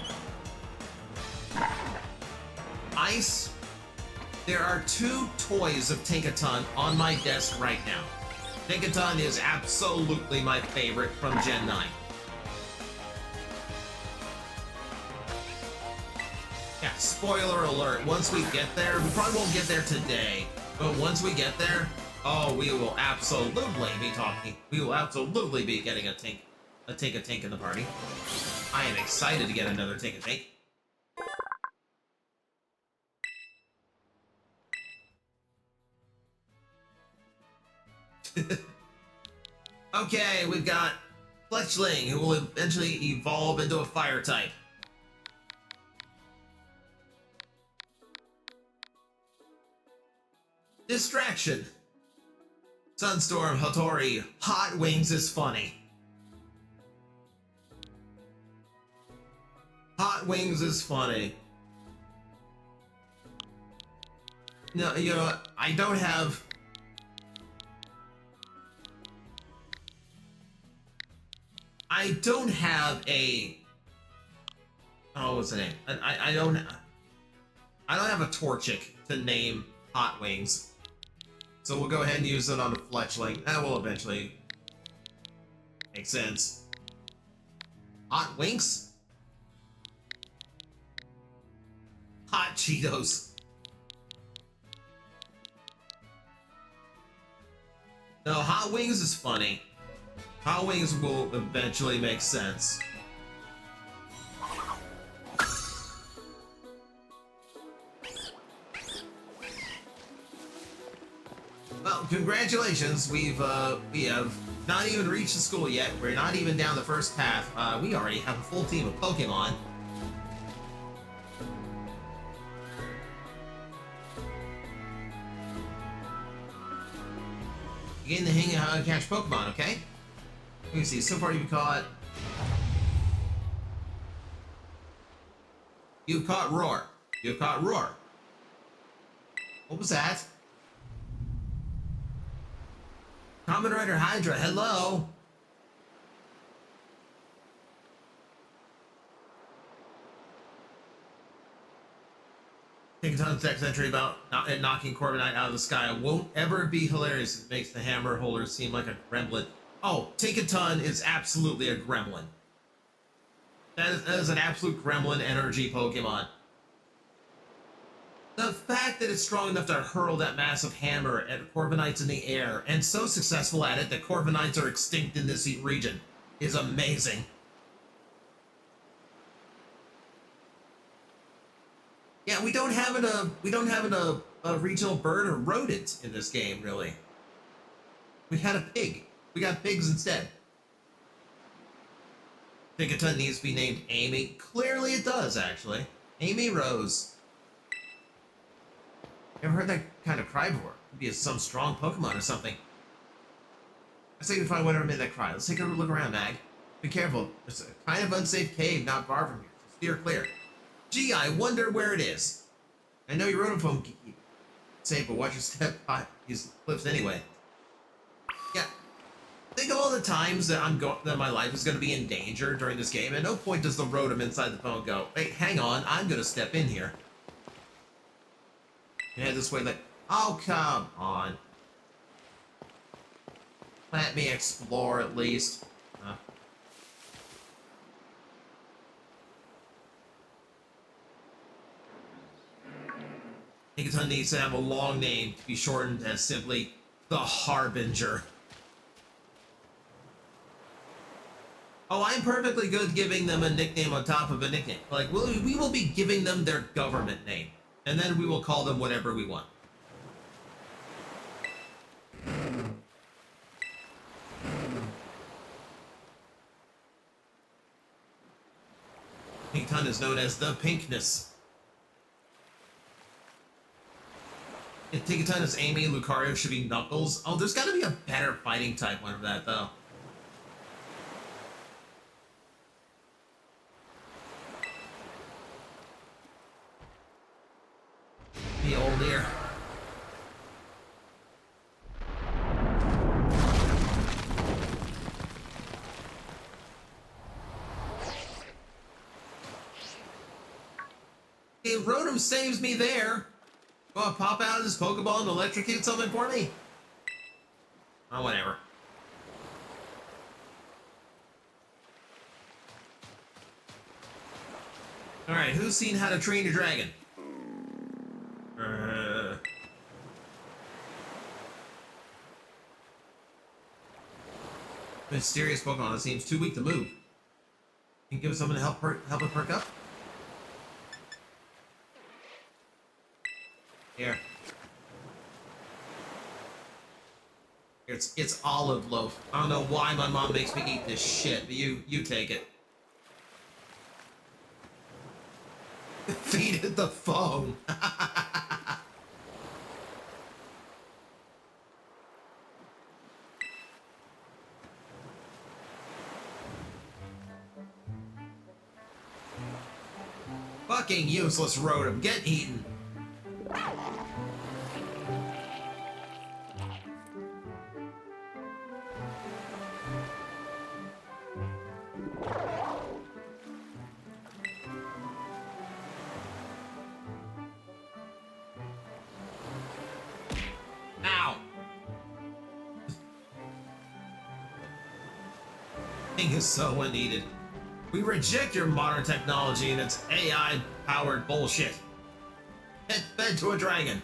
Ice. There are 2 toys of Tinkaton on my desk right now. Tinkaton is absolutely my favorite from Gen 9. Yeah, spoiler alert, once we get there, we probably won't get there today, but once we get there, oh, we will absolutely be talking. We will absolutely be getting a Tink in the party. I am excited to get another Tink. Okay, we've got Fletchling, who will eventually evolve into a fire type. Distraction. Sunstorm, Hattori, Hot Wings is funny. Hot Wings is funny. No, you know what? I don't have a... Oh, what's the name? I don't have a Torchic to name Hot Wings. So we'll go ahead and use it on a Fletchling. That will eventually make sense. Hot Wings? Hot Cheetos. No, Hot Wings is funny. Hot Wings will eventually make sense. Well, congratulations. We have not even reached the school yet. We're not even down the first path. We already have a full team of Pokemon. You're getting the hang of how to catch Pokemon, okay? Let me see. So far, you've caught Roar. You've caught Roar. What was that? Kamen Rider Hydra, hello. Tinkaton's next entry about knocking Corviknight out of the sky won't ever be hilarious. It makes the hammer holder seem like a gremlin. Oh, Tinkaton is absolutely a gremlin. That is an absolute gremlin energy Pokemon. The fact that it's strong enough to hurl that massive hammer at Corviknights in the air, and so successful at it that Corviknights are extinct in this region, is amazing. Yeah, we don't have a regional bird or rodent in this game, really. We had a pig. We got pigs instead. Tinkaton needs to be named Amy. Clearly it does, actually. Amy Rose. Never heard that kind of cry before. Could be some strong Pokemon or something. I say we find whatever made that cry. Let's take a look around, Mag. Be careful. It's a kind of unsafe cave not far from here, so steer clear. Gee, I wonder where it is. I know your rotom phone can keep it safe, but watch your step by these cliffs anyway. Yeah. Think of all the times that that my life is going to be in danger during this game. At no point does the rotom inside the phone go, "Hey, hang on, I'm going to step in here." Yeah, this way, like, oh, come on. Let me explore at least. Higginton needs to have a long name to be shortened as simply the Harbinger. Oh, I'm perfectly good giving them a nickname on top of a nickname. Like, we will be giving them their government name, and then we will call them whatever we want. Higginton is known as the Pinkness. If Higginton is Amy, Lucario should be Knuckles. Oh, there's got to be a better fighting type one for that, though. The old ear. Hey, Rotom saves me there. Go pop out his Pokeball and electrocute something for me? Oh, whatever. Alright, who's seen How to Train Your Dragon? Mysterious Pokemon that seems too weak to move. Can you give us something to help it perk up? Here. It's olive loaf. I don't know why my mom makes me eat this shit, but you take it. Feed it the phone. Fucking useless Rotom, get eaten. Ow. Thing is so unneeded. We reject your modern technology and its AI-powered bullshit. Get fed to a dragon.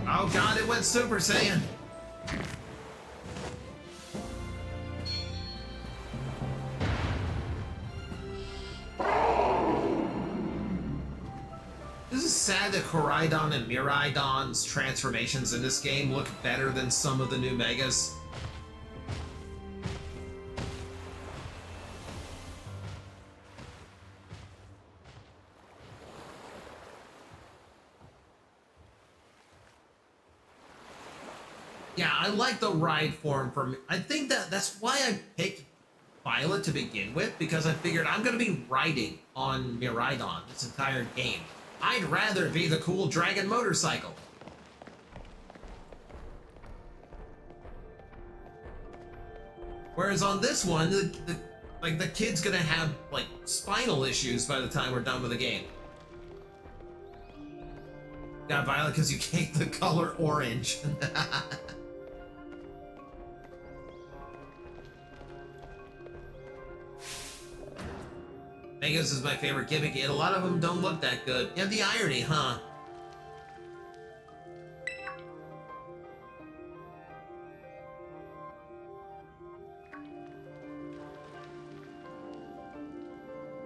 Oh god, it went Super Saiyan. This is sad that Koraidon and Miraidon's transformations in this game look better than some of the new Megas. Yeah, I like the ride form from. I think that's why I picked Violet to begin with, because I figured I'm going to be riding on Miraidon this entire game. I'd rather be the cool dragon motorcycle. Whereas on this one, the kid's gonna have like spinal issues by the time we're done with the game. Got Violet because you hate the color orange. Megas is my favorite gimmick, yet a lot of them don't look that good. Yeah, the irony, huh?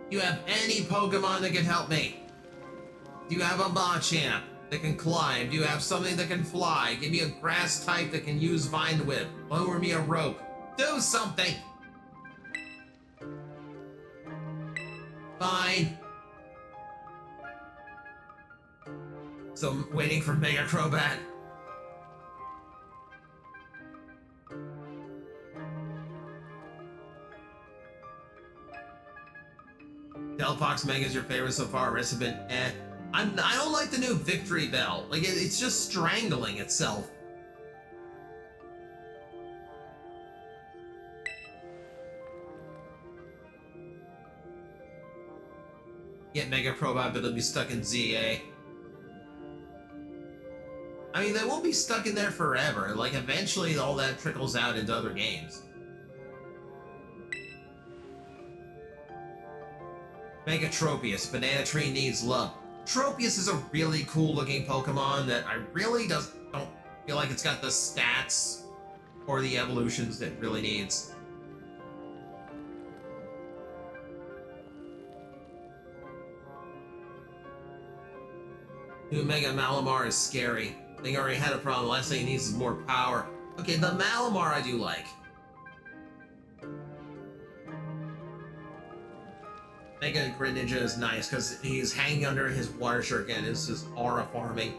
You have any Pokemon that can help me? Do you have a Machamp? that can climb? Do you have something that can fly? Give me a grass type that can use Vine Whip. Lower me a rope. Do something! Fine. So I'm waiting for Mega Crobat. Delpox Mega is your favorite so far. Rest have been eh. I don't like the new Victory Bell. Like it's just strangling itself. Get Mega Probot, but it'll be stuck in ZA. I mean, they won't be stuck in there forever. Like eventually, all that trickles out into other games. Mega Tropius, Banana Tree needs love. Tropius is a really cool looking Pokemon that I really don't feel like it's got the stats or the evolutions that it really needs. New Mega Malamar is scary. I think I already had a problem. The last thing it needs is more power. Okay, the Malamar I do like. Mega Greninja is nice because he's hanging under his water shirt again. It's just aura farming.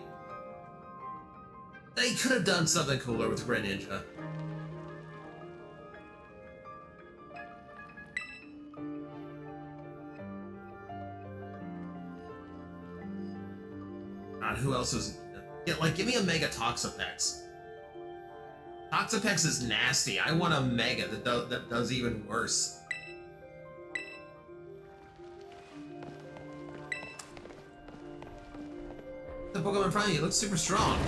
They could have done something cooler with Greninja. God, who else is... Yeah, like, give me a Mega Toxapex. Toxapex is nasty. I want a Mega that does even worse. The Pokemon in front of you looks super strong.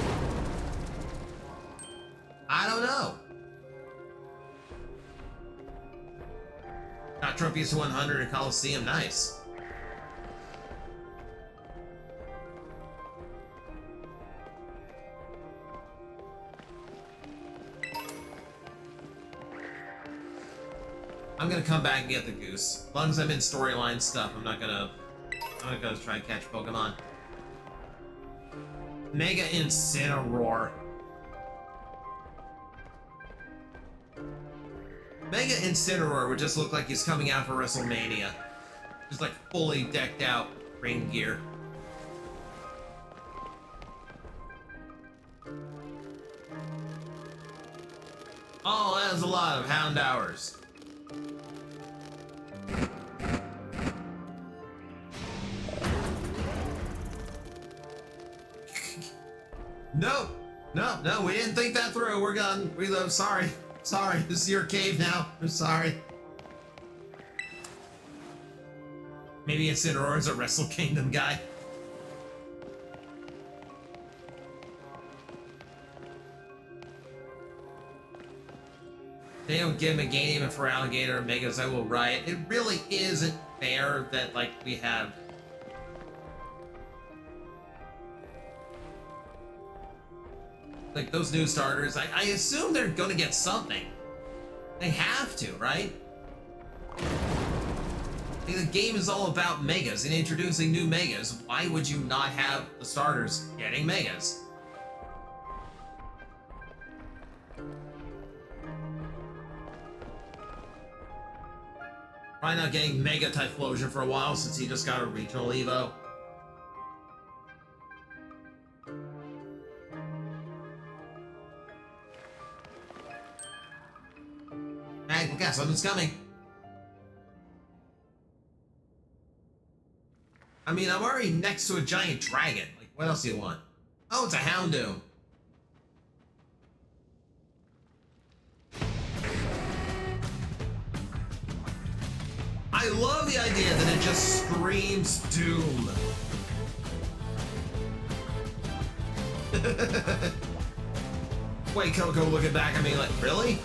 I don't know. Got Tropius 100 in Coliseum, nice. I'm gonna come back and get the goose. As long as I'm in storyline stuff, I'm not gonna try and catch Pokemon. Mega Incineroar. Mega Incineroar would just look like he's coming out for WrestleMania. Just like fully decked out ring gear. Oh, that was a lot of Hound Hours. No, we didn't think that through. We're done. Sorry. This is your cave now. I'm sorry. Maybe Incineroar's a Wrestle Kingdom guy. They don't give him a game even for Alligator Megas. I will riot. It really isn't fair that, like, we have... like, those new starters, I assume they're gonna get something. They have to, right? Like, the game is all about Megas and introducing new Megas. Why would you not have the starters getting Megas? Probably not getting Mega Typhlosion for a while since he just got a regional Evo. Yeah, something's coming. I mean, I'm already next to a giant dragon. Like, what else do you want? Oh, it's a Houndoom. I love the idea that it just screams doom. Wait, Coco looking back at me like, really?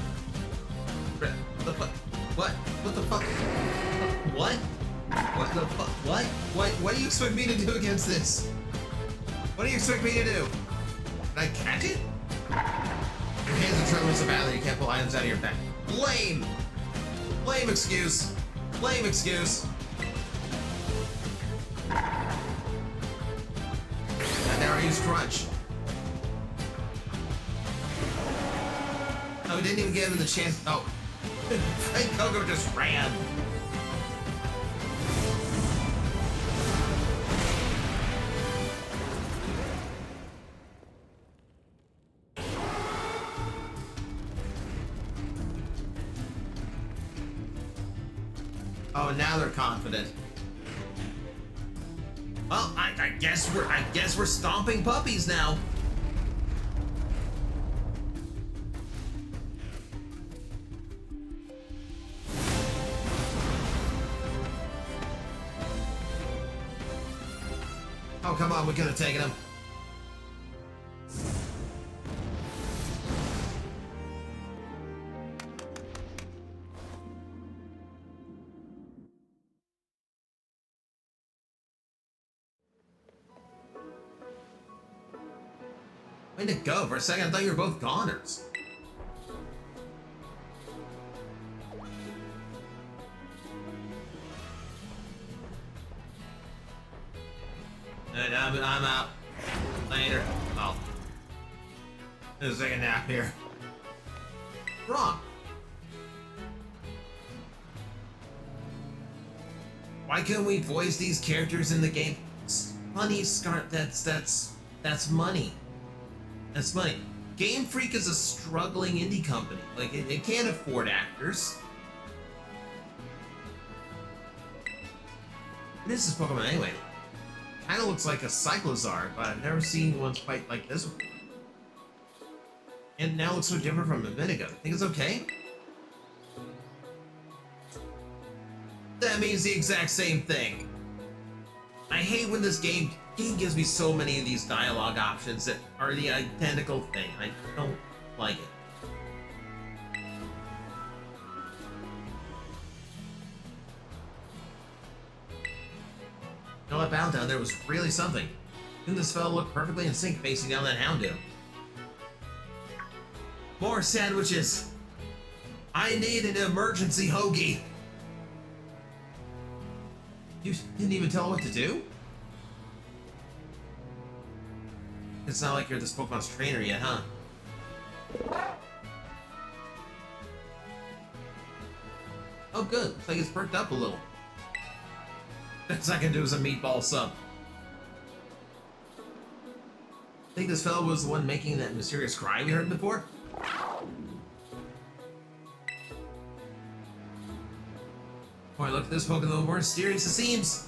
What? What the fuck? What? What the fuck? What? What do you expect me to do against this? What do you expect me to do? Can I catch it? Your hands are trembling so badly you can't pull items out of your back. Lame! Lame excuse. Lame excuse. And there we use Crunch. Oh, we didn't even give him the chance. Oh. And Coco just ran. Oh, now they're confident. Well, I guess we're stomping puppies now. Oh, come on, we could have taken him. Way to go. For a second, I thought you were both goners. And I'm out. Later. Oh. Let's take a nap here. Wrong. Why couldn't we voice these characters in the game? Money, Scar. That's money. That's money. Game Freak is a struggling indie company. Like, it can't afford actors. What is this Pokemon anyway? Kinda looks like a Cyclozar, but I've never seen one quite like this one. And now looks so different from a minute ago. Think it's okay? That means the exact same thing. I hate when this game gives me so many of these dialogue options that are the identical thing. I don't like it. You know what, Bound down there was really something. Didn't this fellow look perfectly in sync facing down that Houndoom? More sandwiches! I need an emergency hoagie! You didn't even tell her what to do? It's not like you're this Pokemon's trainer yet, huh? Oh good, looks like it's perked up a little. Best I can do is a meatball sub. Think this fellow was the one making that mysterious cry we heard before? Boy, look at this Pokemon, the more mysterious it seems.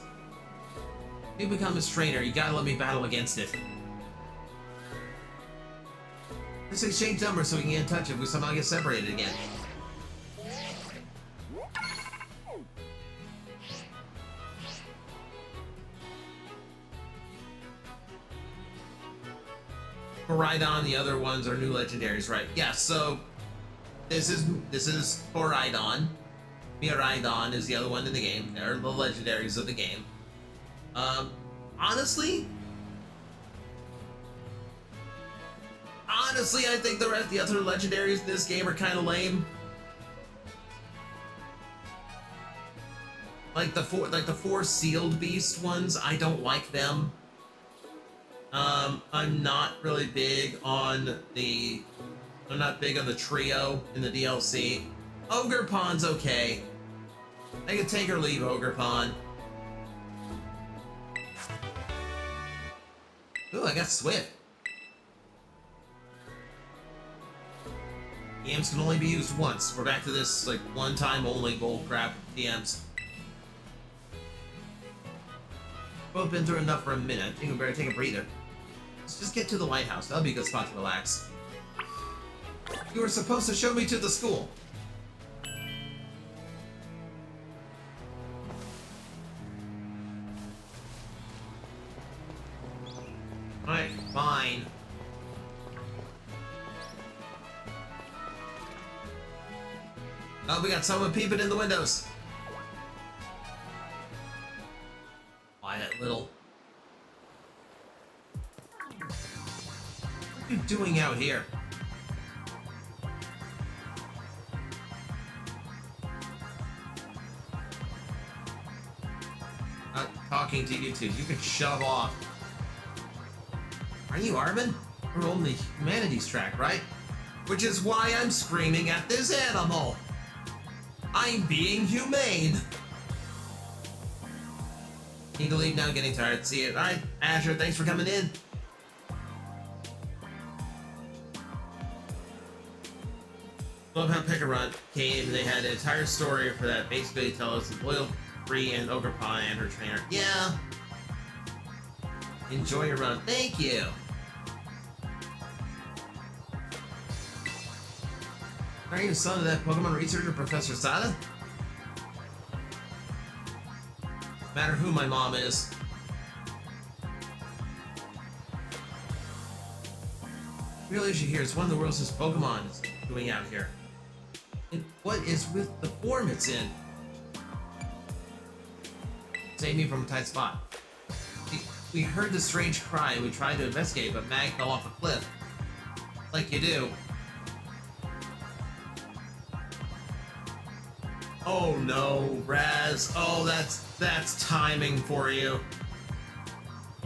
If you become his trainer, you gotta let me battle against it. Let's exchange numbers so we can get in touch if we somehow get separated again. Koraidon, the other ones are new legendaries, right? Yeah, so this is Koraidon. Miraidon is the other one in the game. They're the legendaries of the game. Honestly, I think the other legendaries in this game are kind of lame. Like the four sealed beast ones, I don't like them. I'm not really big on the. I'm not big on the trio in the DLC. Ogerpon's okay. I can take or leave Ogerpon. Ooh, I got Swift. DMs can only be used once. We're back to this, like, one-time only bull crap DMs. Both been through enough for a minute. I think we better take a breather. Let's just get to the lighthouse. That'll be a good spot to relax. You were supposed to show me to the school. Alright, fine. Oh, we got someone peeping in the windows. Quiet little. What are you doing out here? Not talking to you two. You can shove off. Are you Arvin? We're on the humanities track, right? Which is why I'm screaming at this animal. I'm being humane. Need to leave now, getting tired. See it. Alright, Asher, thanks for coming in. Love how Pick a Run came. They had an entire story for that. Basically, tell us the loyal, free, and Ogre Pie and her trainer. Yeah. Enjoy your run. Thank you. Are you the son of that Pokemon researcher, Professor Sada? No matter who my mom is. Real issue here is one of the world's best Pokemon is doing out here. And what is with the form it's in? Save me from a tight spot. We heard the strange cry and we tried to investigate, but Mag fell off a cliff. Like you do. Oh no, Raz. Oh, that's timing for you.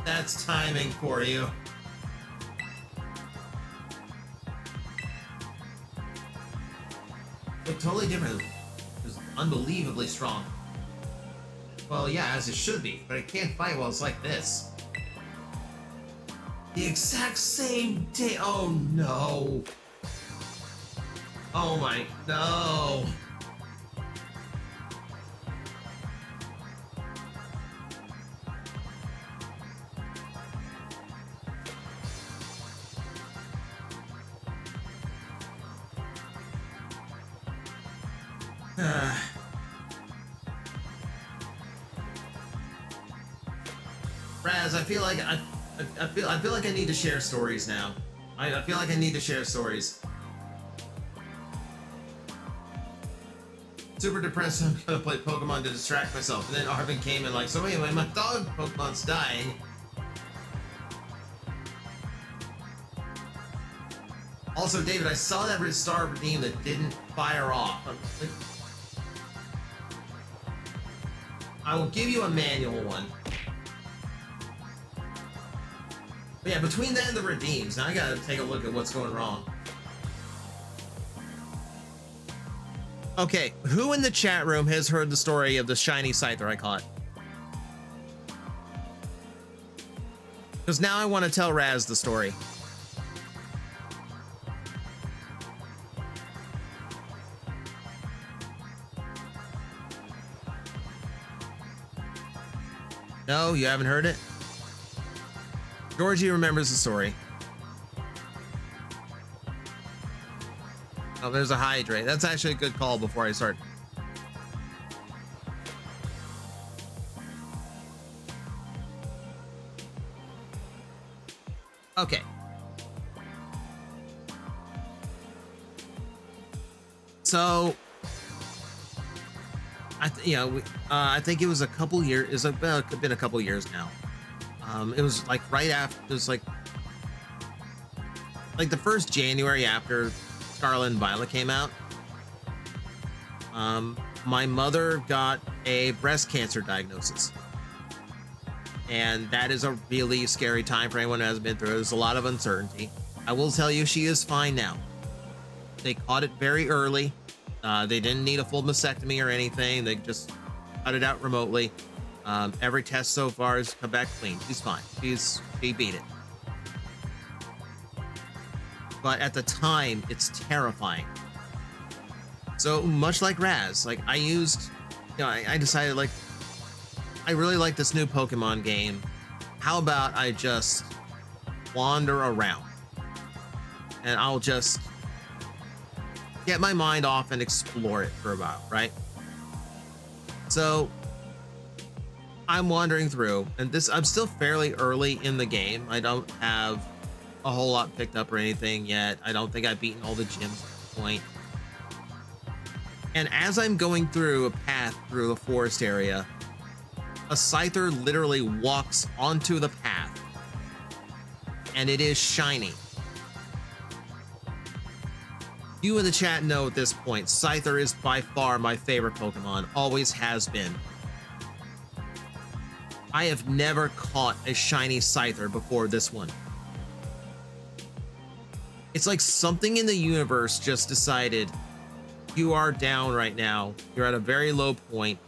That's timing for you. But totally different. It was unbelievably strong. Well, yeah, as it should be, but it can't fight while it's like this. The exact same day. Oh no. Oh my, no. Raz, I feel like I feel like I need to share stories now. I feel like I need to share stories. Super depressed. I'm gonna play Pokemon to distract myself, and then Arvin came in like, so anyway, my dog Pokemon's dying. Also, David, I saw that star redeem that didn't fire off. I will give you a manual one. But yeah, between that and the redeems, now I gotta take a look at what's going wrong. Okay, who in the chat room has heard the story of the shiny Scyther I caught? Because now I want to tell Raz the story. No, you haven't heard it? Georgie remembers the story. Oh, there's a hydrate. That's actually a good call before I start. Okay. So, I think it was a couple years. It's been a couple years now. It was like right after. It was like the first January after Scarlet and Violet came out. My mother got a breast cancer diagnosis, and that is a really scary time for anyone who hasn't been through it. There's a lot of uncertainty. I will tell you, she is fine now. They caught it very early. They didn't need a full mastectomy or anything. They just cut it out remotely. Every test so far has come back clean. She's fine. She beat it. But at the time, it's terrifying. So much like Raz, like I decided like, I really like this new Pokemon game. How about I just wander around and I'll just get my mind off and explore it for a while, right? So I'm wandering through, and I'm still fairly early in the game. I don't have a whole lot picked up or anything yet. I don't think I've beaten all the gyms at this point. And as I'm going through a path through a forest area, a Scyther literally walks onto the path, and it is shiny. You in the chat know at this point, Scyther is by far my favorite Pokemon, always has been. I have never caught a shiny Scyther before this one. It's like something in the universe just decided you are down right now. You're at a very low point.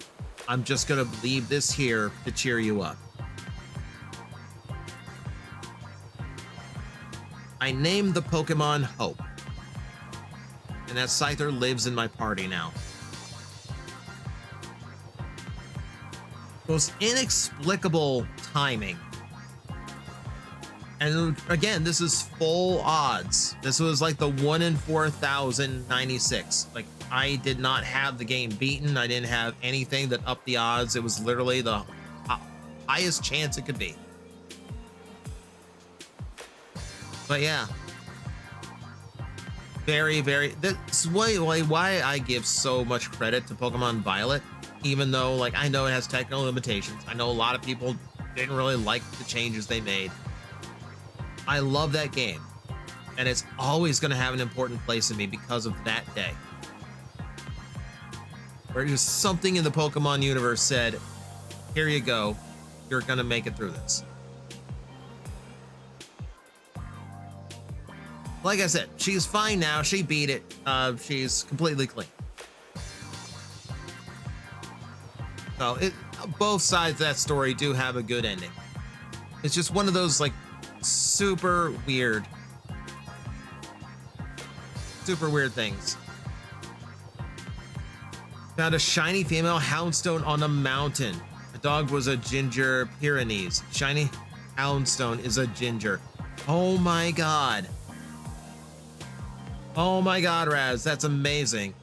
I'm just gonna leave this here to cheer you up. I named the Pokemon Hope. And that Scyther lives in my party now. Most inexplicable timing. And again, this is full odds. This was like the 1 in 4,096. Like, I did not have the game beaten. I didn't have anything that upped the odds. It was literally the highest chance it could be. But yeah. Very, very, that's why I give so much credit to Pokemon Violet, even though, like, I know it has technical limitations. I know a lot of people didn't really like the changes they made. I love that game, and it's always going to have an important place in me because of that day. Where just something in the Pokemon universe said, here you go, you're going to make it through this. Like I said, she's fine now. She beat it. She's completely clean. So both sides of that story do have a good ending. It's just one of those, like, super weird things. Found a shiny female houndstone on a mountain. The dog was a ginger Pyrenees. Shiny houndstone is a ginger. Oh my god. Oh my god, Raz, that's amazing.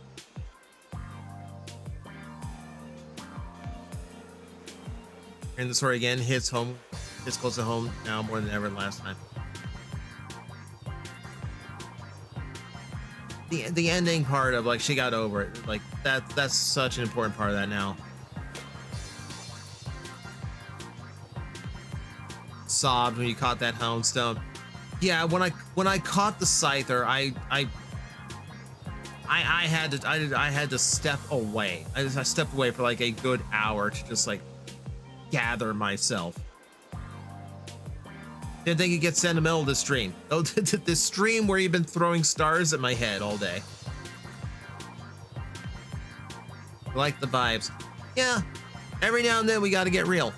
And the story again hits close to home now more than ever last time. The ending part of, like, she got over it, like, that's such an important part of that now. Sobbed when you caught that houndstone. Yeah, when I caught the Scyther, I had to step away. I stepped away for like a good hour to just, like, gather myself. Didn't think you'd get sentimental this stream. Oh, this stream where you've been throwing stars at my head all day. I like the vibes. Yeah, every now and then we gotta get real.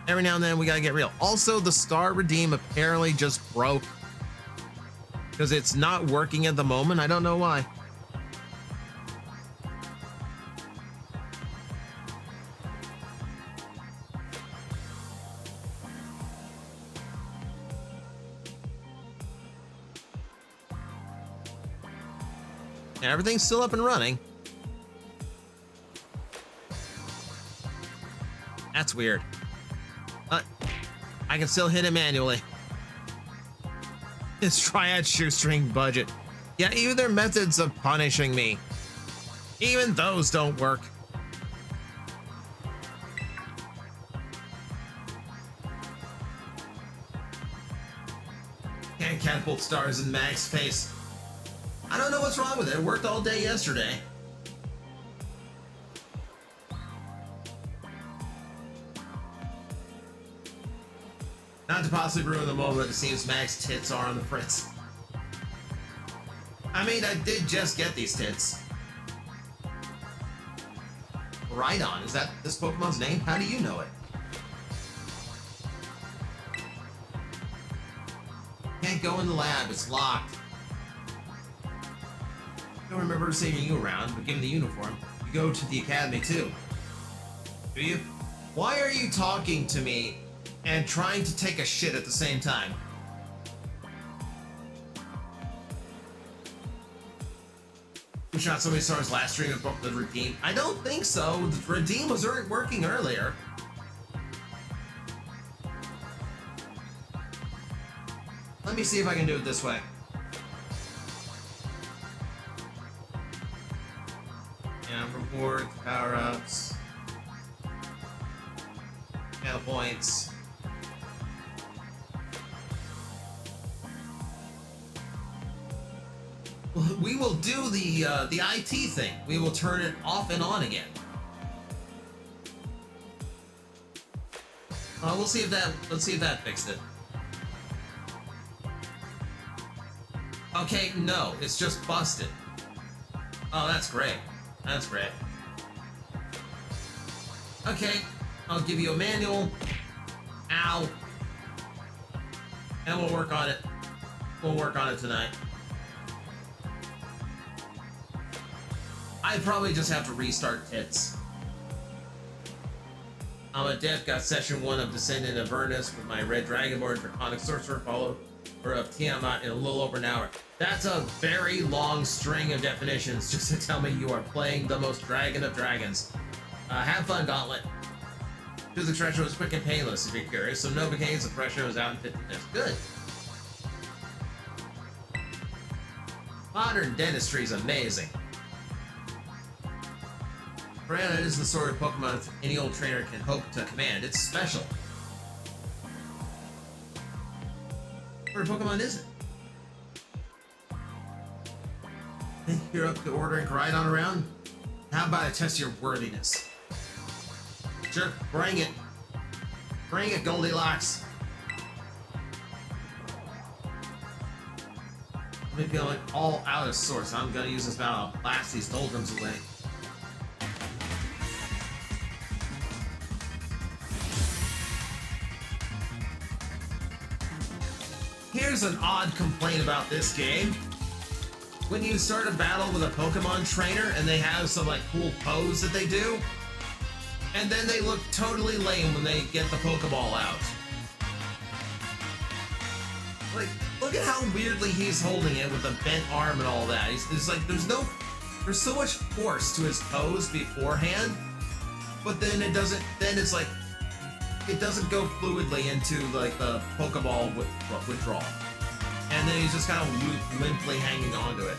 Every now and then we gotta get real. Also, the Star Redeem apparently just broke. Because it's not working at the moment. I don't know why. Yeah, everything's still up and running. That's weird. I can still hit it manually. It's Triad shoestring budget. Yeah, even their methods of punishing me, even those don't work. Can't catapult stars in Mag's face. I don't know what's wrong with it. It worked all day yesterday. Not to possibly ruin the moment, it seems Mag's tits are on the fritz. I mean, I did just get these tits. Rhydon, is that this Pokemon's name? How do you know it? Can't go in the lab, it's locked. Don't remember saving you around, but given the uniform, you go to the academy too. Do you? Why are you talking to me and trying to take a shit at the same time? We shot so many stars last stream and broke the Redeem. I don't think so. The Redeem was working earlier. Let me see if I can do it this way. Yeah, rewards, power-ups, channel points. We will do the IT thing. We will turn it off and on again. Let's see if that fixed it. Okay, no, it's just busted. Oh, that's great. That's great. Okay, I'll give you a manual. Ow. And we'll work on it. We'll work on it tonight. I probably just have to restart Tits. I'm a dev, got session 1 of Descendant of Avernus with my Red Dragonborn Draconic Sorcerer, followed of Tiamat in a little over an hour. That's a very long string of definitions just to tell me you are playing the most dragon of dragons. Have fun, Gauntlet. Physics Retro was quick and painless, if you're curious, so no Novocaine suppression was out in 50 minutes. Good. Modern dentistry is amazing. Piranha is the sort of Pokemon any old trainer can hope to command. It's special. What Pokemon is it? Think you're up to ordering Koraidon around? How about I test your worthiness? Sure, bring it. Bring it, Goldilocks. I'm feeling all out of sorts. I'm gonna use this battle to blast these doldrums away. Here's an odd complaint about this game. When you start a battle with a Pokemon trainer and they have some like cool pose that they do, and then they look totally lame when they get the Pokeball out. Like, look at how weirdly he's holding it with the bent arm and all that. It's like there's so much force to his pose beforehand, but then it doesn't. Then it's like it doesn't go fluidly into like the Pokeball withdrawal, and then he's just kind of limply hanging onto it.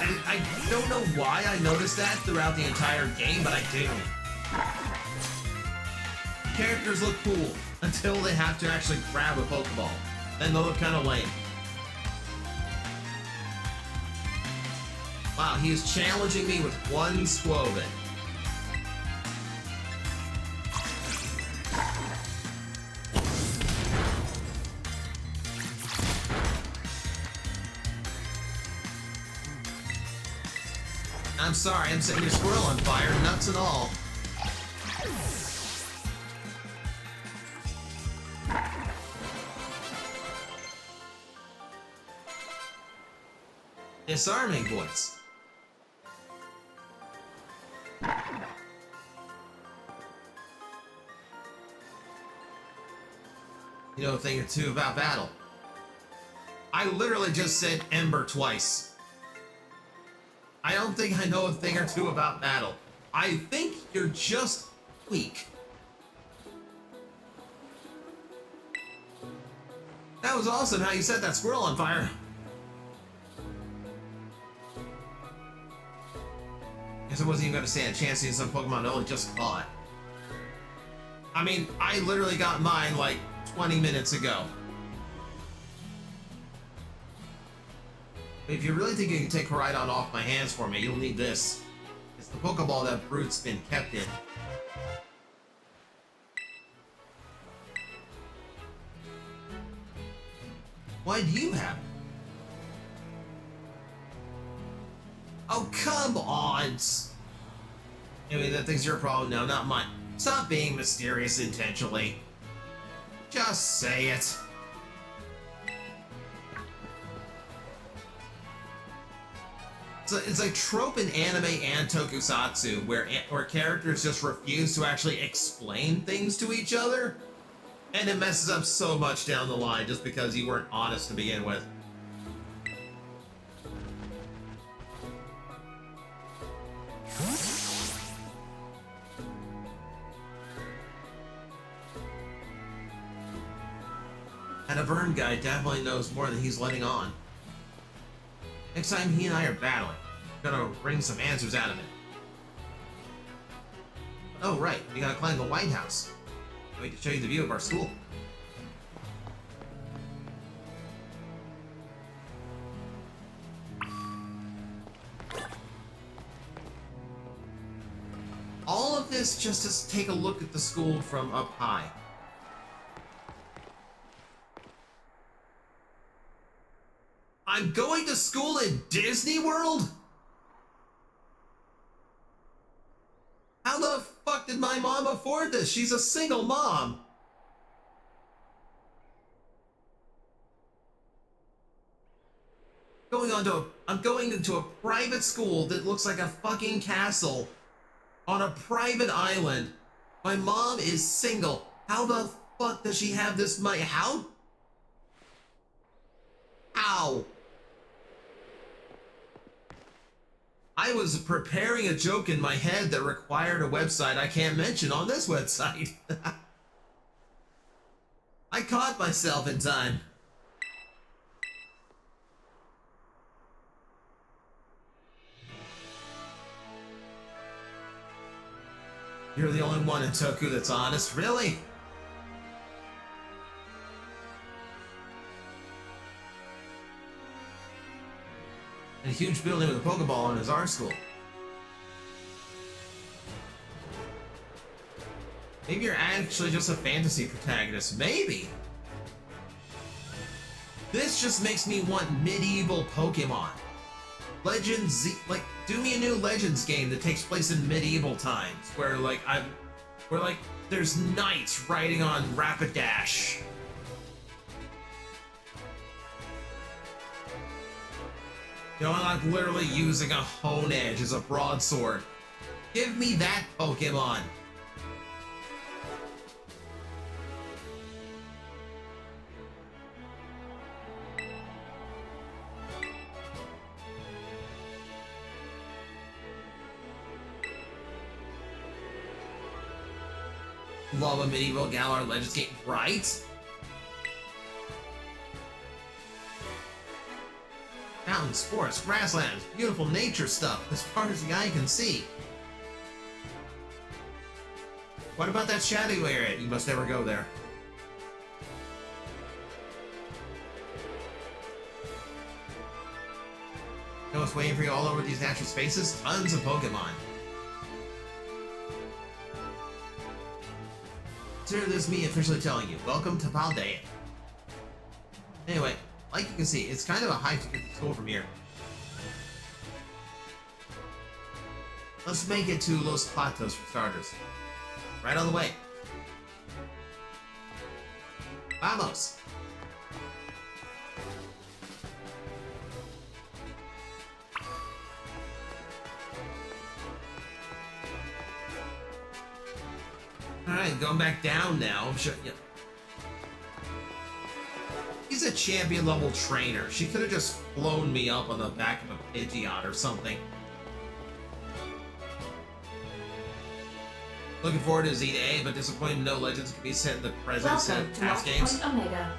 And I don't know why I noticed that throughout the entire game, but I do. Characters look cool until they have to actually grab a Pokeball. Then they'll look kind of lame. Wow, he is challenging me with one Squoven. I'm sorry, I'm setting your squirrel on fire, nuts and all. Disarming voice. You know a thing or two about battle. I literally just said Ember twice. I don't think I know a thing or two about battle. I think you're just weak. That was awesome how you set that squirrel on fire. Guess I wasn't even going to stand a chance to use some Pokemon only just caught. I mean, I literally got mine like 20 minutes ago. If you really think you can take Koraidon off my hands for me, you'll need this. It's the Pokeball that Brute's been kept in. Why do you have it? Oh, come on! Anyway, that thing's your problem. No, not mine. Stop being mysterious intentionally. Just say it. It's like trope in anime and Tokusatsu where characters just refuse to actually explain things to each other, and it messes up so much down the line just because you weren't honest to begin with. And a Vern guy definitely knows more than he's letting on. Next time he and I are battling, I'm gonna bring some answers out of him. Oh right, we gotta climb the White House. Can't wait to show you the view of our school. All of this just to take a look at the school from up high. I'm going to school in Disney World? How the fuck did my mom afford this? She's a single mom. I'm going into a private school that looks like a fucking castle on a private island. My mom is single. How the fuck does she have this money? How? I was preparing a joke in my head that required a website I can't mention on this website. I caught myself in time. You're the only one in Toku that's honest, really? And a huge building with a Pokeball in is our school. Maybe you're actually just a fantasy protagonist. Maybe. This just makes me want medieval Pokemon. Legends Z, like, do me a new Legends game that takes place in medieval times, where there's knights riding on Rapidash. You know, I'm like literally using a Hone Edge as a broadsword. Give me that Pokemon. Love a medieval Galar Legends game, right? Mountains, forests, grasslands, beautiful nature stuff as far as the eye can see. What about that shadow area? You must never go there. You know what's waiting for you all over these natural spaces? Tons of Pokemon. Consider this me officially telling you, welcome to Paldea. Anyway, like you can see, it's kind of a hike to get to school from here. Let's make it to Los Platos for starters. Right on the way. Vamos! Alright, going back down now. He's a champion level trainer. She could have just flown me up on the back of a Pidgeot or something. Looking forward to Z-Day, but disappointed no legends can be set in the present set of past games. Omega.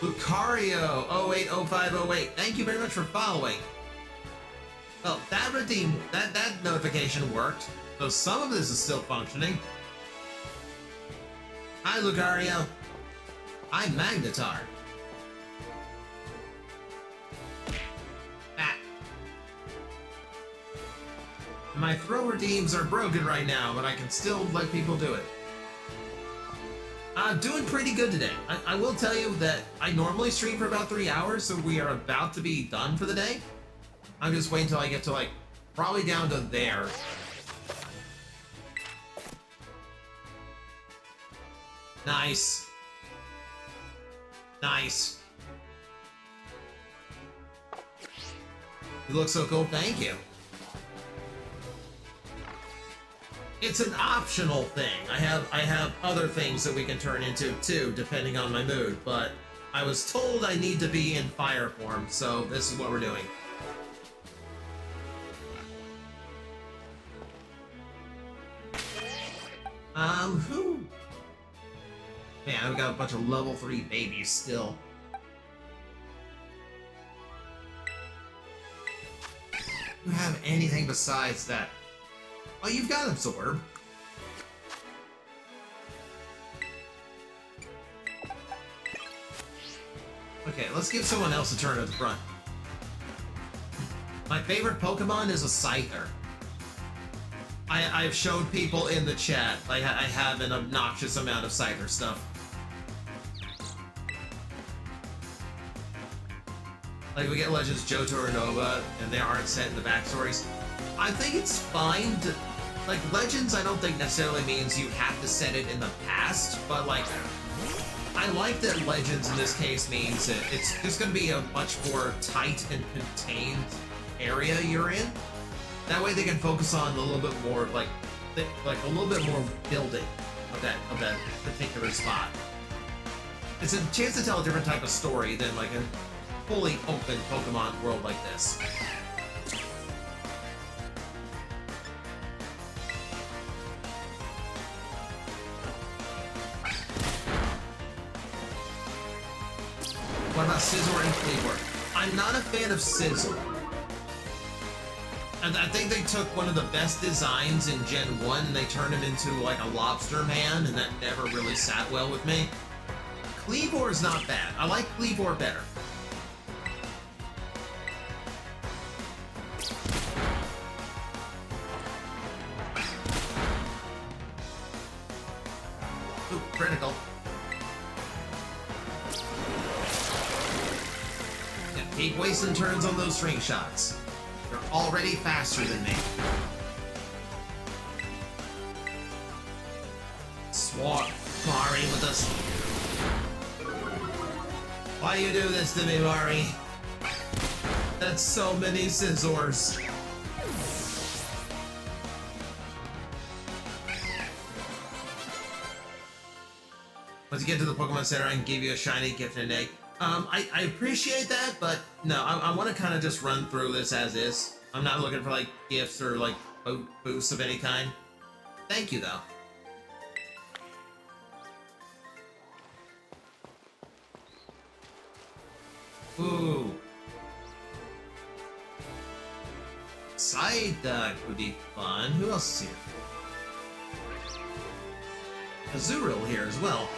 Lucario 080508. Thank you very much for following. Well, that notification worked. So some of this is still functioning. Hi, Lucario. I'm Magnetar. Ah. My throw redeems are broken right now, but I can still let people do it. I'm doing pretty good today. I will tell you that I normally stream for about 3 hours, so we are about to be done for the day. I'm just waiting until I get to, like, probably down to there. Nice. Nice. You look so cool, thank you. It's an optional thing. I have other things that we can turn into too, depending on my mood, but I was told I need to be in fire form, so this is what we're doing. Who? Man, I've got a bunch of level 3 babies still. Do you have anything besides that? Oh, you've got Absorb. Okay, let's give someone else a turn at the front. My favorite Pokemon is a Scyther. I've showed people in the chat, I have an obnoxious amount of Scyther stuff. Like, we get Legends Johto or Nova, and they aren't set in the backstories. I think it's fine to... Like, Legends, I don't think necessarily means you have to set it in the past, but, like, I like that Legends in this case means that it's just going to be a much more tight and contained area you're in. That way they can focus on a little bit more, like a little bit more building of that particular spot. It's a chance to tell a different type of story than, like, a fully open Pokemon world like this. What about Scizor and Kleavor? I'm not a fan of Scizor. And I think they took one of the best designs in Gen 1 and they turned him into like a lobster man, and that never really sat well with me. Kleavor is not bad. I like Kleavor better. Ooh, critical. Yeah, keep wasting turns on those string shots. They're already faster than me. Swat Mari with us. Why you do this to me, Mari? That's so many Scizors. Once you get to the Pokemon Center, I can give you a shiny gift and an egg. I appreciate that, but no, I want to kind of just run through this as is. I'm not looking for, like, gifts or, like, boosts of any kind. Thank you, though. Ooh. Psyduck would be fun. Who else is here? Azurill here as well.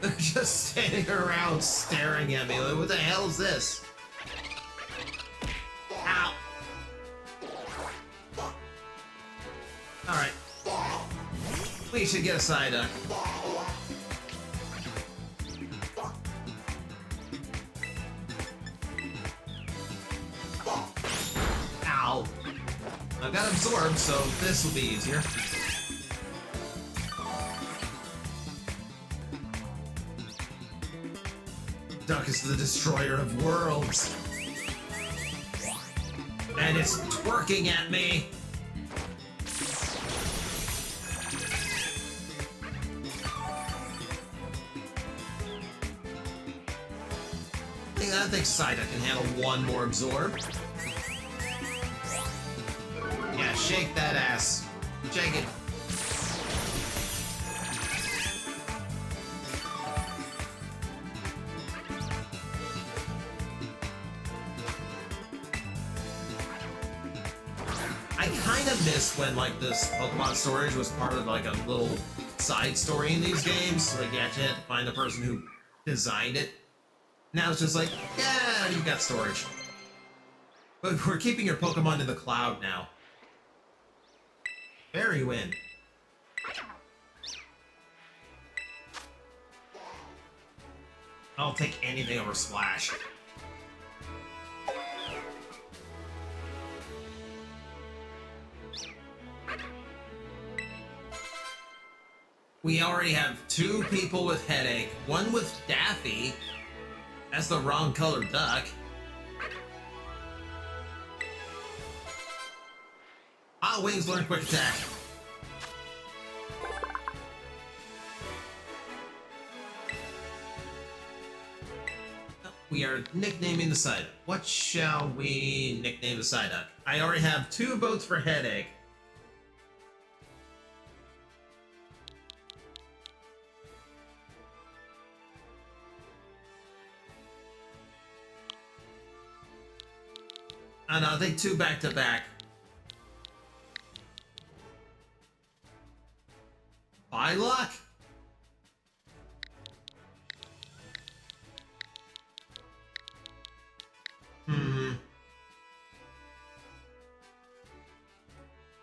They're just standing around staring at me. Like, what the hell is this? Ow. Alright. We should get a Psyduck. Ow. I've got Absorb, so this will be easier. Duck is the destroyer of worlds. And it's twerking at me. I think Psyduck can handle one more Absorb. Yeah, shake that ass. Shake it. I kind of miss when, like, this Pokemon storage was part of, like, a little side story in these games. Like, you actually had to find the person who designed it. Now it's just like, yeah, you've got storage. But we're keeping your Pokemon in the cloud now. Fairy Wind. I'll take anything over Splash. We already have 2 people with Headache, 1 with Daffy. That's the wrong colored duck. Hot Wings learn Quick Attack. We are nicknaming the Psyduck. What shall we nickname the Psyduck? I already have 2 votes for Headache. And I'll take 2 back to back. Bylock?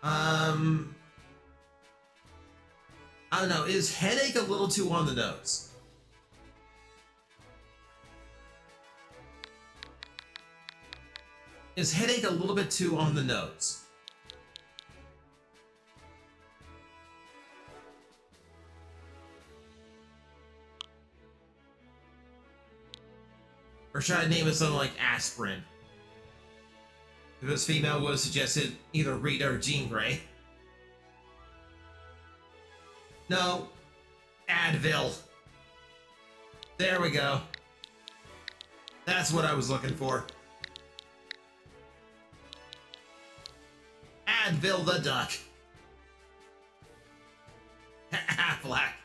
I don't know. Is headache a little too on the nose? Is headache a little bit too on the nose? Or should I name it something like aspirin? If it was female, would have suggested either Rita or Jean Grey. No. Advil. There we go. That's what I was looking for. Advil the duck. Black.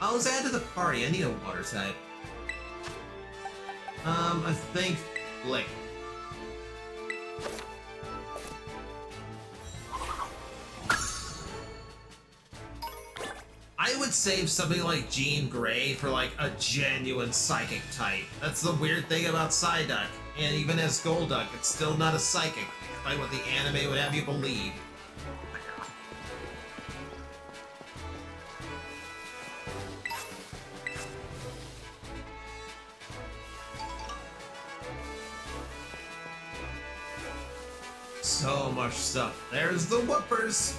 I was added to the party. I need a water type. I think Lick. I would save something like Jean Grey for like a genuine psychic type. That's the weird thing about Psyduck. And even as Golduck, it's still not a psychic, despite what the anime would have you believe. So much stuff. There's the whoopers.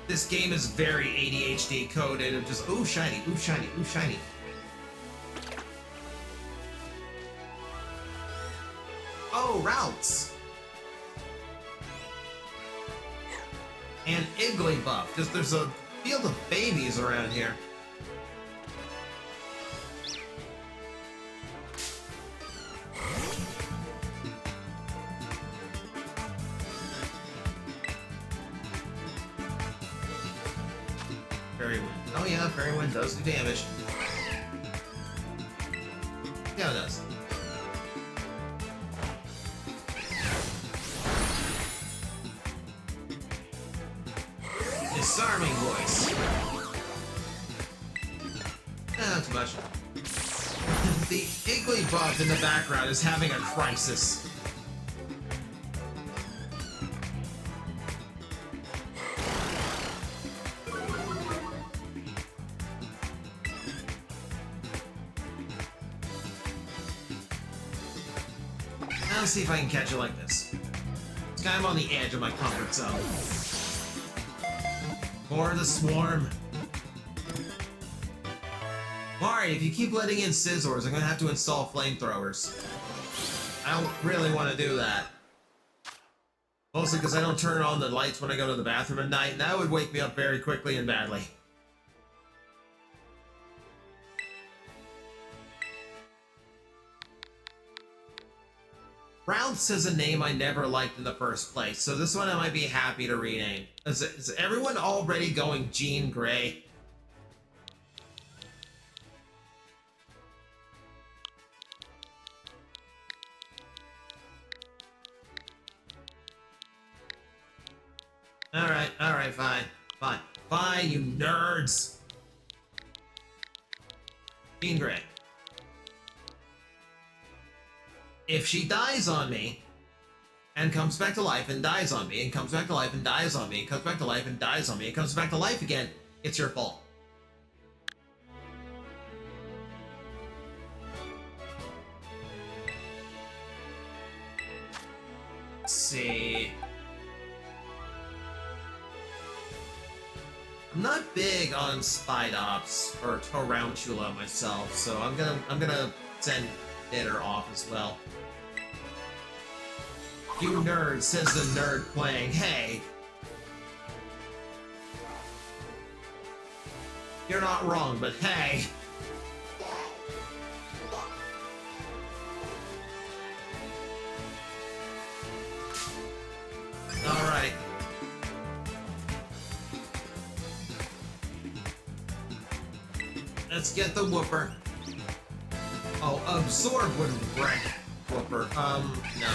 This game is very ADHD coded of just, ooh, shiny, ooh, shiny, ooh, shiny. Oh, routes. And Igglybuff. Just there's a field of babies around here. Fairy Wind. Oh yeah, Fairy Wind does do damage. Yeah, it does. Disarming voice. Not too much. The Igglybuff in the background is having a crisis. Let's see if I can catch it like this. It's kind of on the edge of my comfort zone. Or the swarm. Alright, if you keep letting in Scizors, I'm gonna have to install flamethrowers. I don't really want to do that. Mostly because I don't turn on the lights when I go to the bathroom at night, and that would wake me up very quickly and badly. Rounce is a name I never liked in the first place, so this one I might be happy to rename. Is everyone already going Jean Grey? Alright, fine, you nerds! Jean Grey. If she dies on me, and comes back to life and dies on me, and comes back to life and dies on me, and comes back to life and dies on me, and comes back to life again, it's your fault. Let's see. I'm not big on Spidops or Tarantula myself, so I'm gonna send Knitter off as well. You nerd, says the nerd playing. Hey! You're not wrong, but hey! Alright. Let's get the whooper. Oh, Absorb would wreck whooper. No.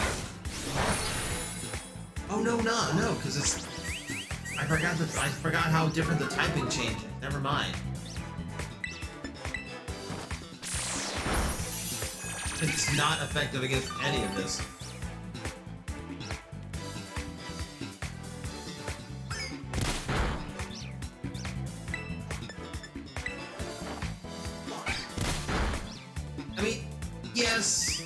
Oh no, because it's I forgot how different the typing changed. Never mind. It's not effective against any of this. I mean, yes,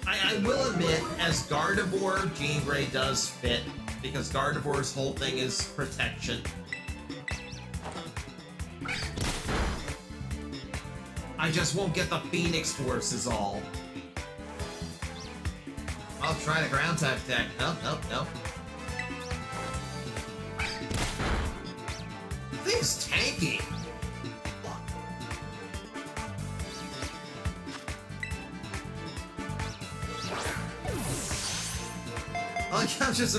I will admit, as Gardevoir, Jean Grey does fit, because Gardevoir's whole thing is protection. I just won't get the Phoenix Force is all. I'll try the ground type attack. Nope, nope, nope. This thing's tanky. I like how just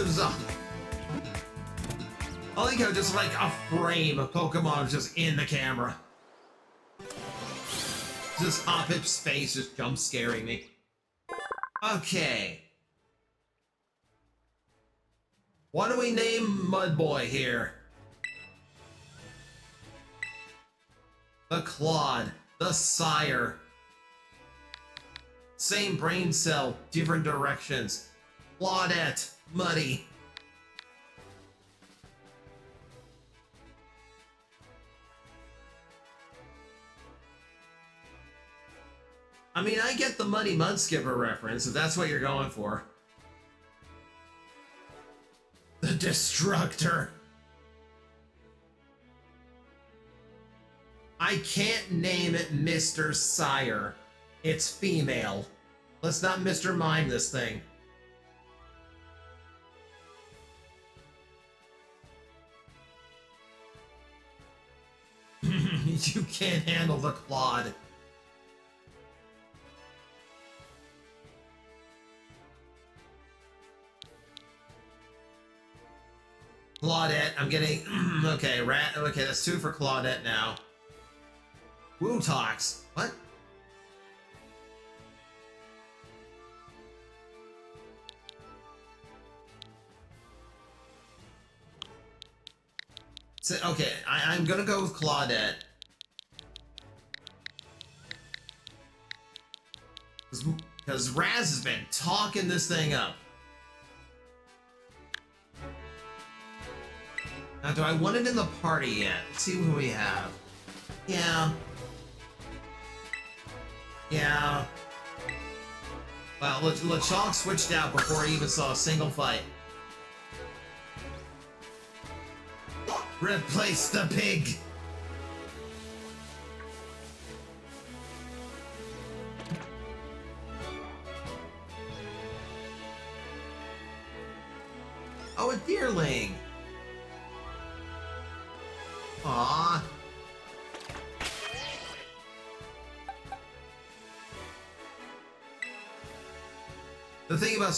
just like a frame of Pokemon just in the camera. Just Hoppip's face just jump scaring me. Okay. What do we name Mudboy here? The Claude. The Sire. Same brain cell, different directions. Claudette. Muddy. I mean, I get the Muddy Mudskipper reference, if that's what you're going for. The Destructor. I can't name it Mr. Sire. It's female. Let's not Mr. Mime this thing. You can't handle the Claude. Claudette, I'm getting... okay, okay, that's 2 for Claudette now. Wootox. What? So, okay, I'm gonna go with Claudette. Because Raz has been talking this thing up. Now, do I want it in the party yet? Let's see who we have. Yeah. Yeah. Well, LeChalk switched out before he even saw a single fight. Replace the pig! Oh, a deerling! Aww. The thing about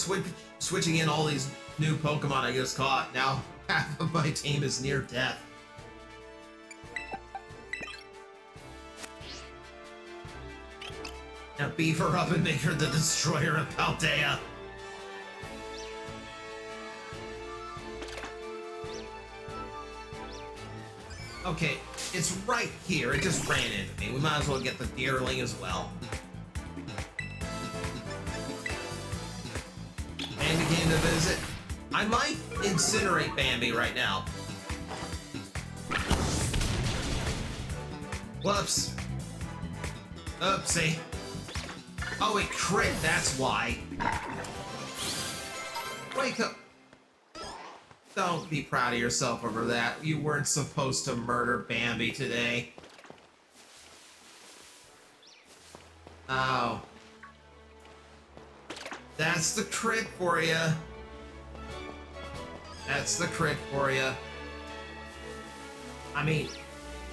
switching in all these new Pokemon I just caught, now half of my team is near death. Now beef her up and make her the destroyer of Paldea. Okay, it's right here. It just ran into me. We might as well get the deerling as well. Bambi came to visit. I might incinerate Bambi right now. Whoops. Oopsie. Oh, it crit, that's why. Wake up. Don't be proud of yourself over that. You weren't supposed to murder Bambi today. Oh. That's the crit for you. That's the crit for you. I mean,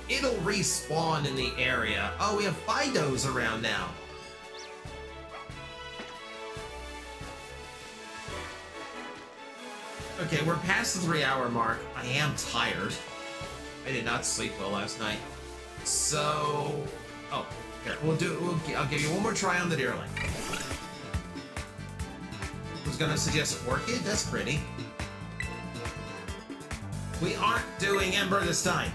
it'll respawn in the area. Oh, we have Fidos around now. Okay, we're past the 3-hour mark. I am tired. I did not sleep well last night. So... oh, here, I'll give you one more try on the deerling. Who's gonna suggest Orchid? That's pretty. We aren't doing Ember this time.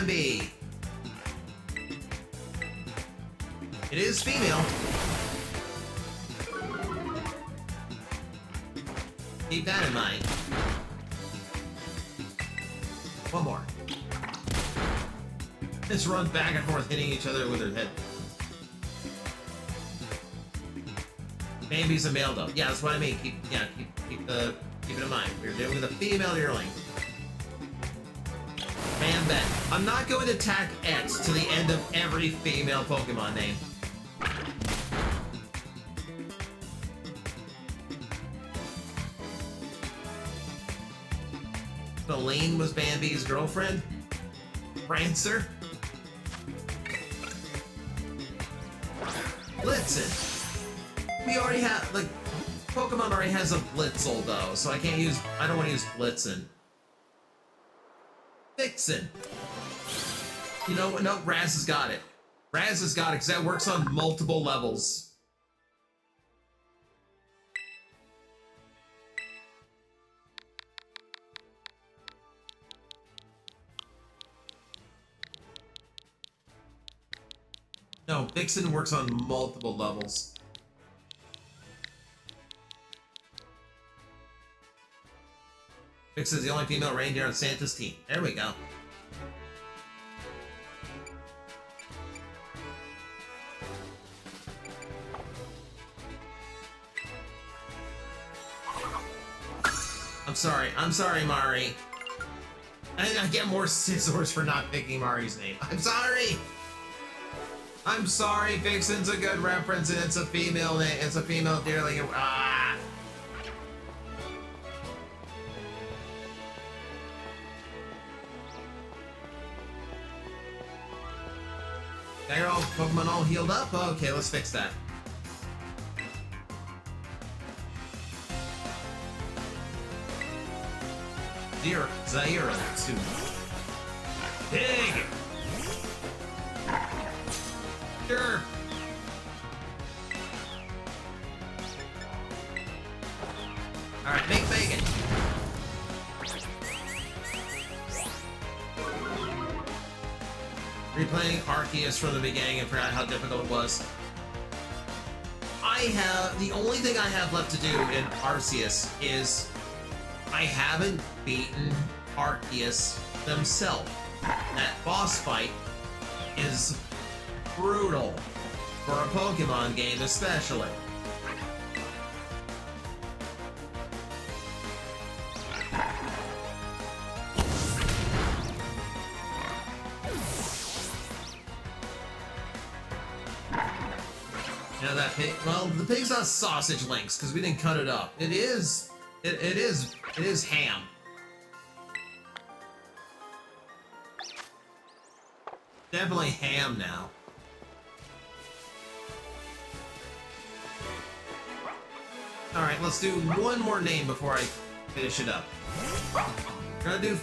Bambi. It is female. Keep that in mind. One more. Just run back and forth, hitting each other with their head. Bambi's a male though. Yeah, that's what I mean. Keep it in mind. We're dealing with a female yearling. Man, bet. I'm not going to tack X to the end of every female Pokemon name. Elaine was Bambi's girlfriend? Prancer? Blitzen. We already have, like, Pokemon already has a Blitzel though, so I don't want to use Blitzen. Vixen. You know what? No, Raz has got it. Raz has got it because that works on multiple levels. No, Vixen works on multiple levels. Vixen's the only female reindeer on Santa's team. There we go. I'm sorry, Mari. I get more scissors for not picking Mari's name. I'm sorry! I'm sorry, Vixen's a good reference and it's a female name. It's a female deerling. Ah! Now you're all Pokemon all healed up? Okay, let's fix that. Zaira, too. Dig! Sure. Alright, make bacon. Replaying Arceus from the beginning and forgot how difficult it was. The only thing I have left to do in Arceus is I haven't beaten Arceus themselves. That boss fight is brutal for a Pokemon game especially. You know that pig? Well, the pig's not sausage links because we didn't cut it up. It is ham. Definitely ham now. Alright, let's do one more name before I finish it up. We're gonna do...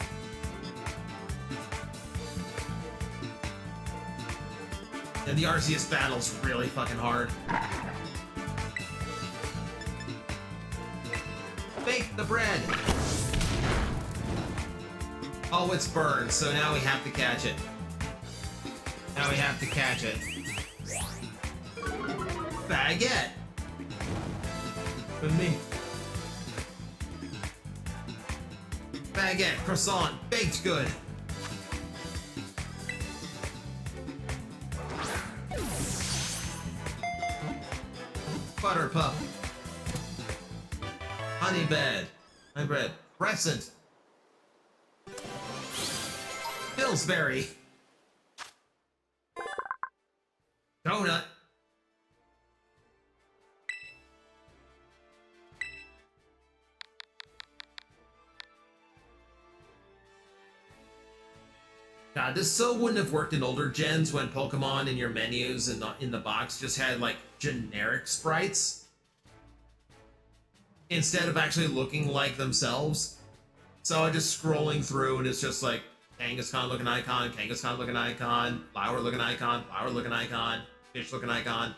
And the Arceus battle's really fucking hard. Bake the bread! Oh, it's burned, so now we have to catch it. Now we have to catch it. Baguette! For me. Baguette, croissant, baked good. Butter puff. Honey bread. Crescent. Pillsbury. Donut. God, this so wouldn't have worked in older gens when Pokemon in your menus and in the box just had like generic sprites instead of actually looking like themselves. So I'm just scrolling through and it's just like Kangaskhan looking icon, Kangaskhan looking icon, flower looking icon, flower looking icon, fish looking icon.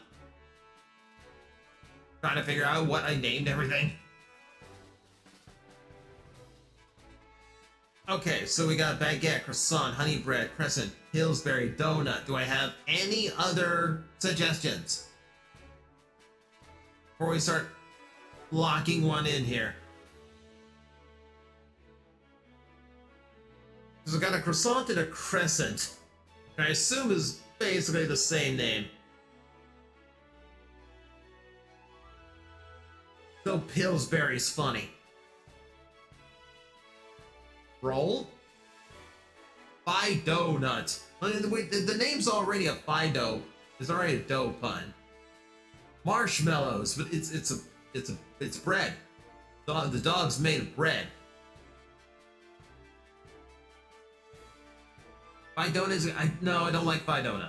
Trying to figure out what I named everything. Okay, so we got baguette, croissant, honey bread, crescent, Pillsbury, donut. Do I have any other suggestions? Before we start locking one in here. So we got a croissant and a crescent. I assume is basically the same name. So Pillsbury's funny. Roll? Fido nut. The name's already a Fido. There's already a dough pun. Marshmallows, but it's bread. The dog's made of bread. Fido is no, I don't like Fido.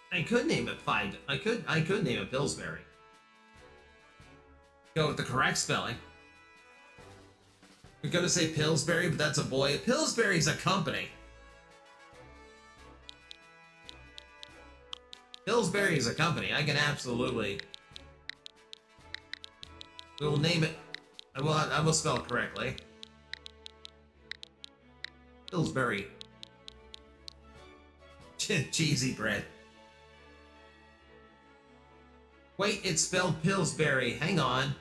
I could name it Fido. I could name it Pillsbury. Go with the correct spelling. We're gonna say Pillsbury, but that's a boy. Pillsbury's a company. Pillsbury is a company. I can absolutely. We'll name it. I will spell it correctly. Pillsbury. Cheesy bread. Wait, it's spelled Pillsbury. Hang on.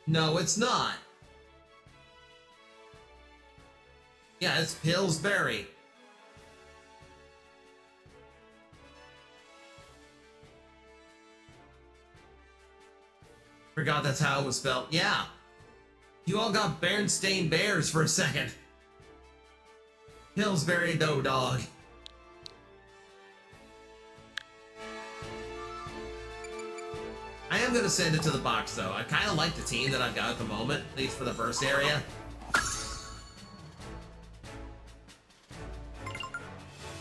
No, it's not. Yeah, it's Pillsbury. Forgot that's how it was spelled. Yeah. You all got Berenstain Bears for a second. Pillsbury Dough Dog. I am gonna send it to the box though. I kind of like the team that I've got at the moment, at least for the first area.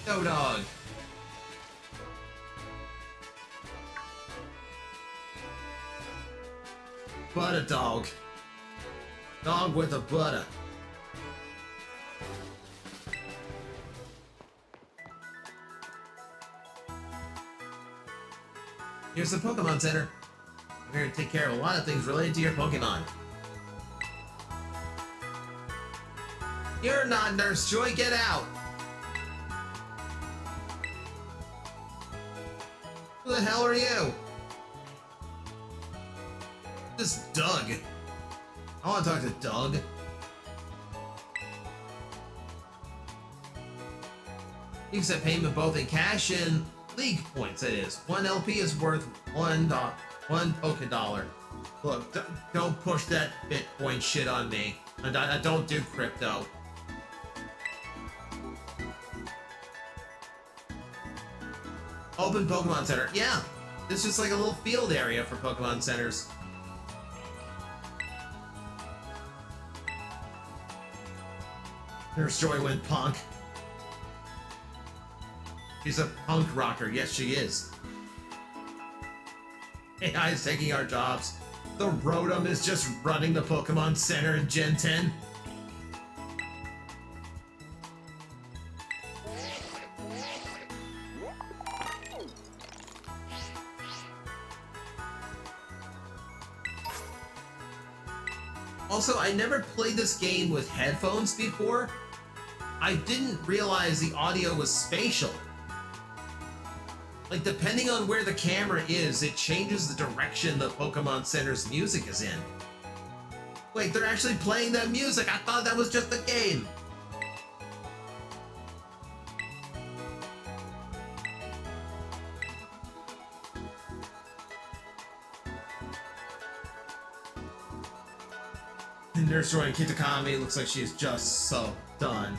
Dough Dog. Butter Dog. Dog with a butter. Here's the Pokemon Center. I'm here to take care of a lot of things related to your Pokemon. You're not Nurse Joy, get out! Who the hell are you? This is Doug. I want to talk to Doug. You accept payment both in cash and league points, that is. 1 LP is worth one Poké Dollar. Look, don't push that Bitcoin shit on me. I don't do crypto. Open Pokemon Center. Yeah, it's just like a little field area for Pokemon Centers. Nurse Joy went punk. She's a punk rocker. Yes, she is. AI is taking our jobs. The Rotom is just running the Pokemon Center in Gen 10. Also, I never played this game with headphones before. I didn't realize the audio was spatial. Like, depending on where the camera is, it changes the direction the Pokemon Center's music is in. Wait, they're actually playing that music! I thought that was just a game! Nurse Joy and Kitakami looks like she's just so done.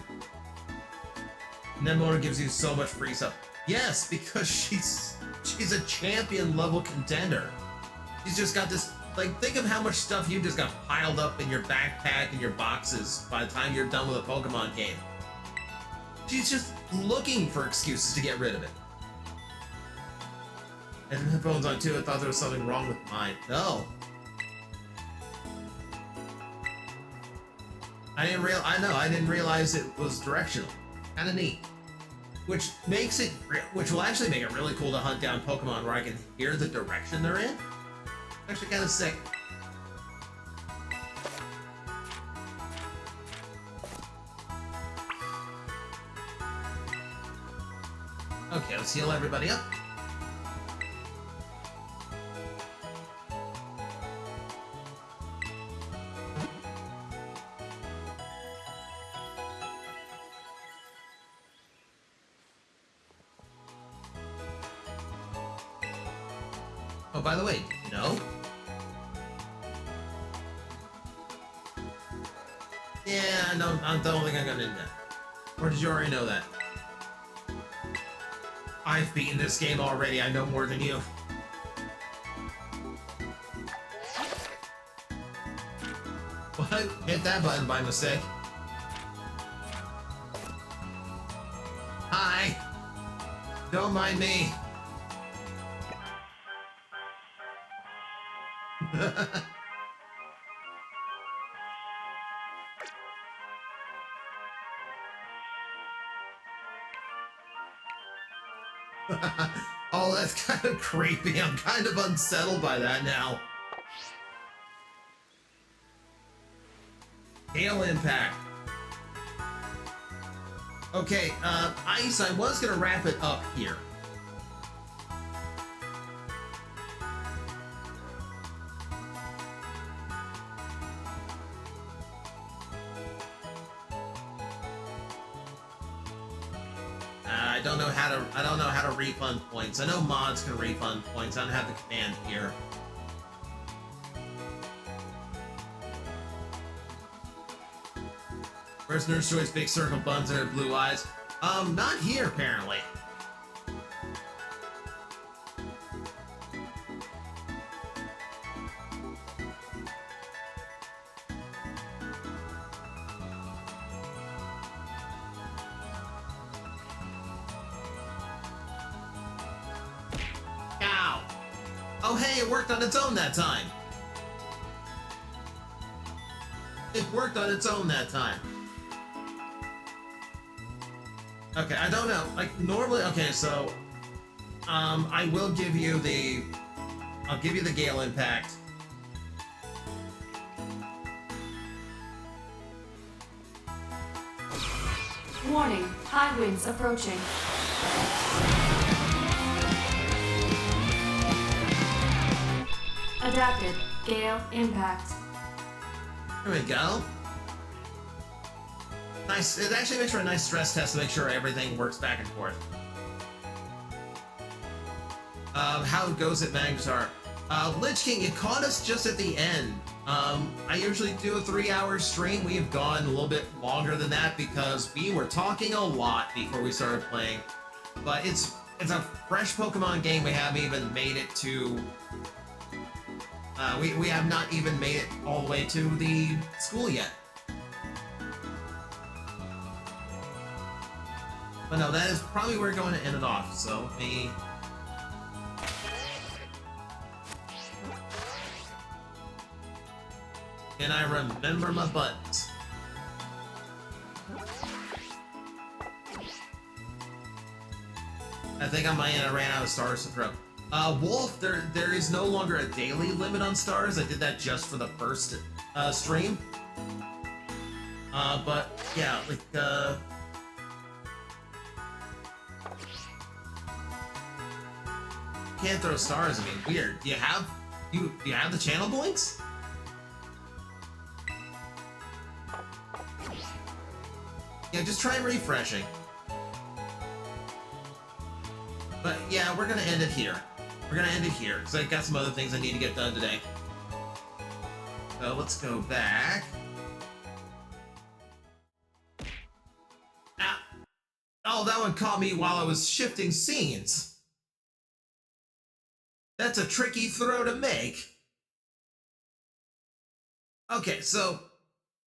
Nemora gives you so much free stuff. Yes, because she's a champion level contender. She's just got this, like, think of how much stuff you just got piled up in your backpack and your boxes by the time you're done with a Pokemon game. She's just looking for excuses to get rid of it. And headphones on too, I thought there was something wrong with mine. No. I didn't realize it was directional. Kind of neat. Which will actually make it really cool to hunt down Pokemon where I can hear the direction they're in. Actually kind of sick. Okay, let's heal everybody up. Oh, by the way, no? Yeah, no, I don't think I'm gonna do that. Or did you already know that? I've beaten this game already, I know more than you. What? Hit that button by mistake. Hi! Don't mind me. Oh, that's kind of creepy. I'm kind of unsettled by that now. Hail Impact. Okay, Ice, I was gonna wrap it up here. I don't know how to refund points. I know mods can refund points. I don't have the command here. Where's Nurse Joy's big circle buns and her blue eyes? Not here apparently. Oh hey, it worked on its own that time. It worked on its own that time. Okay, I don't know. Like normally, okay, so I will give you the I'll give you the Gale Impact. Warning, high winds approaching. Adapted, Gale Impact. There we go. Nice. It actually makes for a nice stress test to make sure everything works back and forth. How goes it, Magnetar? Lich King, it caught us just at the end. I usually do a 3-hour stream. We have gone a little bit longer than that because we were talking a lot before we started playing. But it's a fresh Pokemon game. We haven't even made it to... we have not even made it all the way to the school yet. But no, that is probably where we're going to end it off, so let me... Can I remember my buttons? I think on my end I ran out of stars to throw. Wolf, there is no longer a daily limit on stars. I did that just for the first stream. But yeah, like can't throw stars. I mean, weird. Do you have the channel points? Yeah, just try refreshing. But yeah, we're gonna end it here. We're gonna end it here, because I got some other things I need to get done today. So let's go back. Ah. Oh, that one caught me while I was shifting scenes. That's a tricky throw to make. Okay, so,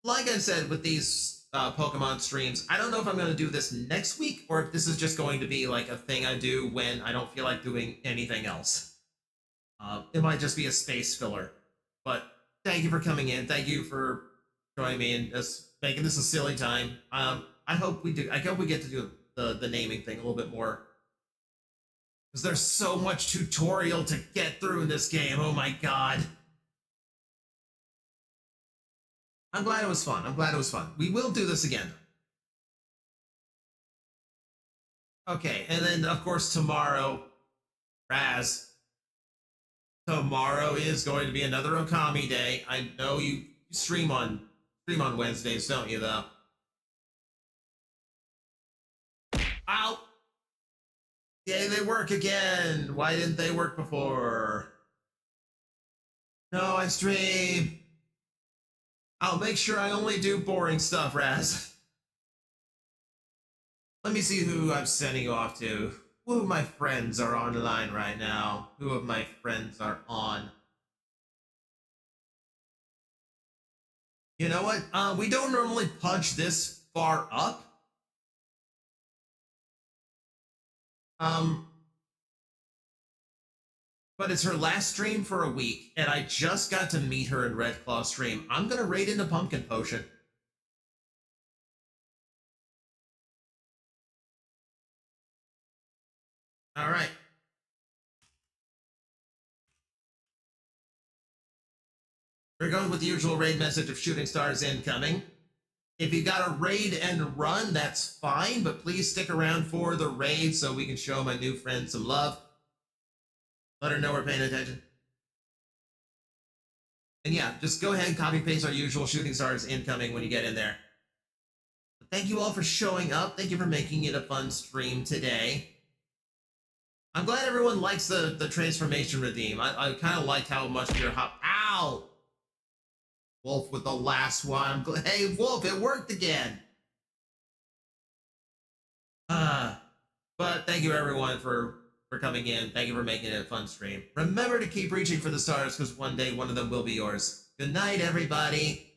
like I said with these Pokemon streams, I don't know if I'm going to do this next week or if this is just going to be like a thing I do when I don't feel like doing anything else. It might just be a space filler. But thank you for coming in. Thank you for joining me in this making this a silly time. I hope we do. I hope we get to do the naming thing a little bit more, because there's so much tutorial to get through in this game. Oh my god. I'm glad it was fun. I'm glad it was fun. We will do this again. Okay, and then of course tomorrow, Raz. Tomorrow is going to be another Okami day. I know you stream on Wednesdays, don't you, though? Ow! Yay, they work again! Why didn't they work before? No, I stream! I'll make sure I only do boring stuff, Raz. Let me see who I'm sending you off to. Who of my friends are online right now? Who of my friends are on? You know what? We don't normally punch this far up. But it's her last stream for a week, and I just got to meet her in Red Claw stream. I'm gonna raid into Pumpkin Potion. All right. We're going with the usual raid message of shooting stars incoming. If you got a raid and run, that's fine, but please stick around for the raid so we can show my new friend some love. Let her know we're paying attention. And yeah, just go ahead and copy paste our usual shooting stars incoming when you get in there. Thank you all for showing up. Thank you for making it a fun stream today. I'm glad everyone likes the transformation redeem. I kind of liked how much you're Ow! Wolf with the last one. Hey, Wolf, it worked again. But thank you everyone for coming in. Thank you for making it a fun stream. Remember to keep reaching for the stars, because one day one of them will be yours. Good night, everybody.